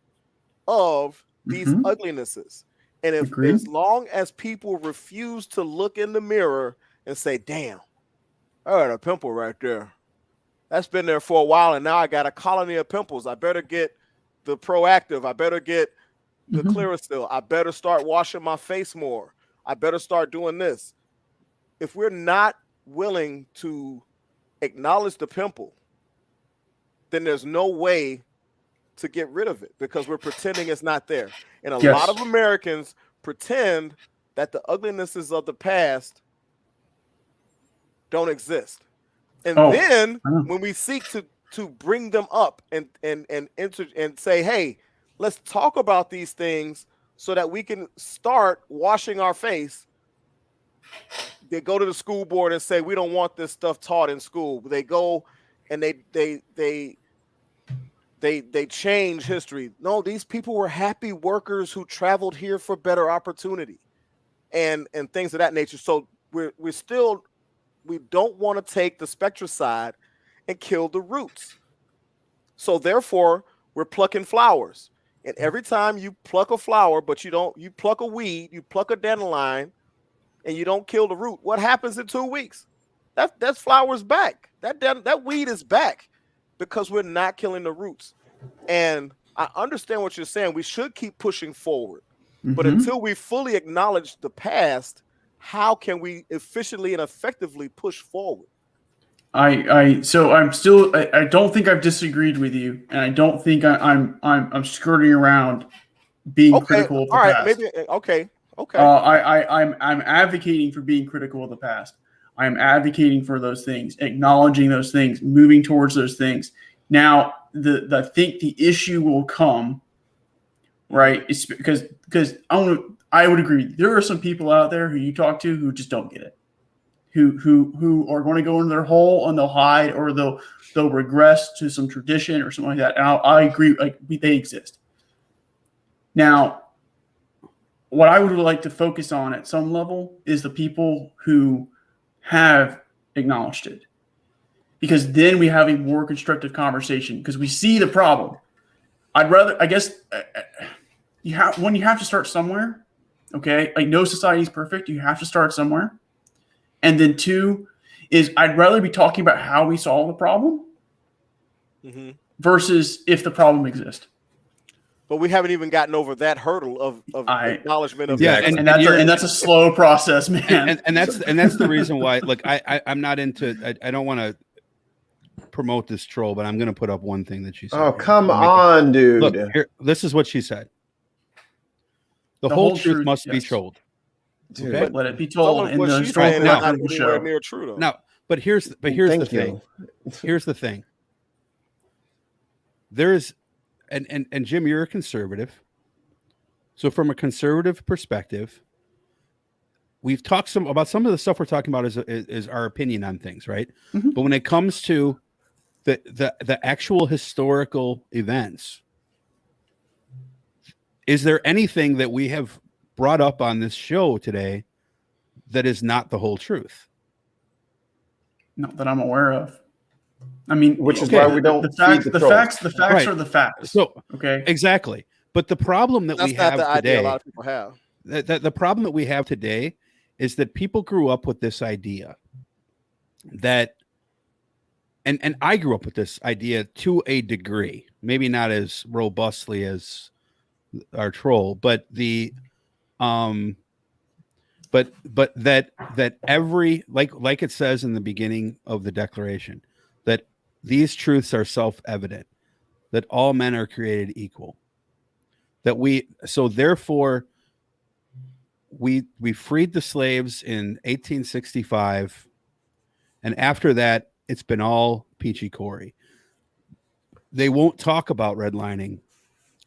of these uglinesses. And as long as people refuse to look in the mirror and say, damn, I got a pimple right there. That's been there for a while, and now I got a colony of pimples. I better get the Proactive. I better get the Clearasil. I better start washing my face more. I better start doing this. If we're not willing to acknowledge the pimple, then there's no way to get rid of it because we're pretending it's not there. And a lot of Americans pretend that the uglinesses of the past don't exist. And then when we seek to bring them up and say, hey, let's talk about these things so that we can start washing our face, they go to the school board and say, we don't want this stuff taught in school. They go and they change history. No, these people were happy workers who traveled here for better opportunity. and things of that nature. So we don't want to take the spectricide and kill the roots. So therefore, we're plucking flowers. And every time you pluck a flower, but you pluck a weed, you pluck a dandelion, and you don't kill the root, what happens in 2 weeks? That flower's back. That weed is back because we're not killing the roots. And I understand what you're saying. We should keep pushing forward. But until we fully acknowledge the past, how can we efficiently and effectively push forward? I don't think I've disagreed with you, and I don't think I'm skirting around being critical of the past. Maybe okay. I'm advocating for being critical of the past. I'm advocating for those things, acknowledging those things, moving towards those things. Now, I think the issue will come, right? It's because I would agree. There are some people out there who you talk to who just don't get it, who are going to go into their hole and they'll hide, or they'll regress to some tradition or something like that. And I agree, they exist. Now, what I would like to focus on at some level is the people who have acknowledged it, because then we have a more constructive conversation, because we see the problem. I guess you have to start somewhere. Okay. Like, no society is perfect. You have to start somewhere. And then 2 is, I'd rather be talking about how we solve the problem versus if the problem exists. But we haven't even gotten over that hurdle of acknowledgement of and that's a slow process, man. And that's the reason why. Look, I'm not into. I don't want to promote this troll, but I'm going to put up one thing that she said. Oh, come on, dude! Look, here, this is what she said. The whole truth must be told. Dude, okay? Let it be told. What she's saying is not anywhere near true, though. Now, but here's the thing. Here's the thing. There's. And Jim, you're a conservative. So from a conservative perspective, we've talked about some of the stuff we're talking about is our opinion on things, right? But when it comes to the actual historical events, is there anything that we have brought up on this show today that is not the whole truth? Not that I'm aware of. I mean, which is why we don't. The facts right. Are the facts. So okay, exactly. But the problem that we have today, a lot of people have. The problem that we have today is that people grew up with this idea that, and I grew up with this idea to a degree, maybe not as robustly as our troll, but but that every like it says in the beginning of the Declaration, that these truths are self-evident, that all men are created equal, therefore we freed the slaves in 1865, and after that it's been all peachy corey. They won't talk about redlining,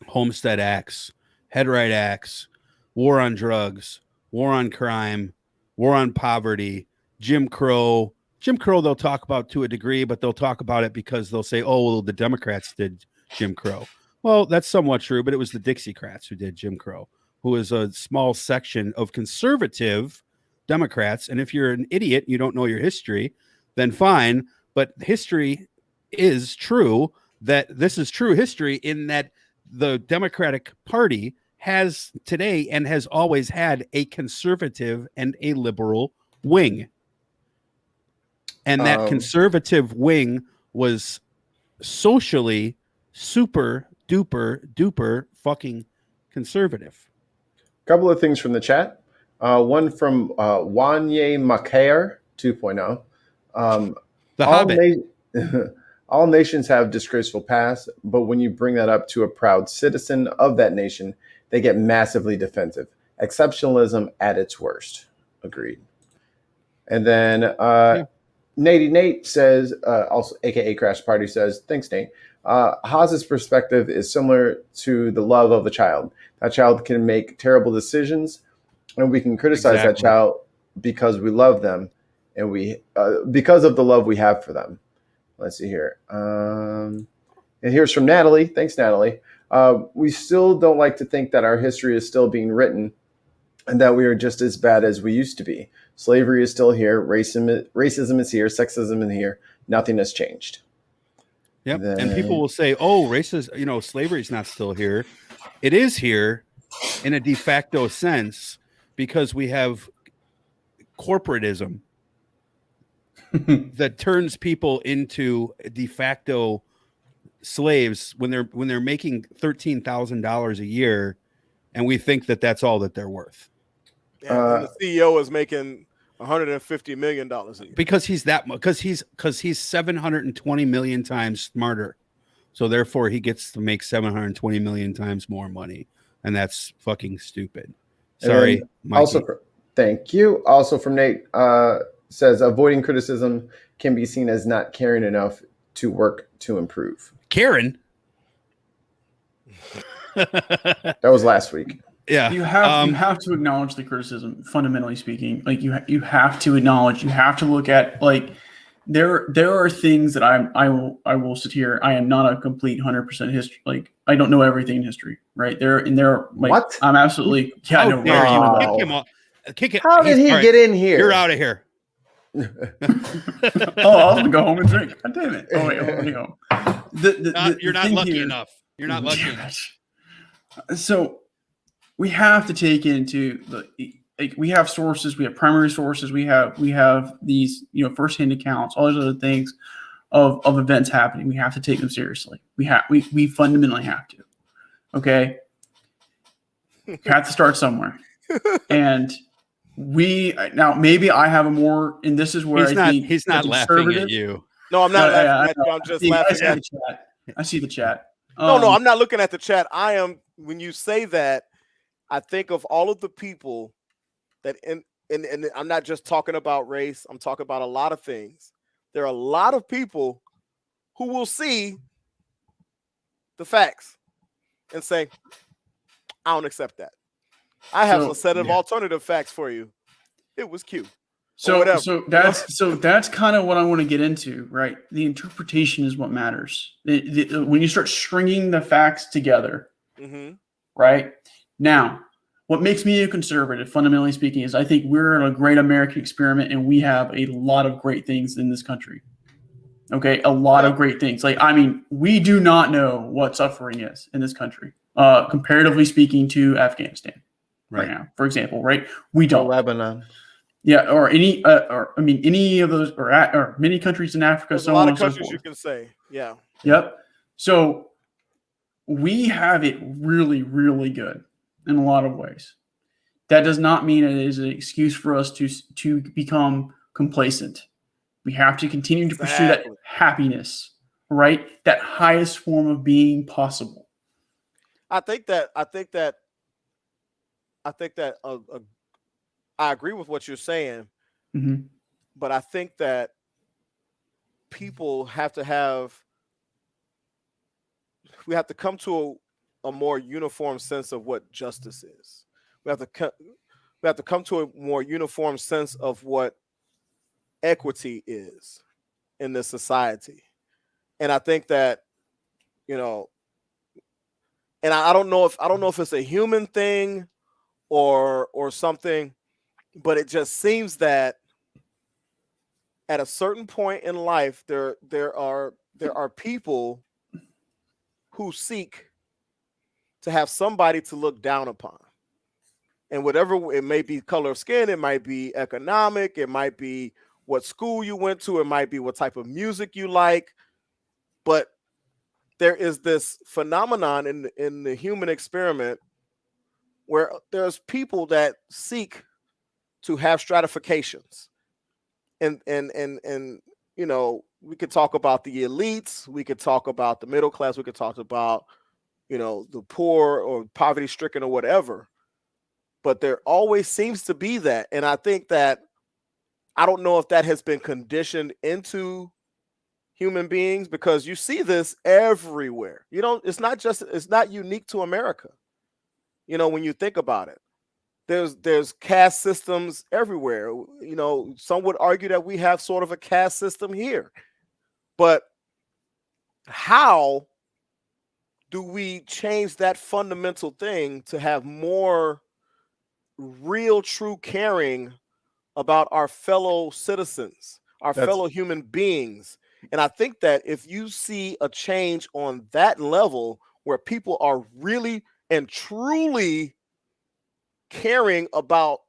Homestead Acts, Headright Acts, war on drugs, war on crime, war on poverty, Jim Crow. Jim Crow they'll talk about to a degree, but they'll talk about it because they'll say, oh, well, the Democrats did Jim Crow. Well, that's somewhat true, but it was the Dixiecrats who did Jim Crow, who is a small section of conservative Democrats. And if you're an idiot, you don't know your history, then fine. But history is true, that this is true history in that the Democratic Party has today and has always had a conservative and a liberal wing. And that conservative wing was socially super duper fucking conservative. A couple of things from the chat. One from Wanye Makayer 2.0. The Hobbit. All nations have disgraceful past, but when you bring that up to a proud citizen of that nation, they get massively defensive. Exceptionalism at its worst. Agreed. And then Nate says, also AKA Crash Party says, thanks, Nate. Haas's perspective is similar to the love of a child. That child can make terrible decisions, and we can criticize that child because we love them, and we because of the love we have for them. Let's see here. And here's from Natalie. Thanks, Natalie. We still don't like to think that our history is still being written and that we are just as bad as we used to be. Slavery is still here. Racism is here. Sexism is here. Nothing has changed. Yep. Then- And people will say, "Oh, racist, slavery is not still here." It is here in a de facto sense because we have corporatism that turns people into de facto slaves when they're making $13,000 a year, and we think that that's all that they're worth. Yeah, and the CEO is making $150 million a year Because he's $720 million times smarter, so therefore he gets to make $720 million times more money, and that's fucking stupid. Sorry, Mikey. Also, thank you. Also from Nate, says avoiding criticism can be seen as not caring enough to work to improve. Karen. That was last week. Yeah, you have to acknowledge the criticism. Fundamentally speaking, like you have to acknowledge. You have to look at like there are things that I will sit here. I am not a complete 100% history. Like I don't know everything in history, right? There like what? I'm absolutely Kick him off. Kick it. How did he get in here? You're out of here. Oh, I was gonna go home and drink. God damn it! Oh wait, let me go. You're not lucky enough. You're not lucky enough. So we have to take into we have sources, we have primary sources, we have these first-hand accounts, all those other things of events happening. We have to take them seriously. We fundamentally have to. Okay, we have to start somewhere, and now maybe I have a more, and this is where he's not laughing at you. No, I'm not laughing at you. I'm just laughing at the chat. I see the chat. No, I'm not looking at the chat. I am. When you say that, I think of all of the people that and I'm not just talking about race. I'm talking about a lot of things. There are a lot of people who will see the facts and say, I don't accept that. I have a set of alternative facts for you. It was cute. So that's kind of what I want to get into, right? The interpretation is what matters. When you start stringing the facts together, right? Now, what makes me a conservative, fundamentally speaking, is I think we're in a great American experiment and we have a lot of great things in this country. Okay, a lot of great things. We do not know what suffering is in this country, comparatively speaking to Afghanistan right now, for example, right? We don't. Lebanon. Yeah, or any of those, or many countries in Africa. There's a lot of countries you can say, yeah. Yep. So we have it really, really good in a lot of ways. That does not mean it is an excuse for us to become complacent. We have to continue to pursue that happiness, right? That highest form of being possible. I think that I agree with what you're saying, but I think that people have to come to a more uniform sense of what justice is. We have to come to a more uniform sense of what equity is in this society. And I think that, and I don't know if it's a human thing or something, but it just seems that at a certain point in life, there are people who seek to have somebody to look down upon. And whatever it may be, color of skin, it might be economic, it might be what school you went to, it might be what type of music you like. But there is this phenomenon in the human experiment where there's people that seek to have stratifications. And we could talk about the elites, we could talk about the middle class, we could talk about the poor or poverty stricken or whatever, but there always seems to be that. And I think that I don't know if that has been conditioned into human beings, because you see this everywhere. It's not unique to America. When you think about it, there's caste systems everywhere. Some would argue that we have sort of a caste system here, but how do we change that fundamental thing to have more real true caring about our fellow citizens, our fellow human beings. And I think that if you see a change on that level where people are really and truly caring about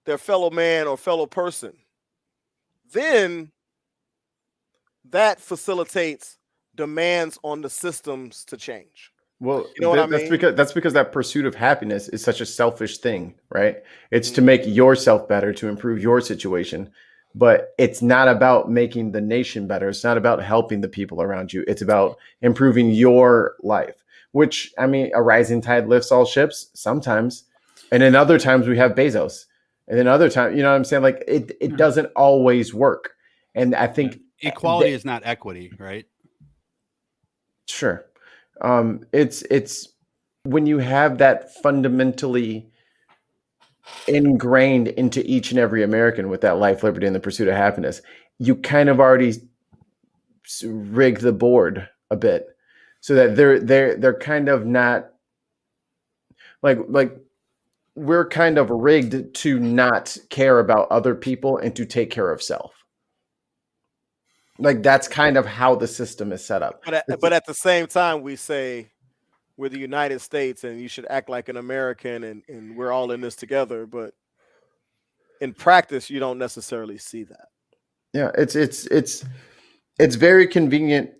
their fellow man or fellow person, then that facilitates demands on the systems to change. Well, You know what I that's mean? because that pursuit of happiness is such a selfish thing, right? It's to make yourself better, to improve your situation, but it's not about making the nation better. It's not about helping the people around you. It's about improving your life, which, I mean, a rising tide lifts all ships sometimes. And then other times we have Bezos. And then other times, you know what I'm saying? Like it doesn't always work. And I think Equality is not equity, right? sure. It's when you have that fundamentally ingrained into each and every American with that life, liberty, and the pursuit of happiness, you kind of already rig the board a bit so that they're kind of not like we're kind of rigged to not care about other people and to take care of self. Like that's kind of how the system is set up. But at the same time, we say we're the United States and you should act like an American and we're all in this together. But in practice, you don't necessarily see that. Yeah, it's very convenient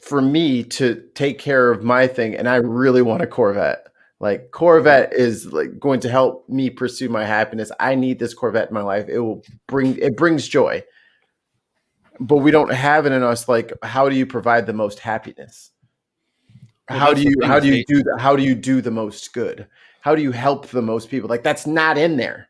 for me to take care of my thing, and I really want a Corvette. Like Corvette is like going to help me pursue my happiness. I need this Corvette in my life. It brings joy. But we don't have it in us. Like, how do you provide the most happiness? Well, How do you do the most good? How do you help the most people? Like that's not in there.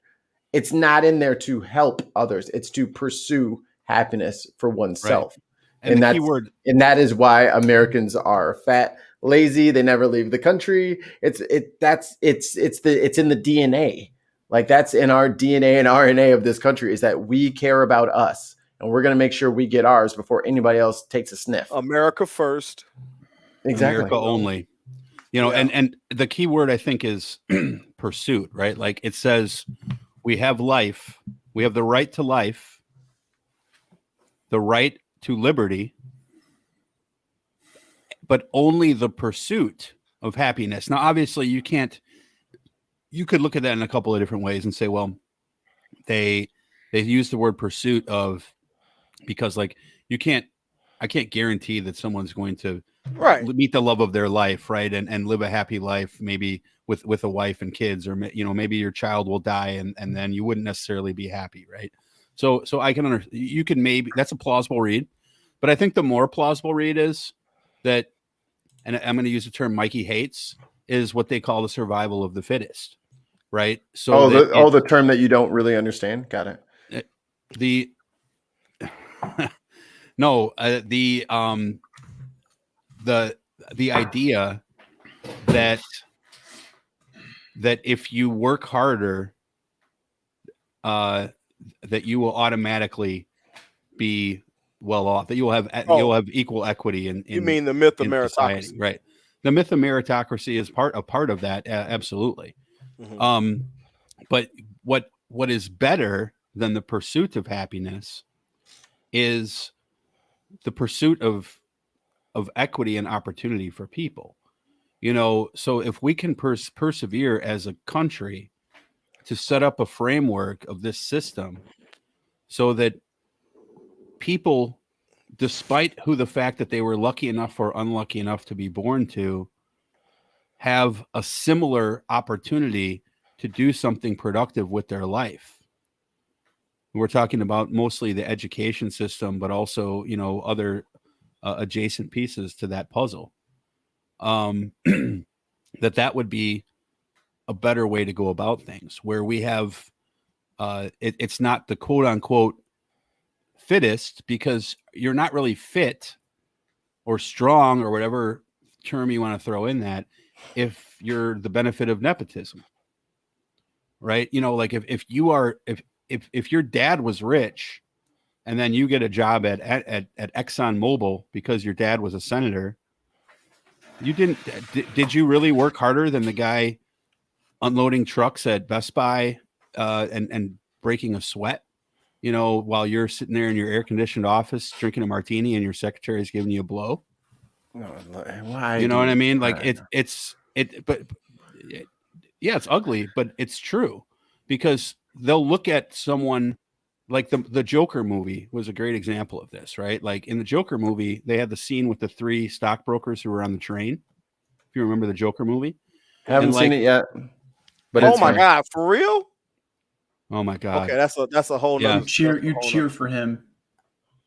It's not in there to help others. It's to pursue happiness for oneself. Right. And the key word, and that is why Americans are fat, lazy. They never leave the country. It's in the DNA. Like that's in our DNA and RNA of this country is that we care about us. And we're going to make sure we get ours before anybody else takes a sniff. America first. Exactly. America only. You know, and the key word I think is pursuit, right? Like it says we have life, we have the right to life, the right to liberty, but only the pursuit of happiness. Now, obviously, you could look at that in a couple of different ways and say, well, they use the word pursuit of because like I can't guarantee that someone's going to meet the love of their life, right, and live a happy life, maybe with a wife and kids, or maybe your child will die and then you wouldn't necessarily be happy, right? So I can understand. You can maybe that's a plausible read, but I think the more plausible read is that, and I'm going to use the term Mikey hates, is what they call the survival of the fittest, right? So the term that you don't really understand. Got it. The idea that if you work harder, that you will automatically be well off, that you'll have equal equity in you mean the myth of meritocracy, society, right? The myth of meritocracy is a part of that, absolutely. Mm-hmm. But what is better than the pursuit of happiness is the pursuit of equity and opportunity for people. So if we can persevere as a country to set up a framework of this system so that people, despite the fact that they were lucky enough or unlucky enough to be born to, have a similar opportunity to do something productive with their life. We're talking about mostly the education system, but also, other adjacent pieces to that puzzle. That would be a better way to go about things, where we have it's not the quote unquote fittest, because you're not really fit or strong or whatever term you want to throw in that if you're the benefit of nepotism, right? Like if your dad was rich and then you get a job at Exxon Mobil because your dad was a senator, did you really work harder than the guy unloading trucks at Best Buy and breaking a sweat, while you're sitting there in your air conditioned office drinking a martini and your secretary is giving you a blow. No, why? You know what I mean? Like but yeah, it's ugly, but it's true, because they'll look at someone like the Joker movie was a great example of this, right? Like in the Joker movie, they had the scene with the 3 stockbrokers who were on the train. If you remember the Joker movie, Haven't seen it yet. But oh my God, for real? Oh my God. Okay, that's a whole Yeah. nother. You cheer for him.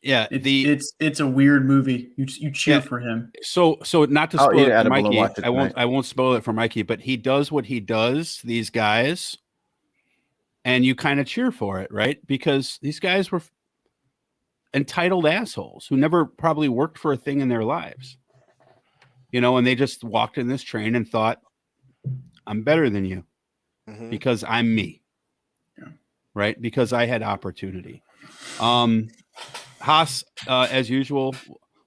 Yeah, it's a weird movie. You cheer for him. So not to I'll spoil eat it for edible and Mikey, watch it tonight. I won't spoil it for Mikey, but he does what he does, these guys, and you kind of cheer for it, right? Because these guys were entitled assholes who never probably worked for a thing in their lives. And they just walked in this train and thought, I'm better than you because I'm me. Yeah. Right? Because I had opportunity. Haas, as usual.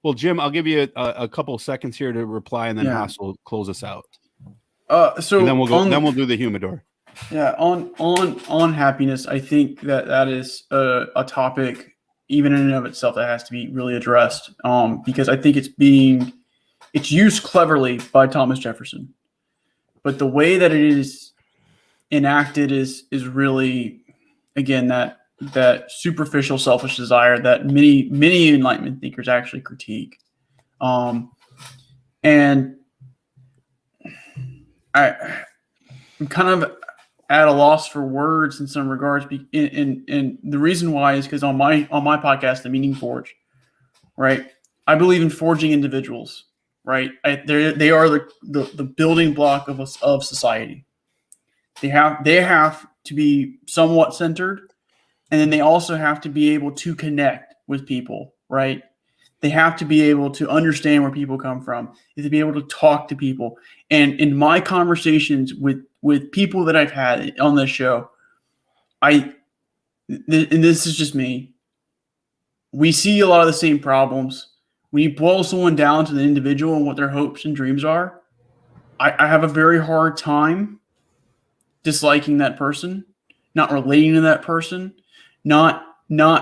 Well, Jim, I'll give you a couple of seconds here to reply, and then Haas will close us out. So and then we'll go. Then we'll do the humidor. Yeah, on happiness, I think that is a topic, even in and of itself, that has to be really addressed. Because I think it's used cleverly by Thomas Jefferson, but the way that it is enacted is really, again, that superficial, selfish desire that many Enlightenment thinkers actually critique. And I'm kind of at a loss for words in some regards, and the reason why is because on my podcast, The Meaning Forge, right, I believe in forging individuals, right? They are the building block of society. They have to be somewhat centered, and then they also have to be able to connect with people, right? They have to be able to understand where people come from, to be able to talk to people. And in my conversations with people that I've had on this show, and this is just me, we see a lot of the same problems. When you boil someone down to the individual and what their hopes and dreams are, I have a very hard time disliking that person, not relating to that person, not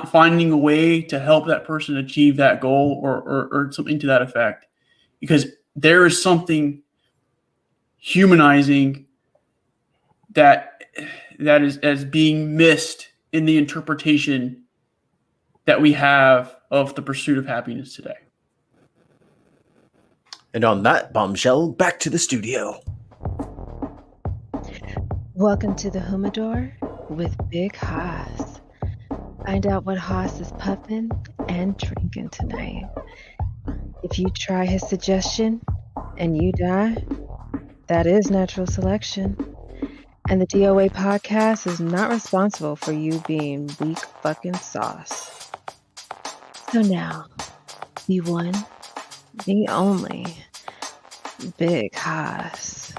finding a way to help that person achieve that goal or something to that effect, because there is something humanizing that is as being missed in the interpretation that we have of the pursuit of happiness today. And on that bombshell, back to the studio. Welcome to the Humidor with Big Haas. Find out what Haas is puffing and drinking tonight. If you try his suggestion and you die, that is natural selection. And the DOA podcast is not responsible for you being weak fucking sauce. So now, the one, the only, Big Haas.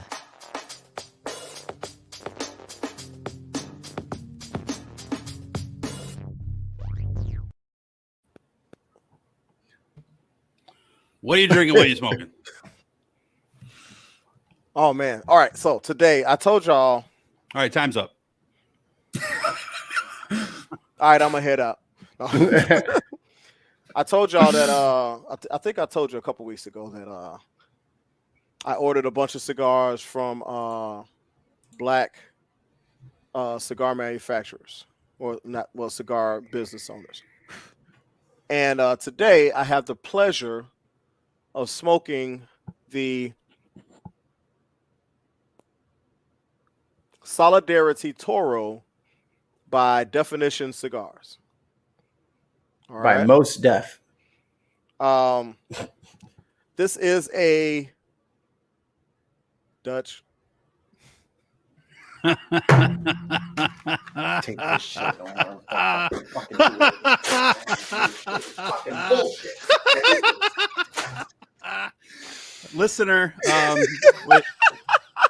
What are you drinking? What are you smoking? Oh man! All right, so today I told y'all. All right, time's up. All right, I'm gonna head out. I told y'all that I think I told you a couple weeks ago that I ordered a bunch of cigars from black cigar manufacturers, or not, well, cigar business owners. And today I have the pleasure of smoking the Solidarity Toro by Definition Cigars. All right. By Most Def. This is a Dutch. Take this shit on. Fucking bullshit. Listener,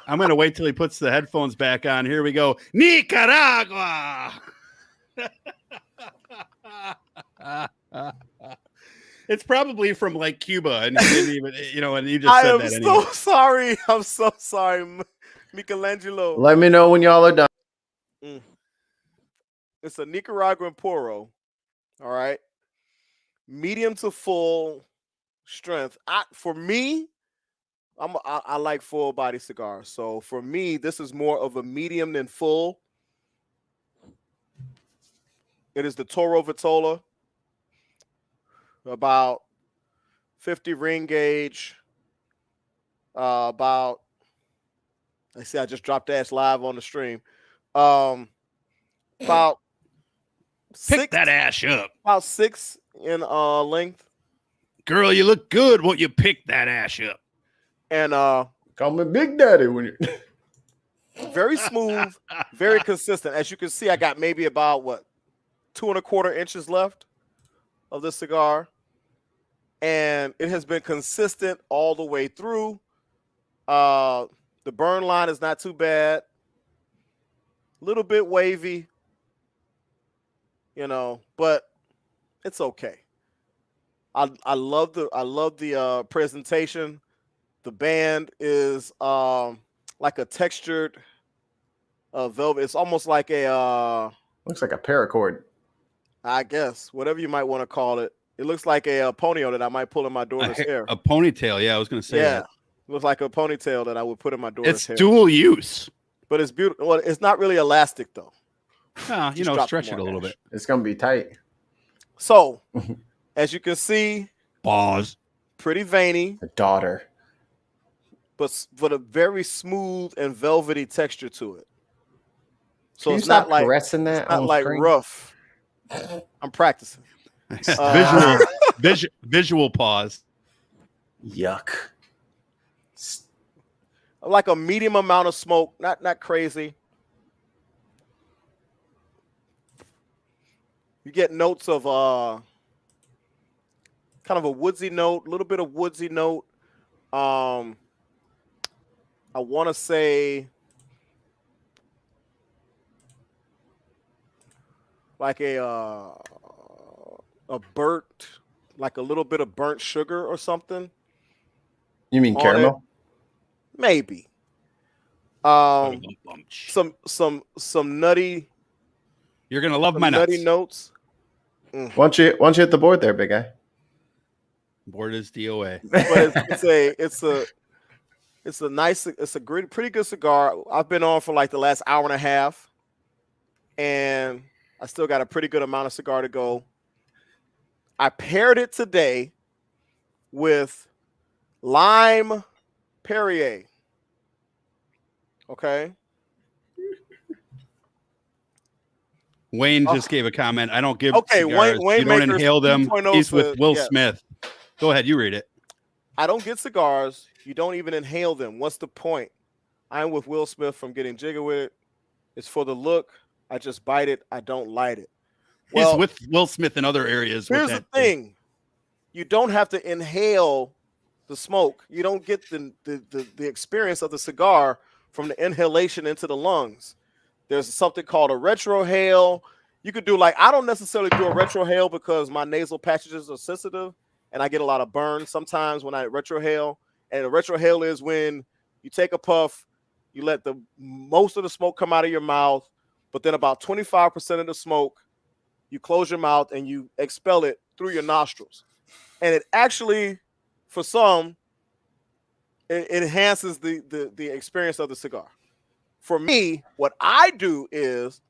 I'm going to wait till he puts the headphones back on. Here we go. Nicaragua. It's probably from like Cuba, and he didn't even, and you just said that anyway. So sorry. I'm so sorry, Michelangelo. Let me know when y'all are done. It's a Nicaraguan puro. All right. Medium to full strength. For me, I like full body cigars. So for me, this is more of a medium than full. It is the Toro Vitola. About 50 ring gauge. About, I see I just dropped ass live on the stream. About Pick that ash up. About 6 in length. Girl, you look good. Won't you pick that ash up? And call me Big Daddy when you very smooth, very consistent. As you can see, I got maybe about 2¼ inches left of the cigar. And it has been consistent all the way through. The burn line is not too bad. A little bit wavy, but it's okay. I love the presentation. The band is like a textured velvet. It's almost like a looks like a paracord. I guess whatever you might want to call it. It looks like a ponytail that I might pull in my daughter's hair. A ponytail, yeah. I was going to say that. Looks like a ponytail that I would put in my daughter's hair. It's dual use, but it's beautiful. Well, it's not really elastic though. Stretch it a little bit. It's gonna be tight. So, as you can see, pause. Pretty veiny. A daughter, but a very smooth and velvety texture to it. So Can it's you stop not like caressing that. It's not on like screen? rough. I'm practicing. Visual pause. Yuck. Like a medium amount of smoke, not crazy. You get notes of kind of a woodsy note, a little bit of woodsy note. I want to say like a burnt, like a little bit of burnt sugar or something. You mean caramel? Maybe. Some nutty. You're gonna love my nutty nuts. notes. Why don't you hit the board there, big guy? Board is DOA. But it's a pretty good cigar. I've been on for like the last hour and a half, and I still got a pretty good amount of cigar to go. I paired it today with lime Perrier. Okay. Wayne just gave a comment. I don't give Okay, cigars. Wayne you don't Makers inhale them. 2.0 He's with said, Will yeah. Smith. Go ahead, you read it. I don't get cigars. You don't even inhale them. What's the point? I'm with Will Smith from Getting Jiggy With It. It's for the look. I just bite it. I don't light it. Well, He's with Will Smith in other areas. Here's the thing. You don't have to inhale the smoke. You don't get the experience of the cigar from the inhalation into the lungs. There's something called a retrohale. You could do I don't necessarily do a retrohale because my nasal passages are sensitive and I get a lot of burn sometimes when I retrohale. And a retrohale is when you take a puff, you let most of the smoke come out of your mouth, but then about 25% of the smoke, you close your mouth and you expel it through your nostrils. And it actually, for some, it enhances the experience of the cigar. For me, what I do is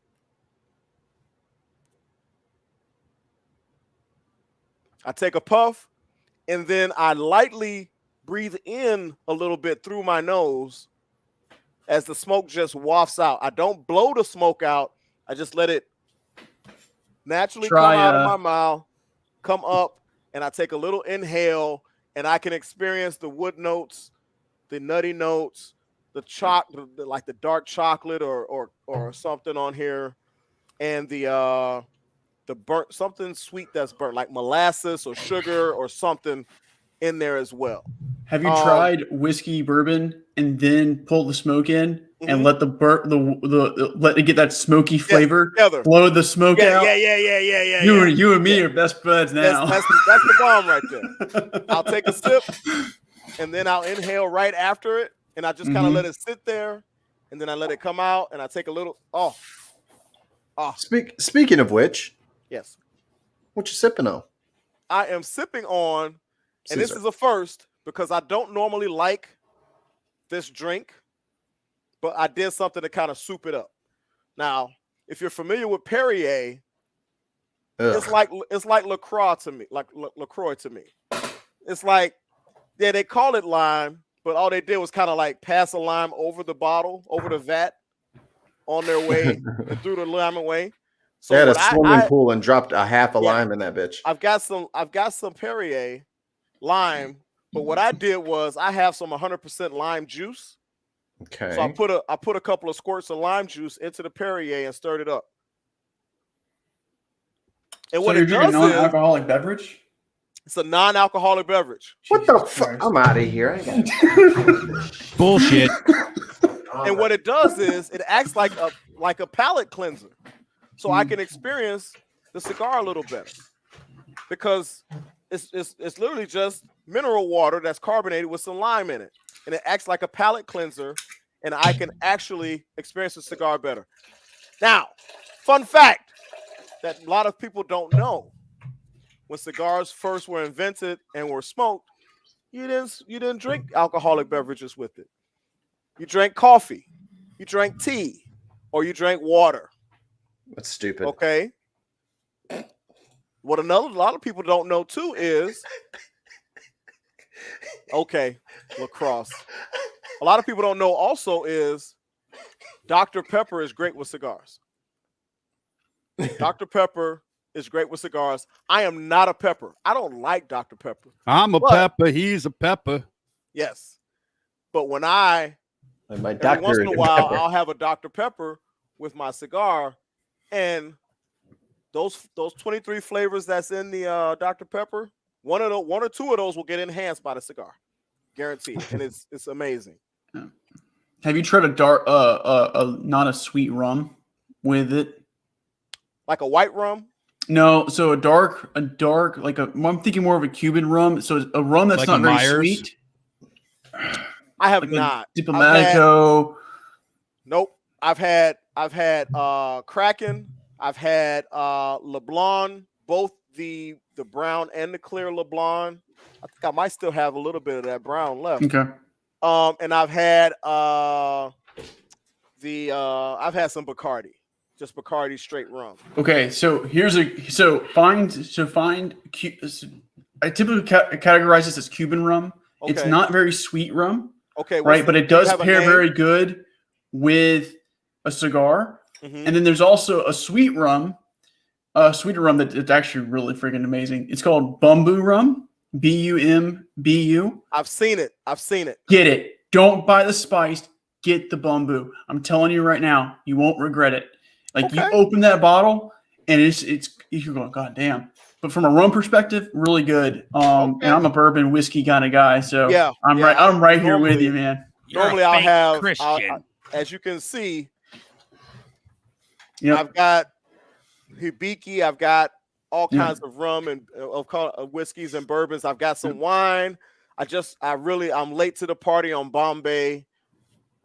I take a puff and then I lightly breathe in a little bit through my nose as the smoke just wafts out. I don't blow the smoke out. I just let it naturally come out of my mouth, come up, and I take a little inhale, and I can experience the wood notes, the nutty notes, like the dark chocolate or something on here, and the burnt, something sweet that's burnt, like molasses or sugar or something in there as well. Have you tried whiskey bourbon and then pull the smoke in and let let it get that smoky flavor, blow the smoke out? Yeah. You and me are best buds now. That's the bomb right there. I'll take a sip and then I'll inhale right after it, and I just kind of let it sit there, and then I let it come out, and I take a little. Speaking of which, Yes, what you sipping on? I am sipping on, and this Caesar. is a first because I don't normally like this drink, but I did something to kind of soup it up. Now, if you're familiar with Perrier, it's like LaCroix to me, like LaCroix to me. It's like, yeah, they call it lime, but all they did was kind of like pass a lime over the bottle, over the vat, on their way and threw the lime away. So They had a what swimming pool and dropped a half a lime in that bitch. I've got some Perrier lime, but what I did was I have some 100% lime juice. Okay. So I put a couple of squirts of lime juice into the Perrier and stirred it up. And So what you're it drinking does is non-alcoholic beverage? it's a non-alcoholic beverage. What the Jesus fuck? Christ. I'm out of here. I got Bullshit. And what it does is it acts like a palate cleanser. So I can experience the cigar a little better. Because it's literally just mineral water that's carbonated with some lime in it. And it acts like a palate cleanser, and I can actually experience the cigar better. Now, fun fact that a lot of people don't know: when cigars first were invented and were smoked, you didn't drink alcoholic beverages with it. You drank coffee, you drank tea, or you drank water. That's stupid. Okay. What a lot of people don't know too is, okay, lacrosse. A lot of people don't know also is Dr. Pepper is great with cigars. Dr. Pepper is great with cigars. I am not a pepper. I don't like Dr. Pepper. I'm a pepper. He's a pepper. Yes. But when every once in a while, I'll have a Dr. Pepper with my cigar, and those 23 flavors that's in the Dr. Pepper, one or two of those will get enhanced by the cigar, guaranteed, and it's amazing. Have you tried not a sweet rum with it? Like a white rum? No, so a dark I'm thinking more of a Cuban rum. So a rum that's Like not a very Myers? sweet. I have Like not. Diplomatico. Nope. I've had Kraken. I've had LeBlanc, both the brown and the clear LeBlanc. I think I might still have a little bit of that brown left. Okay. And I've had I've had some Bacardi, just Bacardi straight rum. Okay, so find I typically categorize this as Cuban rum. Okay. It's not very sweet rum. Okay, right, but it does pair very good with a cigar. Mm-hmm. And then there's also a sweeter rum that it's actually really freaking amazing. It's called Bumbu rum, Bumbu. I've seen it. Get it. Don't buy the spiced. Get the Bumbu. I'm telling you right now, you won't regret it. Like you open that bottle and it's you're going, God damn. But from a rum perspective, really good. And I'm a bourbon whiskey kind of guy, so yeah, I'm right here with you, man. Normally I'll have as you can see, I've got Hibiki, I've got all kinds of rum and of whiskeys and bourbons. I've got some wine. I'm late to the party on Bombay,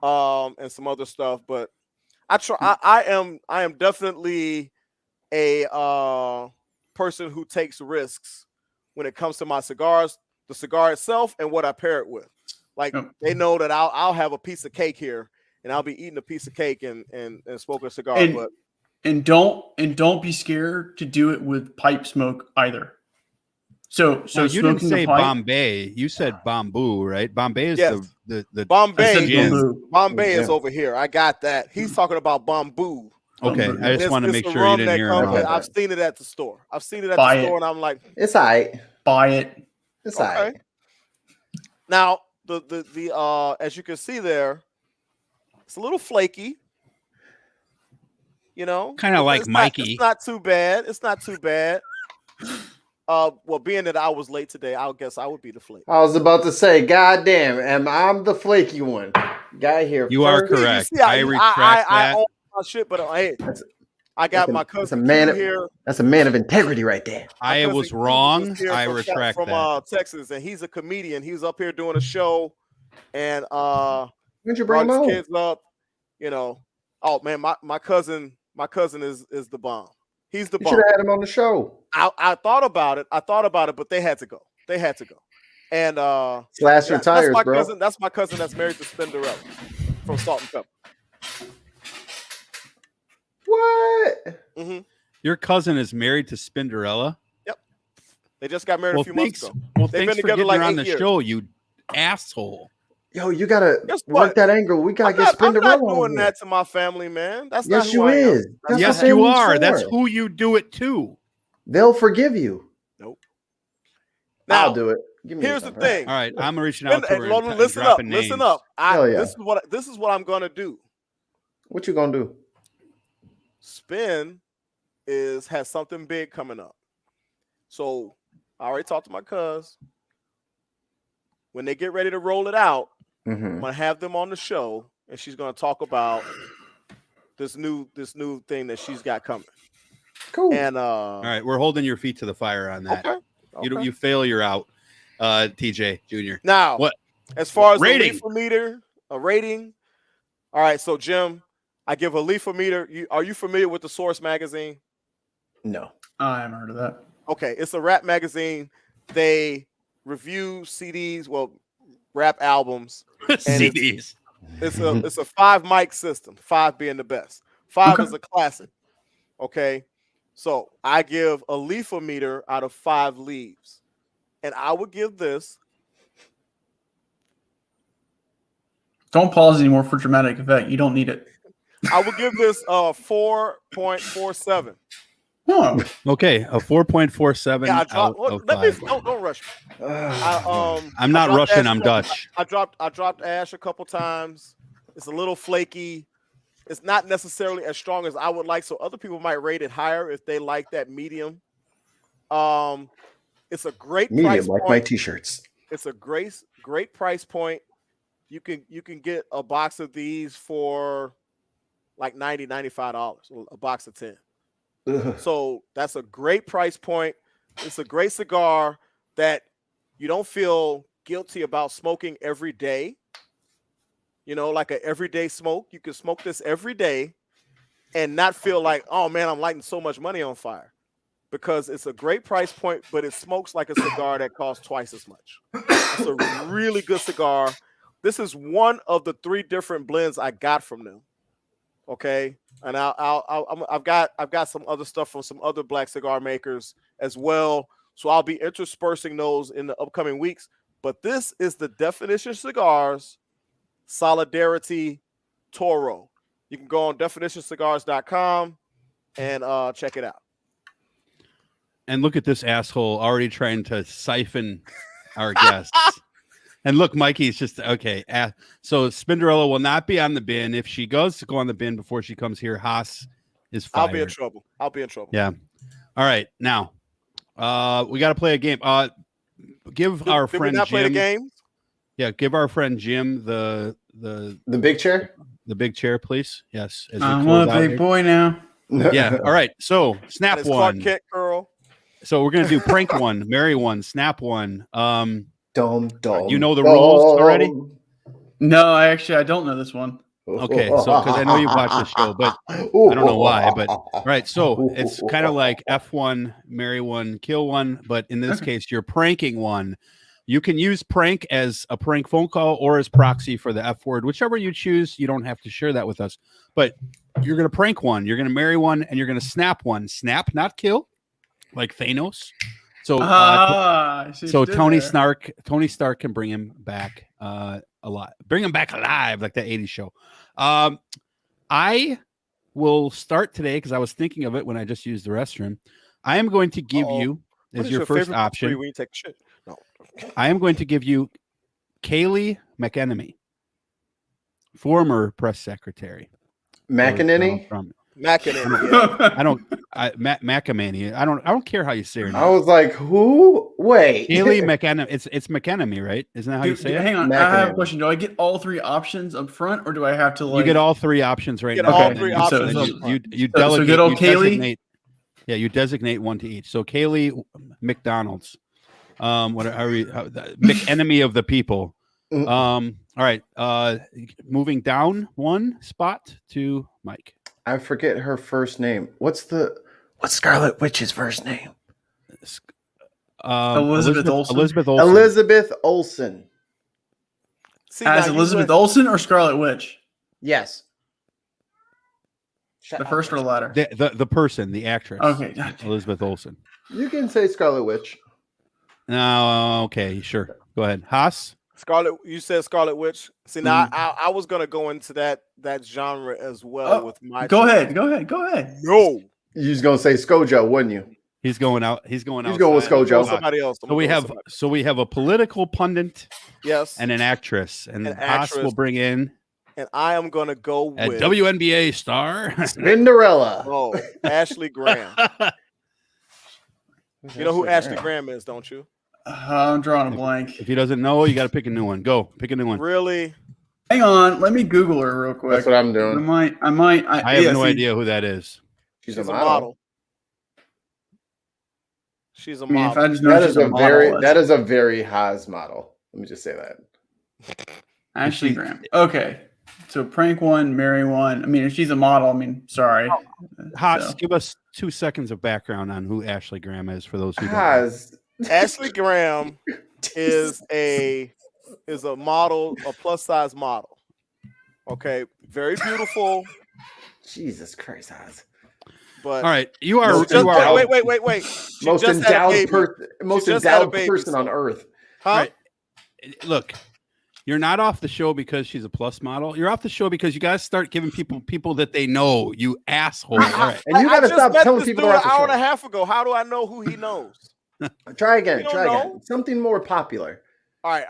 and some other stuff. But I am definitely a person who takes risks when it comes to my cigars, the cigar itself, and what I pair it with. Like they know that I'll have a piece of cake here, and I'll be eating a piece of cake and smoking a cigar. And don't be scared to do it with pipe smoke either. So you didn't say Bombay. You said bamboo, right? Bombay is the Bombay. Bombay is over here. I got that. He's talking about bamboo. Okay, I just want to make sure you didn't hear him. I've seen it at the store. And I'm like, it's all right. Buy it. It's all right. Now the as you can see there, it's a little flaky. You know, kind of like Mikey. It's not too bad. Well, being that I was late today, I guess I would be the flake. I was about to say, God damn, I'm the flaky one. Guy here. You are correct. I retract that. I own my shit, but hey, I got my cousin here. That's a man of integrity right there. I was wrong. I retract from Texas, and he's a comedian. He's up here doing a show, and did you bring his kids up. you know, oh man, my cousin is the bomb. He's the You bomb. should have had him on the show. I thought about it, but they had to go. And Slash your that's tires, my bro. cousin. That's my cousin that's married to Spinderella from Salt and Pepper. What? Mm-hmm. Your cousin is married to Spinderella? Yep. They just got married a few months ago. Well, They've thanks been for together getting like her on 8 the years. show, you asshole. Yo, you gotta Guess work what? that angle. We gotta get I'm not Spinderella on doing here. that to my family, man. That's Yes, not who you I am. is. That's Yes, what you family's are. for. That's who you do it to. They'll forgive you. Nope. I'll Now, do it. Give me here's your the number. thing. All right, I'm reaching out to her and Listen up. dropping Listen names. up. Hell yeah. This is what I'm gonna do. What you gonna do? Spin has something big coming up. So I already talked to my cuz. When they get ready to roll it out, Mm-hmm. I'm gonna have them on the show, and she's gonna talk about this new thing that she's got coming. Cool. And All right, we're holding your feet to the fire on that. okay. You fail, you're out. TJ Jr. Now, What? as far as Rating. a rating. All right, so Jim, I give a leaf meter. Are you familiar with the Source magazine? No. I haven't heard of that. Okay, it's a rap magazine. They review CDs, rap albums. CDs. It's a 5 mic system, 5 being the best. 5 Okay. is a classic. Okay. So I give a leaf meter out of 5 leaves. And I would give this. Don't pause anymore for dramatic effect. You don't need it. I would give this 4.47. Oh, Okay, a 4.47 Yeah, I out dropped. of Let me 5. don't rush me. I'm not dropped rushing. Ash I'm a couple- Dutch. I dropped Ash a couple times. It's a little flaky. It's not necessarily as strong as I would like, so other people might rate it higher if they like that medium. It's a great Medium, price like point. my t-shirts. It's a great price point. You can get a box of these for like $95, a box of 10. Ugh. So that's a great price point. It's a great cigar that you don't feel guilty about smoking every day. You know, like an everyday smoke. You can smoke this every day and not feel like, oh man, I'm lighting so much money on fire. Because it's a great price point, but it smokes like a cigar that costs twice as much. It's a really good cigar. This is one of the 3 different blends I got from them. Okay, and I've got some other stuff from some other black cigar makers as well. So I'll be interspersing those in the upcoming weeks. But this is the Definition Cigars Solidarity Toro. You can go on definitionscigars.com and check it out. And look at this asshole already trying to siphon our guests. And look, Mikey's just okay. So Spinderella will not be on the bin. If she goes to go on the bin before she comes here, Haas is fired. I'll be in trouble. Yeah. All right. Now, we got to play a game. Give our Did friend we not Jim. play the game? Yeah, give our friend Jim the big chair. The big chair, please. Yes. As we I'm close a out big here. boy now. Yeah. All right. So snap And it's Clark one. Kent Curl. So we're gonna do prank one, marry one, snap one. Dome. You know the rules already? No, I don't know this one. Okay, so because I know you watch the show, but I don't know why. But right, so it's kind of like F1, marry one, kill one, but in this case, you're pranking one. You can use prank as a prank phone call or as proxy for the F word, whichever you choose. You don't have to share that with us, but you're gonna prank one, you're gonna marry one, and you're gonna snap one. Snap, not kill, like Thanos. So, so Tony Stark can bring him back bring him back alive, like that 80s show. I will start today because I was thinking of it when I just used the restroom. I am going to give you as your first option. When you take a shit? No. I am going to give you Kayleigh McEnemy, former press secretary. McEnany? McEnany. I don't. McEnany. I don't care how you say her name. I was like, who? Wait. Kayleigh McEnemy. It's McEnemy, right? Isn't that how you say it? Hang on. I have a question. Do I get all 3 options up front, or do I have to You get all 3 options right Get now. all and 3 you- options. You So delegate. good old you Kayleigh? designate- Yeah, you designate one to each. So Kayleigh McDonald's, McEnemy of the people. All right. Moving down one spot to Mike. I forget her first name. What's Scarlet Witch's first name? Elizabeth Olsen. Elizabeth Olsen. Elizabeth Olsen. See, As now you Elizabeth went- Olsen or Scarlet Witch? Yes. The first or the latter? The person, the actress. Okay. Elizabeth Olsen. You can say Scarlet Witch. No, okay, sure. Go ahead. Haas? Scarlet, you said Scarlet Witch. See, now I was gonna go into that genre as well with my. Go ahead. No, You was gonna say ScoJo, wouldn't you? He's going out. He's going out. He's going with ScoJo. somebody else. So we have a political pundit Yes, and an actress, and An Haas actress. will bring in and I am gonna go a with WNBA star. Cinderella. Oh, Ashley Graham. You know who Ashley Graham is, don't you? I'm drawing a blank. If he doesn't know, you got to pick a new one. Go pick a new one. Really? Hang on. Let me Google her real quick. That's what I'm I doing. might. I have no idea who that is. She's She's a model. She's a I mean, if model. I just know That she's is a a model, very Haas model. Let me just say that. Ashley Graham. Okay. So prank one, marry one. I mean, if she's a model, I mean, sorry. Haas, So. give us 2 seconds of background on who Ashley Graham is for those who don't know. Haas. Ashley Graham is a model, a plus size model. Okay, very beautiful. Jesus Christ, Haas. But All right, you are. Just- You are wait. She Most just had a endowed, baby. most She just had a endowed baby, person so- on earth. Huh? Right. Look, you're not off the show because she's a plus model. You're off the show because you guys start giving people that they know. You asshole. All right. And you I got to just stop met telling this people dude they're an off hour and the a half ago. How do I know who he knows? show. Try again. You don't Try again. know? Something more popular. All right.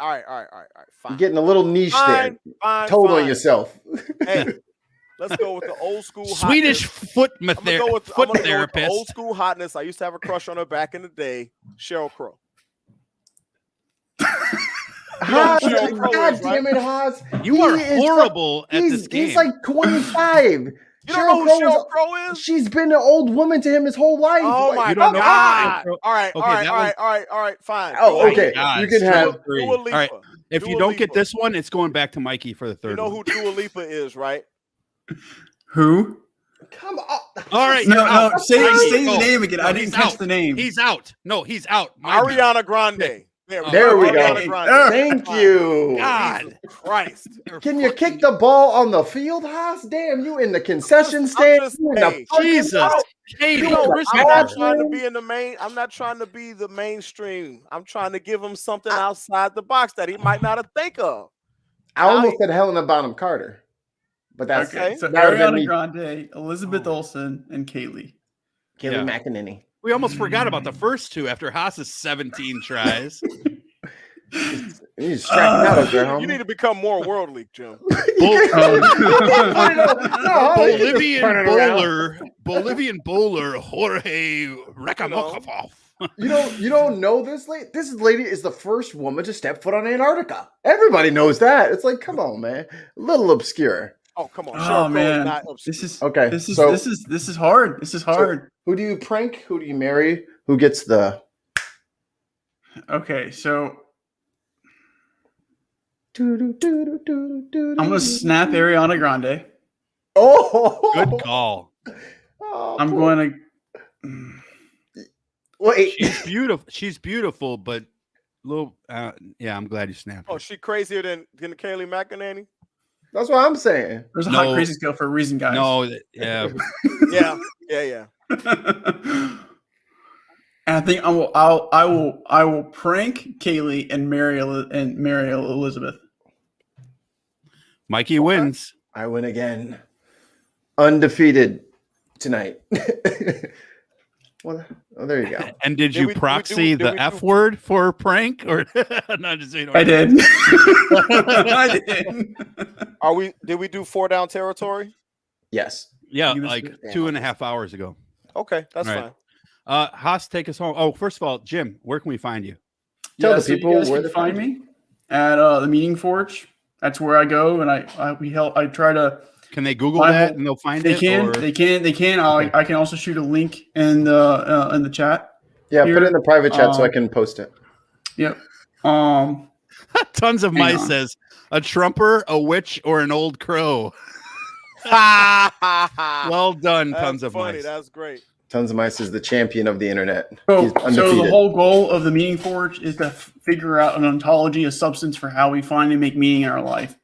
Fine. You're getting a little niche there. Fine. Told on yourself. Hey, let's go with the old school Swedish hotness. foot I'm gonna go with the old therapist. school hotness. I used to have a crush on her back in the day. Sheryl Crow. Haas, You know who Sheryl Crow God is, damn it, Haas. You are He is horrible at this He's game. like 25. You don't know who Sheryl Crow is? She's been an old woman to him his whole life. Oh Like, my you don't know God! who Sheryl All right, Okay, that all right, fine. Oh, my okay. God, You can have. Sheryl Crow. Dua All Lipa. right. If you Dua don't get Lipa. this one, it's going back to Mikey for the third You know one. who Dua Lipa is, right? Who? Come on. All right. No, you're out. no. Say Mikey, the go. name again. No, I didn't he's catch out. the name. He's out. No, he's out. Mikey. Ariana Grande. There we go. Ariana Grande. Thank Fine. you. God. Christ. Can you kick the ball on the field, Haas? Damn, you in the concession stand. just- You in the hey, parking Jesus. lot. Katie, You know, I'm not respect. trying to be in the main. I'm not trying to be the mainstream. I'm trying to give him something outside the box that he might not have think of. I almost said Helena Bonham Carter, but that's Okay, so that would've been Ariana me. Grande, Elizabeth Olsen, and Kaylee. Kelly Yeah. McEnany. We almost forgot about the first two after Haas's 17 tries. You just striking out over there, homie. You need to become more worldly, Jim. Bolivian bowler Jorge Rekamakov. You don't know this lady? This lady is the first woman to step foot on Antarctica. Everybody knows that. It's like, come on, man. A little obscure. Oh, come on. Oh Sheryl Crow is man, not obscure. this is Okay, This is so- this is hard. This is hard. Who do you prank? Who do you marry? Who gets the Okay, so I'm I'm gonna snap Ariana Grande. Oh, Good call. Oh, I'm poor- going to. Wait. She's beautiful. She's beautiful, but little. Yeah, I'm glad you snapped. Oh, her. she crazier than Kaylee McEnany? That's what I'm saying. There's a No. hot crazy scale for a reason, guys. No, yeah. Yeah. And I think I will prank Kaylee and marry Elizabeth. Mikey wins. I win again. Undefeated tonight. Well, oh, there you go. And did Did you we- proxy did we the do- F word for prank or not? Just so you know. I did. I did. Did we do 4 down territory? Yes. Yeah, You missed like it. 2.5 hours ago. Okay, that's All right. fine. Haas, take us home. Oh, first of all, Jim, where can we find you? Tell the so people you guys where can to find find me at the Meeting Forge. That's where I go, and I try to. Can they Google Find that it. and they'll find They it? can. or- They can. Okay. I can also shoot a link in the chat. Yeah, Here, put it in the private chat so I can post it. Yep. Tons of Hang Mice on. says a Trumper, a witch, or an old crow. Well done, That's Tons of funny. Mice. That's great. Tons of Mice is the champion of the internet. So, He's so the undefeated. whole goal of the Meaning Forge is to figure out an ontology, a substance for how we find and make meaning in our life.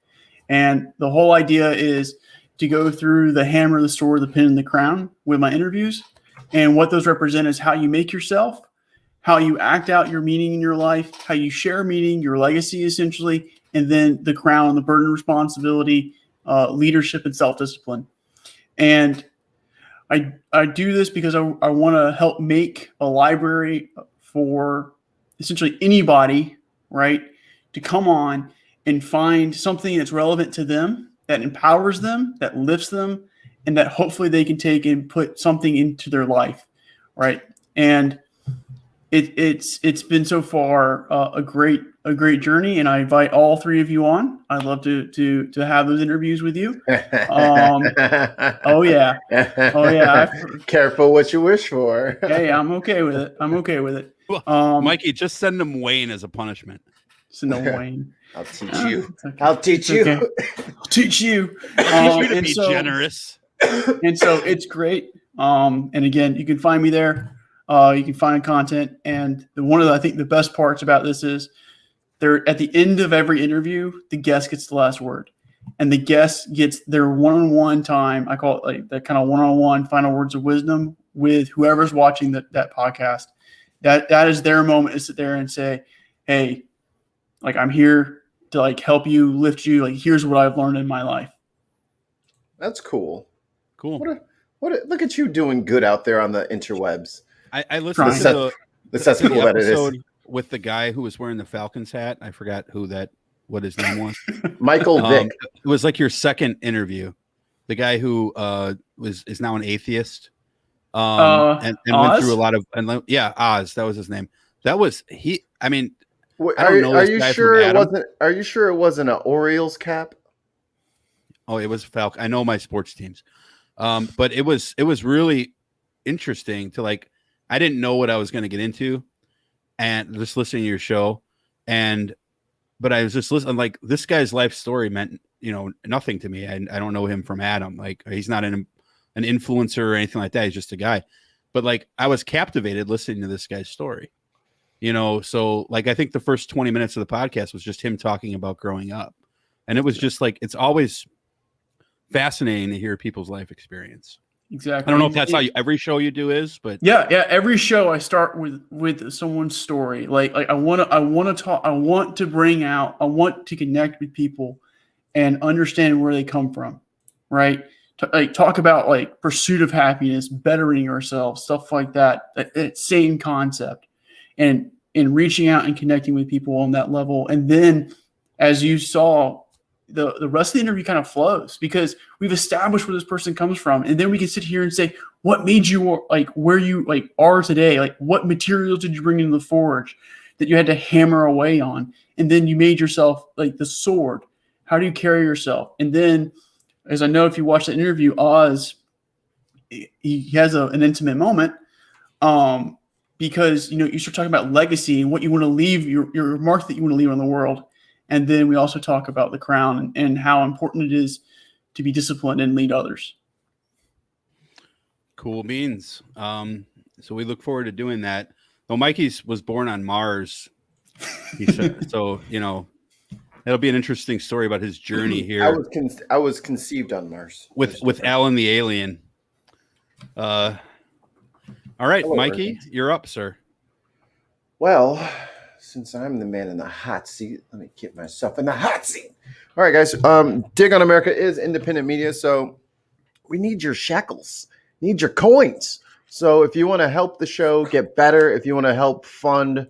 And the whole idea is to go through the hammer, the sword, the pin, and the crown with my interviews. And what those represent is how you make yourself, how you act out your meaning in your life, how you share meaning, your legacy essentially, and then the crown, the burden, responsibility, leadership, and self-discipline. And I do this because I want to help make a library for essentially anybody, right, to come on and find something that's relevant to them, that empowers them, that lifts them, and that hopefully they can take and put something into their life, right? And it's been so far a great journey, and I invite all three of you on. I'd love to have those interviews with you. Oh yeah. Careful what you wish for. Hey, I'm okay with it. Well, Mikey, just send him Wayne as a punishment. So no Wayne. I'll teach you. Okay. I'll teach you. Okay. I'll teach you. Teach you to And be so- generous. And so it's great. And again, you can find me there. You can find content. And one of the, I think the best parts about this is they're at the end of every interview, the guest gets the last word. And the guest gets their one-on-one time. I call it like that kind of one-on-one final words of wisdom with whoever's watching that podcast. That is their moment to sit there and say, hey, like I'm here to like help you, lift you. Like here's what I've learned in my life. That's cool. Cool. Look at you doing good out there on the interwebs. I listened Trying. to That's the cool that it is. episode with the guy who was wearing the Falcons hat. I forgot what his name was. Michael Vick. It was like your second interview. The guy who is now an atheist. And went Oz? through a lot of Oz. That was his name. That was he. I mean, Wait, I don't know are this you guy sure from it Adam. wasn't? Are you sure it wasn't an Orioles cap? Oh, it was Falcon. I know my sports teams, but it was really interesting to like. I didn't know what I was going to get into, and just listening to your show, but I was just listening. Like this guy's life story meant nothing to me. I don't know him from Adam. Like he's not an influencer or anything like that. He's just a guy. But like I was captivated listening to this guy's story. So like I think the first 20 minutes of the podcast was just him talking about growing up, and it was just like it's always fascinating to hear people's life experience. Exactly. I don't know if that's how every show you do is, but Yeah. Every show I start with someone's story. Like I want to talk. I want to bring out. I want to connect with people and understand where they come from. Right. Talk about like pursuit of happiness, bettering ourselves, stuff like that. That same concept, and reaching out and connecting with people on that level. And then, as you saw, the rest of the interview kind of flows because we've established where this person comes from, and then we can sit here and say, what made you like where you like are today? Like what materials did you bring into the forge that you had to hammer away on, and then you made yourself like the sword. How do you carry yourself? And then, as I know, if you watch the interview, Oz, he has an intimate moment because you start talking about legacy and what you want to leave, your mark that you want to leave on the world. And then we also talk about the crown and how important it is to be disciplined and lead others. cool beans. So we look forward to doing that. Though Mikey's was born on Mars, he said, so it'll be an interesting story about his journey here. I was conceived on Mars with Alan the alien. All right, Hello, Mikey, Earthlings. you're up, sir. Well, since I'm the man in the hot seat, let me get myself in the hot seat. All right, guys. Dig on America is independent media, so we need your shekels, need your coins. So if you want to help the show get better, if you want to help fund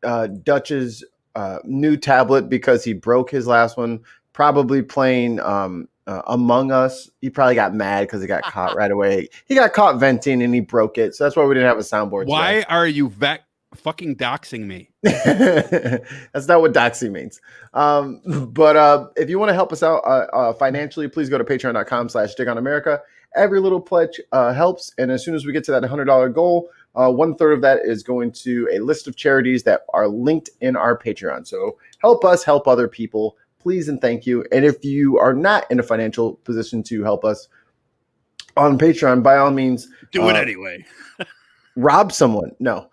Dutch's new tablet because he broke his last one, probably playing Among Us. He probably got mad because he got caught right away. He got caught venting and he broke it. So that's why we didn't have a soundboard. Why today. are you fucking doxing me? That's not what doxing means. But if you want to help us out financially, please go to patreon.com/digonamerica. Every little pledge helps. And as soon as we get to that $100 goal, 1/3 of that is going to a list of charities that are linked in our Patreon. So help us help other people, please and thank you. And if you are not in a financial position to help us on Patreon, by all means, Do it anyway. rob someone. No.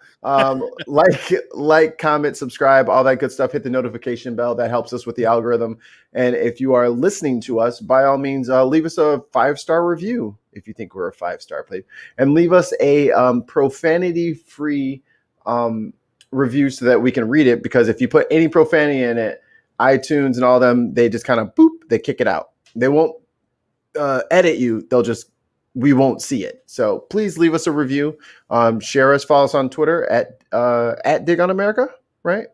Like, comment, subscribe, all that good stuff. Hit the notification bell. That helps us with the algorithm. And if you are listening to us, by all means, leave us a 5-star review if you think we're a 5-star, please. And leave us a profanity-free review so that we can read it. Because if you put any profanity in it, iTunes and all them, they just kind of they kick it out. They won't edit you. We won't see it. So please leave us a review. Share us, follow us on Twitter at Dig on America, right?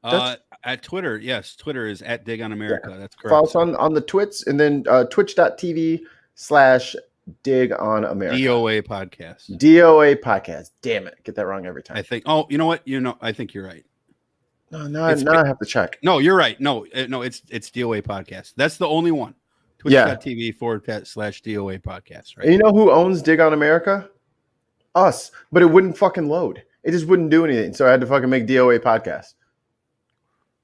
At Twitter, yes. Twitter is at Dig on America. Yeah. That's correct. Follow us on the Twits, and then twitch.tv/Dig on America. DOA podcast. DOA podcast. Damn it. Get that wrong every time. I think. Oh, you know what? I think you're right. No, I have to check. No, you're right. No, it's DOA podcast. That's the only one. Twitch.tv/DOA podcast, right? And you know who owns Dig on America? Us. But it wouldn't fucking load. It just wouldn't do anything. So I had to fucking make DOA podcast.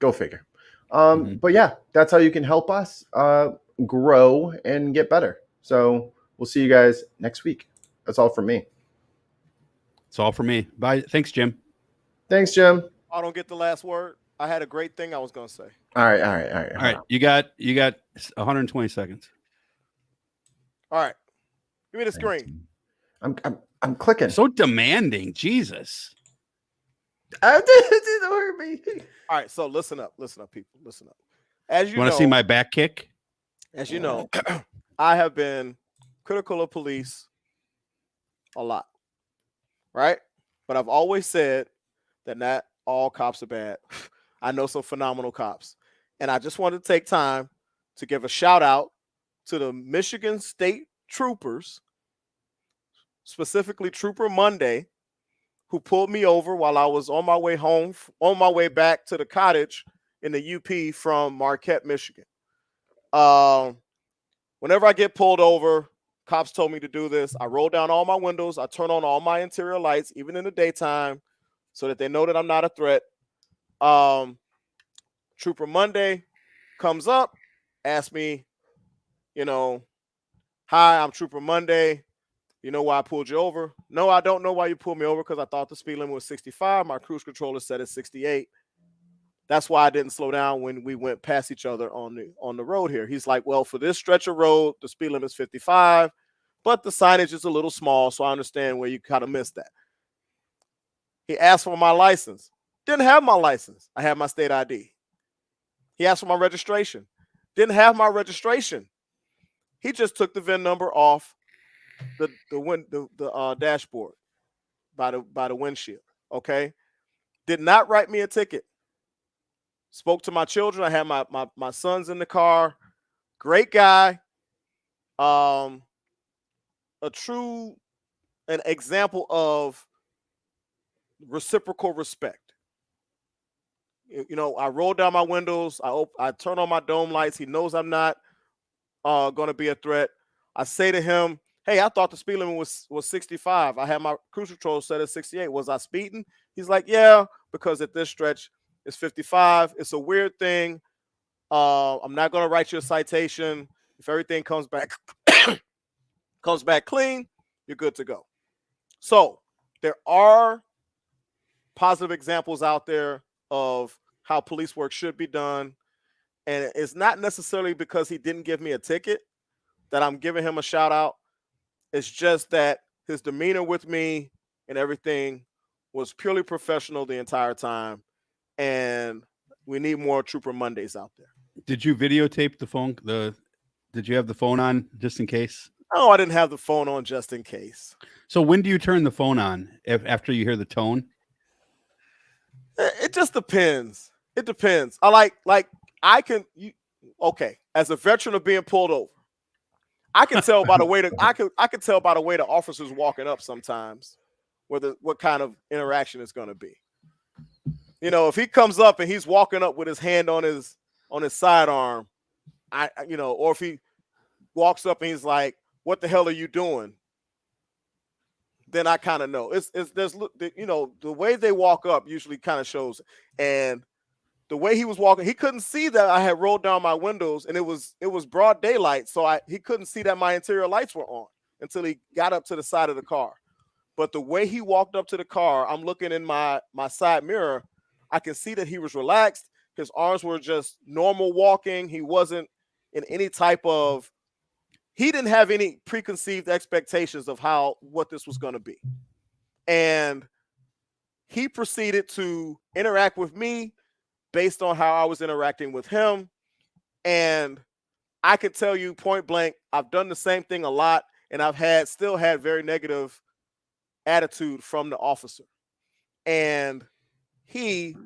Go figure. But yeah, that's how you can help us grow and get better. So we'll see you guys next week. That's all from me. It's all for me. Bye. Thanks, Jim. Thanks, Jim. I don't get the last word. I had a great thing I was going to say. All right. You got 120 seconds. All right. Give me the screen. I'm clicking. So demanding. Jesus. It didn't hurt me. All right. So listen up, people. Listen up. As you want to see my back kick? As you know, I have been critical of police a lot. Right? But I've always said that not all cops are bad. I know some phenomenal cops. And I just wanted to take time to give a shout out to the Michigan State Troopers, specifically Trooper Monday, who pulled me over while I was on my way home, on my way back to the cottage in the UP from Marquette, Michigan. Whenever I get pulled over, cops told me to do this. I roll down all my windows. I turn on all my interior lights, even in the daytime, so that they know that I'm not a threat. Trooper Monday comes up, asks me, hi, I'm Trooper Monday. You know why I pulled you over? No, I don't know why you pulled me over, because I thought the speed limit was 65. My cruise controller said it's 68. That's why I didn't slow down when we went past each other on the road here. He's like, well, for this stretch of road, the speed limit is 55, but the signage is a little small, so I understand where you kind of missed that. He asked for my license. Didn't have my license. I had my state ID. He asked for my registration. Didn't have my registration. He just took the VIN number off the dashboard by the windshield. Okay. Did not write me a ticket. Spoke to my children. I had my sons in the car. Great guy. An example of reciprocal respect. I roll down my windows. I turn on my dome lights. He knows I'm not going to be a threat. I say to him, hey, I thought the speed limit was 65. I had my cruise control set at 68. Was I speeding? He's like, yeah, because at this stretch it's 55. It's a weird thing. I'm not going to write you a citation. If everything comes back clean, you're good to go. So there are positive examples out there of how police work should be done. And it's not necessarily because he didn't give me a ticket that I'm giving him a shout out. It's just that his demeanor with me and everything was purely professional the entire time. And we need more Trooper Mondays out there. Did you videotape the phone? Did you have the phone on just in case? No, I didn't have the phone on just in case. So when do you turn the phone on? After you hear the tone? It just depends. It depends. Okay. As a veteran of being pulled over, I can tell by the way I can tell by the way the officer's walking up sometimes what kind of interaction it's going to be. If he comes up and he's walking up with his hand on his sidearm, or if he walks up and he's like, "What the hell are you doing?" then I kind of know. There's the way they walk up usually kind of shows, and the way he was walking, he couldn't see that I had rolled down my windows, and it was broad daylight, so he couldn't see that my interior lights were on until he got up to the side of the car. But the way he walked up to the car, I'm looking in my side mirror, I can see that he was relaxed. His arms were just normal walking. He wasn't in any type of, he didn't have any preconceived expectations of what this was going to be. And he proceeded to interact with me based on how I was interacting with him. And I could tell you point blank, I've done the same thing a lot, and I've still had very negative attitude from the officer. And he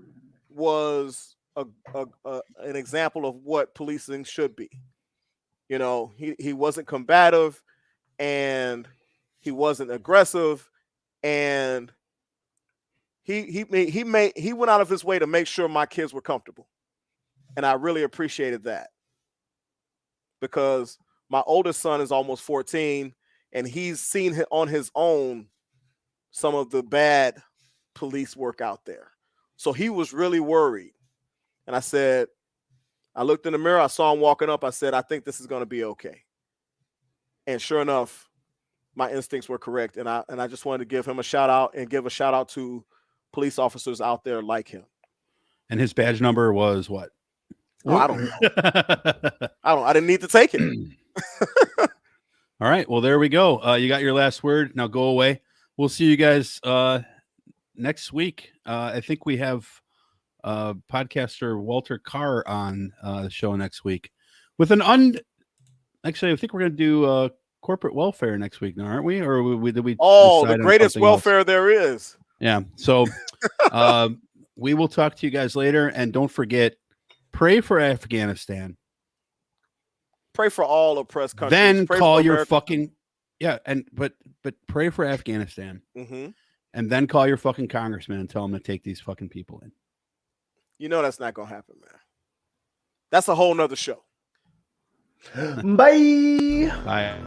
was an example of what policing should be. You know, he wasn't combative, and he wasn't aggressive, and he went out of his way to make sure my kids were comfortable. And I really appreciated that, because my oldest son is almost 14, and he's seen on his own some of the bad police work out there. So he was really worried. And I looked in the mirror, I saw him walking up. I said, I think this is going to be okay. And sure enough, my instincts were correct. And I just wanted to give him a shout out, and give a shout out to police officers out there like him. And his badge number was what? Oh, I don't know. I didn't need to take it. All right. Well, there we go. You got your last word. Now go away. We'll see you guys next week. I think we have podcaster Walter Carr on the show next week with actually, I think we're going to do corporate welfare next week now, aren't we? Or did we? Oh, the greatest welfare there is. Yeah. So we will talk to you guys later. And don't forget, pray for Afghanistan. Pray for all oppressed countries. Then pray call your America. fucking but pray for Afghanistan. Mm-hmm. And then call your fucking congressman and tell him to take these fucking people in. You know that's not gonna happen, man. That's a whole nother show. Bye. Bye.